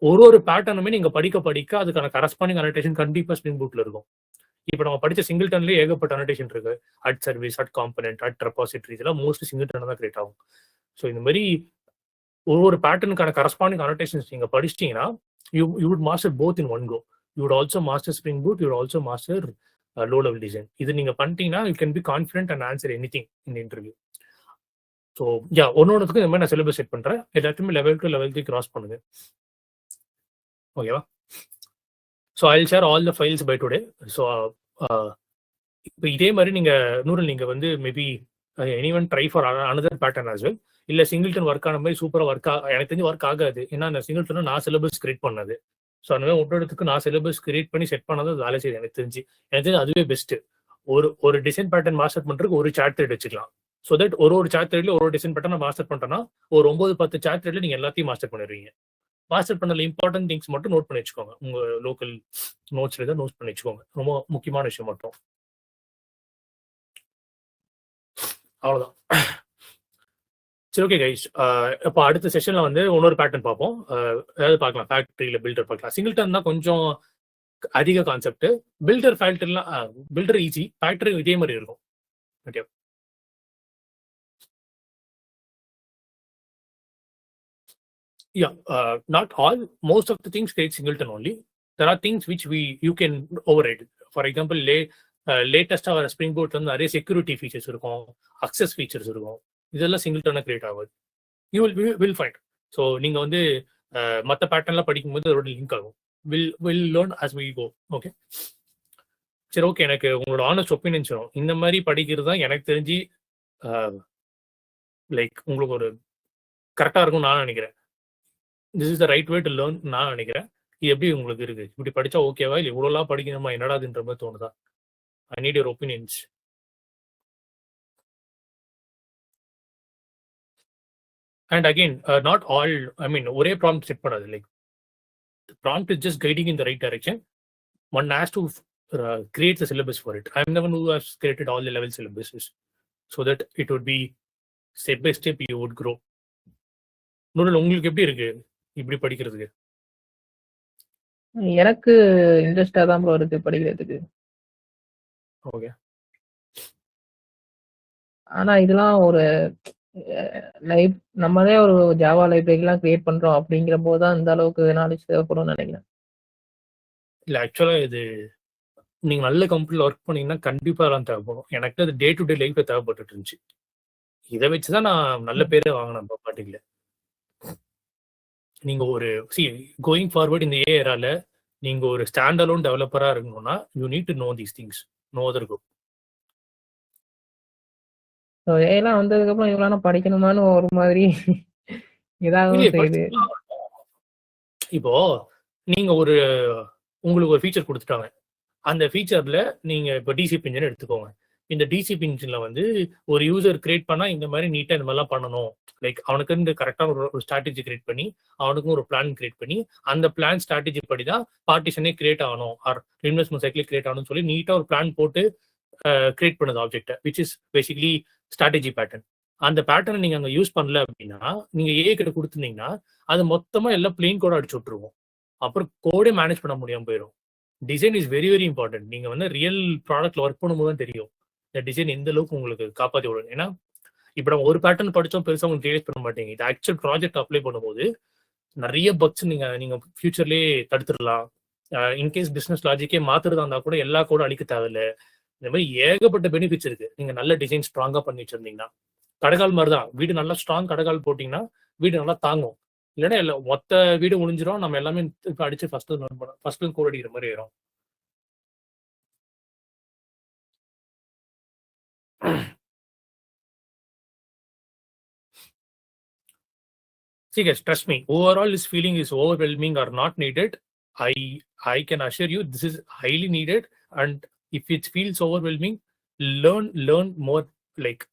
ஒரு பேட்டர்னுமே நீங்க படிக்க அதுக்கான கரஸ்பாண்டிங் அனோட்டேஷன் கண்டிப்பா ஸ்ப்ரிங் பூட்ல இருக்கும். இப்போ நம்ம படிச்ச சிங்கிள்டன்லேயே ஏகப்பட்ட அனோட்டேஷன் இருக்கு. At service, at component, at repository, இதெல்லாம் மோஸ்ட்லி சிங்கிள்டன் தான் கிரியேட் ஆகும். ஸோ இந்த மாதிரி ஒரு பேட்டர்னுக்கான கரஸ்பாண்டிங் அனோட்டேஷன்ஸ் நீங்க படிச்சிட்டீங்கன்னா you would master both in one go. You would also master Spring Boot, you would also master low-level design. இது நீங்க பண்ணிட்டீங்கன்னா you can be confident and answer anything in the interview. So ஒன்னொன்றுக்கு இந்த மாதிரி நான் syllabus set பண்றேன். எல்லாத்தையுமே level 2 level 3 cross பண்ணுங்க, ஓகேவா? So I will share all the files by today. So இப்போ இதே மாதிரி நீங்க வந்து maybe anyone try for another pattern as well. இல்லை சிங்கிள்டன் ஒர்க் ஆன மாதிரி சூப்பராக எனக்கு தெரிஞ்சு ஒர்க் ஆகாது. ஏன்னா அந்த சிங்கிள்டன் நான் சிலபஸ் கிரியேட் பண்ணது. ஸோ அந்த மாதிரி ஒன்றொருக்கு நான் சிலபஸ் கிரியேட் பண்ணி செட் பண்ணாதான் அது வேலை செய்யுது. எனக்கு தெரிஞ்சு அதுவே பெஸ்ட். ஒரு டிசைன் பேட்டர்ன் மாஸ்டர் பண்றதுக்கு ஒரு சாட் த்ரெட் வச்சுக்கலாம். ஸோ தட் ஒரு சாட் த்ரெட்ல ஒரு டிசைன் பேட்டர்ன் மாஸ்டர் பண்ணிட்டோம்னா ஒரு 9-10 சாட் த்ரெட்ல நீங்க எல்லாத்தையும் மாஸ்டர் பண்ணிடுவீங்க. மாஸ்டர் பண்ணல இம்பார்ட்டன்ட் திங்ஸ் மட்டும் நோட் பண்ணி வச்சுக்கோங்க. உங்க லோக்கல் நோட்ஸ்ல தான் நோட் பண்ணி வச்சுக்கோங்க, ரொம்ப முக்கியமான விஷயம் மட்டும். அவ்வளவுதான். சரி, ஓகே கைஸ். இப்போ அடுத்த செஷன்ல வந்து இன்னொரு பேட்டர்ன் பார்ப்போம். ஏதாவது பார்க்கலாம், ஃபேக்டரியில பில்டர் பார்க்கலாம். சிங்கிள்டன் தான் கொஞ்சம் அதிக கான்செப்ட். பில்டர் ஃபேக்டர்லாம் பில்டர் ஈஸி, ஃபேக்டரி இதே மாதிரி இருக்கும். Okay. Yeah, not all. Most of the things create singleton only. There are things which you can override. For example, latest our Spring Boot வந்து நிறைய செக்யூரிட்டி ஃபீச்சர்ஸ் இருக்கும், access features இருக்கும். இதெல்லாம் சிங்கிள்டனா create ஆகுது. You will find. So நீங்க வந்து மற்ற பேட்டர்ன்லாம் படிக்கும்போது அதோட லிங்க் ஆகும். Will learn as we go. Okay. சரி, ஓகே. எனக்கு உங்களோட ஆனஸ்ட் ஒப்பீனியன் சொல்லும். இந்த மாதிரி படிக்கிறது தான் எனக்கு தெரிஞ்சு லைக் உங்களுக்கு ஒரு கரெக்டாக இருக்கும்னு நான் நினைக்கிறேன். This is the right way to learn நான் நினைக்கிறேன். இது எப்படி உங்களுக்கு இருக்கு? இப்படி படிச்சா ஓகேவா, இல்லை இவ்வளோலாம் படிக்கணுமா, என்னடாதுன்ற மாதிரி தோணுதா? I need your opinions. And again, not all, I mean ஒரே ப்ராம்ப்ட் செட் பண்ணாது. Like prompt is just guiding in the right direction. One has to create the syllabus for it. I am the one who has created all the level syllabuses so that it would be step by step you would grow. நூல் உங்களுக்கு எப்படி இருக்கு இப்படி படிக்கிறதுக்கு? எனக்கு இன்ட்ரெஸ்டா தான் bro இருக்கு படிக்கிறதுக்கு. ஓகே. ஆனா இதெல்லாம் ஒரு நம்மளே ஒரு ஜாவா லைப்ரரிலாம் கிரியேட் பண்றோம் அப்படிங்கிற போது தான் இந்த அளவுக்கு நாலேஜ் தேவைப்படும்னு நினைக்கிறேன். இல்லை, ஆக்சுவலாக இது நீங்க நல்ல கம்பெனியில் ஒர்க் பண்ணீங்கன்னா கண்டிப்பா அதெல்லாம் தேவைப்படும். எனக்கு அது டே டு டே லைஃப்ல தேவைப்பட்டு இருந்துச்சு. இதை வச்சுதான் நான் நல்ல பேரே வாங்கினேன் பாட்டிக்கல. நீங்க ஒரு கோயிங் ஃபார்வர்ட் இந்த ஏரால நீங்க ஒரு ஸ்டாண்ட் அலோன் டெவலப்பரா இருக்கணும்னா you need to know these things. No other go. ஏலாம் வந்ததுக்கு அப்புறம் இவ்வளவு படிக்கணுமான்னு ஒரு மாதிரி இதாகவும் செய்யுது. இப்போ நீங்க உங்களுக்கு ஒரு ஃபீச்சர் கொடுத்துட்டாங்க. அந்த ஃபீச்சர்ல நீங்க இப்போ டிசிபி இன்ஜின் எடுத்துக்கோங்க. இந்த டிசிபி இன்ஜின்ல வந்து ஒரு யூசர் கிரியேட் பண்ணா இந்த மாதிரி நீட்டா இந்த மாதிரிலாம் பண்ணணும். லைக் அவனுக்கு இந்த கரெக்டான ஒரு ஸ்ட்ராட்டஜி கிரியேட் பண்ணி அவனுக்கும் ஒரு பிளான் கிரியேட் பண்ணி அந்த பிளான் ஸ்ட்ராட்டஜி படி தான் பார்ட்டிஷனே கிரியேட் ஆகணும் ஆர் இன்வெஸ்ட்மெண்ட் சைக்கிளே கிரியேட் ஆகணும்னு சொல்லி நீட்டா ஒரு பிளான் போட்டு கிரியேட் பண்ணுது object, which is basically strategy pattern. அந்த பேட்டர்னை நீங்க அங்கே யூஸ் பண்ணல அப்படின்னா நீங்க ஏ கிட்ட கொடுத்துருந்தீங்கன்னா அது மொத்தமா எல்லாம் பிளெயின் கோட அடிச்சு விட்டுருவோம். அப்புறம் கோடே மேனேஜ் பண்ண முடியாம போயிடும். Design is very very important. நீங்க வந்து ரியல் ப்ராடக்ட்ல ஒர்க் பண்ணும்போது தான் தெரியும் இந்த டிசைன் எந்த அளவுக்கு உங்களுக்கு காப்பாற்றி விடும். ஏன்னா இப்போ நம்ம ஒரு பேட்டர்ன் படிச்சோம் பெருசாக உங்களுக்கு ரியலைஸ் பண்ண மாட்டேங்க. இது ஆக்சுவல் ப்ராஜெக்ட் அப்ளை பண்ணும்போது நிறைய பக்ஸ் நீங்க ஃபியூச்சர்லேயே தடுத்துடலாம். இன்கேஸ் பிசினஸ் லாஜிக்கே மாத்துறதா இருந்தா கூட எல்லா கூட அழிக்க தேவையில்லை. இந்த மாதிரி ஏகப்பட்ட பெனிஃபிட்ஸ் இருக்கு நீங்க நல்ல டிசைன் ஸ்ட்ராங்கா பண்ணி வச்சிருந்தீங்கன்னா. கடைகால் மாதிரி தான், வீடு நல்லா ஸ்ட்ராங் கடைகால் போட்டீங்கன்னா வீடு நல்லா தாங்கும். இல்லைன்னா இல்லை மொத்த வீடு முடிஞ்சிடும். நம்ம எல்லாமே இப்போ அடிச்சு ஃபர்ஸ்ட் கோட் அடிக்கிற மாதிரி ஆயிரும். See guys, trust me, overall this feeling is overwhelming or not needed. I can assure you this is highly needed, and if it feels overwhelming, learn more. Like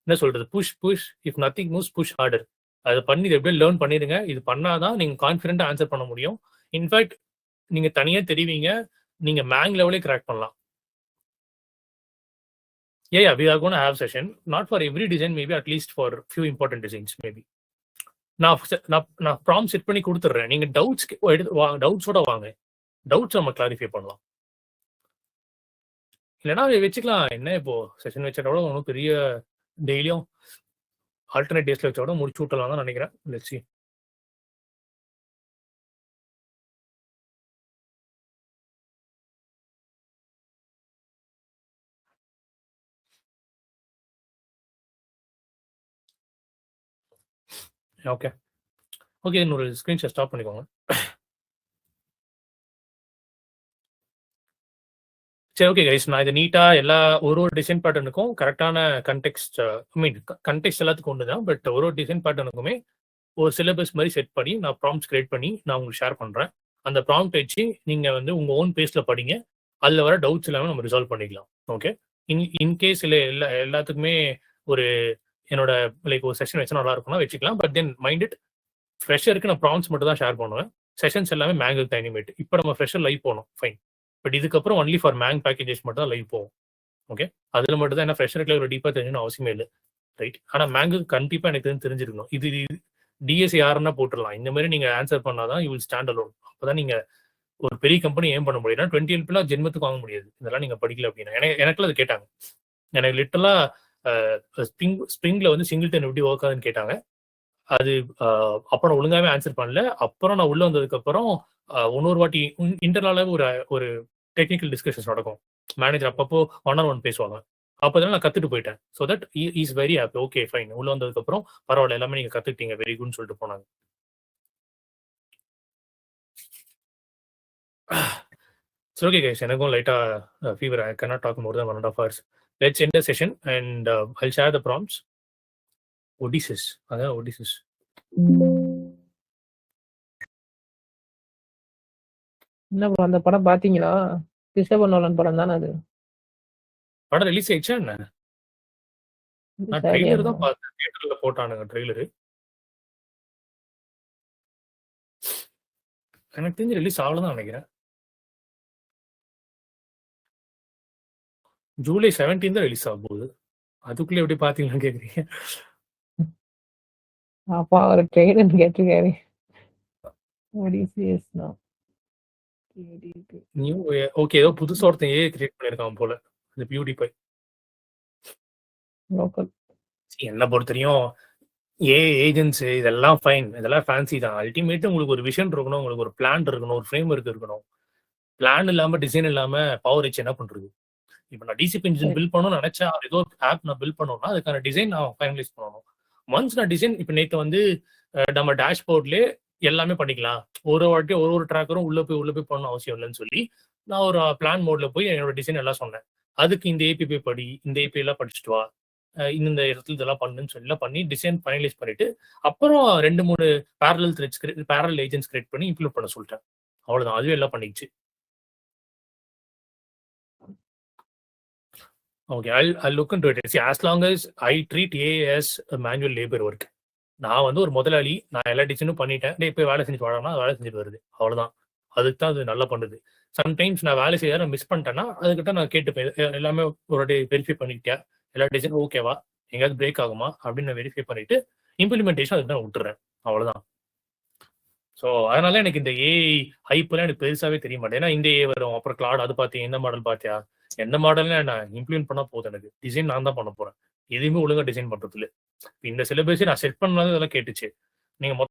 என்ன சொல்றது, push if nothing moves, push harder. அதை பண்ணி எப்படியே learn பண்ணிடுங்க. இது பண்ணாதான் நீங்க கான்ஃபிடென்ட்டா answer பண்ண முடியும். இன்ஃபேக்ட் நீங்க தனியா தெரிவிங்க, நீங்க மேங் லெவலே கிராக் பண்ணலாம். Yeah, we are going to have session, not for every design, maybe at least for few important designs maybe. நான் ப்ராம்ப்ட் செட் பண்ணி கொடுத்துட்றேன். நீங்க டவுட்ஸோட வாங்க, டவுட்ஸ் நம்ம கிளாரிஃபை பண்ணலாம். இல்லைன்னா வச்சுக்கலாம். என்ன இப்போ செஷன் வச்சோட ஒன்றும் பெரிய டெய்லியும் ஆல்டர்னேட் டேஸ்ல வச்சோட முடிச்சு விட்டலாம் தான் நினைக்கிறேன். Let's see. ஓகே இன்னொரு ஸ்க்ரீன்ஷாட் ஸ்டாப் பண்ணிக்கோங்க. சரி, ஓகே கைஸ், நான் இதை நீட்டா எல்லா ஒரு டிசைன் பேட்டர்னுக்கும் கரெக்டான கண்டெக்ஸ்ட், கண்டெக்ஸ்ட் எல்லாத்துக்கும் ஒன்று தான். பட் ஒரு டிசைன் பேட்டர்னுக்குமே ஒரு சிலபஸ் மாதிரி செட் பண்ணி நான் ப்ராம்ப்ட்ஸ் கிரியேட் பண்ணி நான் உங்களுக்கு ஷேர் பண்றேன். அந்த ப்ராம்ப்ட் வச்சு நீங்க வந்து உங்க ஓன் பேஸ்ல படிங்க. அதுல வர டவுட்ஸ் எல்லாமே நம்ம ரிசால்வ் பண்ணிக்கலாம். ஓகே, இன்கேஸ் இல்லை எல்லாத்துக்குமே ஒரு என்னோட லைக் ஒரு செஷன் வச்சா நல்லா இருக்கும்னா வச்சுக்கலாம். பட் தென் மைண்ட் இட், ஃப்ரெஷருக்கு நான் ப்ராம்ப்ட்ஸ் மட்டும் தான் ஷேர் பண்ணுவேன். செஷன்ஸ் எல்லாமே மேங்குக்கு அனிமேட். இப்போ நம்ம ஃப்ரெஷர் லைவ் போகணும், ஃபைன். பட் இதுக்கப்புறம் ஒன்லி ஃபார் மேங் பேக்கேஜஸ் மட்டும் தான் லைவ் போகும். ஓகே, அதில் மட்டும் தான். ஏன்னா ஃப்ரெஷருக்கு ஒரு டீப்பாக தெரிஞ்சணும் அவசியமே இல்லை, ரைட்? ஆனால் மேங்குக்கு கண்டிப்பாக எனக்கு தெரிஞ்சிருக்கணும். இது டிஎஸ்சி யாருன்னா போட்டுடலாம். இந்த மாதிரி நீங்கள் ஆன்சர் பண்ணாதான் யூ வில் ஸ்டாண்ட் அலோன். அப்போ தான் நீங்கள் ஒரு பெரிய கம்பெனி ஏன் பண்ண முடியும்னா 20 எல்பிலாம் ஜென்மத்துக்கு வாங்க முடியாது, இதெல்லாம் நீங்க படிக்கல அப்படின்னா. எனக்குலாம் அது கேட்டாங்க. எனக்கு லிட்டரலா ஸ்ப்ரிங்ல வந்து சிங்கிள்டன் எப்படி ஒர்க் ஆகுதுன்னு கேட்டாங்க. அது அப்ப நான் ஒழுங்காவே ஆன்சர் பண்ணல. அப்புறம் நான் உள்ள வந்ததுக்கப்புறம் இன்னொரு வாட்டி இன்டர்னலா ஒரு ஒரு டெக்னிக்கல் டிஸ்கஷன்ஸ் நடக்கும். மேனேஜர் அப்பப்போ 1 on 1 பேசுவாங்க. அப்பதான் நான் கத்துட்டு போயிட்டேன். So that is very happy. Okay fine. உள்ள வந்ததுக்கப்புறம் பரவால்ல எல்லாமே நீங்க கத்துக்கிட்டீங்க. வெரி குட்ன்னு சொல்லிட்டு போனாங்க. சரி ஓகே கைஸ். எனக்கும் லைட்டா fever. I cannot talk more than 1.5 hours. Let's end the session and I'll share the prompts. ஒடிசிஸ். அதான் ஒடிசிஸ். என்ன ப்ரோ அந்த படம் பார்த்தீங்களா? கிறிஸ்டோபர் நோலன் படம் தானே அது? படம் ரிலீஸ் ஆயிடுச்சா என்ன? நான் சரியா ட்ரெய்லர் ப்ரோ. தான் பார்த்தேன். தியேட்டர்ல போட்டானுங்க ட்ரெய்லரு. எனக்கு தெரிஞ்சு ரிலீஸ் ஆகலன்னு நினைக்கிறேன். ஜூலை 17 தான் ரிலீஸ் ஆக போகுது. அதுக்குள்ள எப்படி பார்த்தீங்கன்னு கேட்குறீங்க? அப்பா ஒரு ட்ரெய்லர் கேட்டிருக்காரு. ஒடிசியஸ்னா. நியூ ஓகே ஏதோ புதுசா ஒருத்தன் ஏஐ கிரியேட் பண்ணியிருக்கான் போல. இந்த பியூட்டிஃபை. லோக்கல். என்ன பொறுத்தவரையும் ஏஐ ஏஜென்ட்ஸ் இதெல்லாம் ஃபைன். இதெல்லாம் ஃபேன்சி தான். அல்டிமேட் உங்களுக்கு ஒரு விஷன் இருக்கணும், உங்களுக்கு ஒரு பிளான் இருக்கணும், ஒரு ஃப்ரேம் ஒர்க் இருக்கணும். பிளான் இல்லாம, டிசைன் இல்லாம பவர் வச்சு என்ன பண்றது? இப்ப நான் டிசிபி இன்ஜின் பில்ட் பண்ணணும்னு நினைச்சா, ஏதோ ஆப் நான் பில்ட் பண்ணணும்னா அதுக்கான டிசைன் நான் ஃபைனலைஸ் பண்ணணும். ஒன்ஸ் நான் டிசைன் இப்ப நேத்து வந்து நம்ம டேஷ்போர்ட்லயே எல்லாமே பண்ணிக்கலாம். ஒரு வாட்டி ஒரு ட்ராக்கரும் உள்ள போய் பண்ணணும் அவசியம் இல்லைன்னு சொல்லி நான் ஒரு பிளான் மோட்ல போய் என்னோட டிசைன் எல்லாம் சொன்னேன். அதுக்கு இந்த ஏபிஐ படி, இந்த ஏபிஐ எல்லாம் படிச்சுட்டு வா, இந்த இடத்துல இதெல்லாம் பண்ணுன்னு சொல்லி பண்ணி டிசைன் ஃபைனலைஸ் பண்ணிட்டு அப்புறம் 2-3 parallel threads parallel agents create பண்ணி இம்ப்ளிமெண்ட் பண்ண சொல்லிட்டேன். அவ்வளவுதான். அதுவே எல்லாம் பண்ணிடுச்சு. Okay. I'll look into it. See, as long as I treat AI as a manual labor work. நான் வந்து ஒரு முதலாளி. நான் எல்லா டிசைனும் பண்ணிட்டேன். டேய் போய் வேலை செஞ்சுட்டு வாடான்னா வேலை செஞ்சுட்டு வருது. அவ்வளவுதான். அதுக்கு தான் அது நல்லா பண்ணுது. சம்டைம்ஸ் நான் வேலை செய்ய மிஸ் பண்ணிட்டேன்னா அதுக்கிட்ட நான் கேட்டுப்பேன். எல்லாமே ஒரு வாட்டி வெரிஃபை பண்ணிக்கிட்டியா? எல்லா டிசைனும் ஓகேவா? எங்கேயாவது பிரேக் ஆகுமா? அப்படின்னு நான் வெரிஃபை பண்ணிட்டு இம்ப்ளிமெண்டேஷன் அதுக்கு நான் விட்டுறேன். அவ்வளவுதான். ஸோ அதனால எனக்கு இந்த ஏஐ ஹைப்லாம் எனக்கு பெருசாவே தெரிய மாட்டேன். ஏன்னா இந்த ஏஐ வரும், அப்புறம் கிளாட் அது பார்த்தியா, இந்த மாடல் பார்த்தியா? எந்த மாடலும் நான் இம்ப்ளிமெண்ட் பண்ணா போதும். எனக்கு டிசைன் நான் தான் பண்ண போறேன். எதுவுமே ஒழுங்கா டிசைன் பண்றது இல்ல. இந்த சிலபஸே நான் செட் பண்ணாலும் இதெல்லாம் கேட்டுச்சு. நீங்க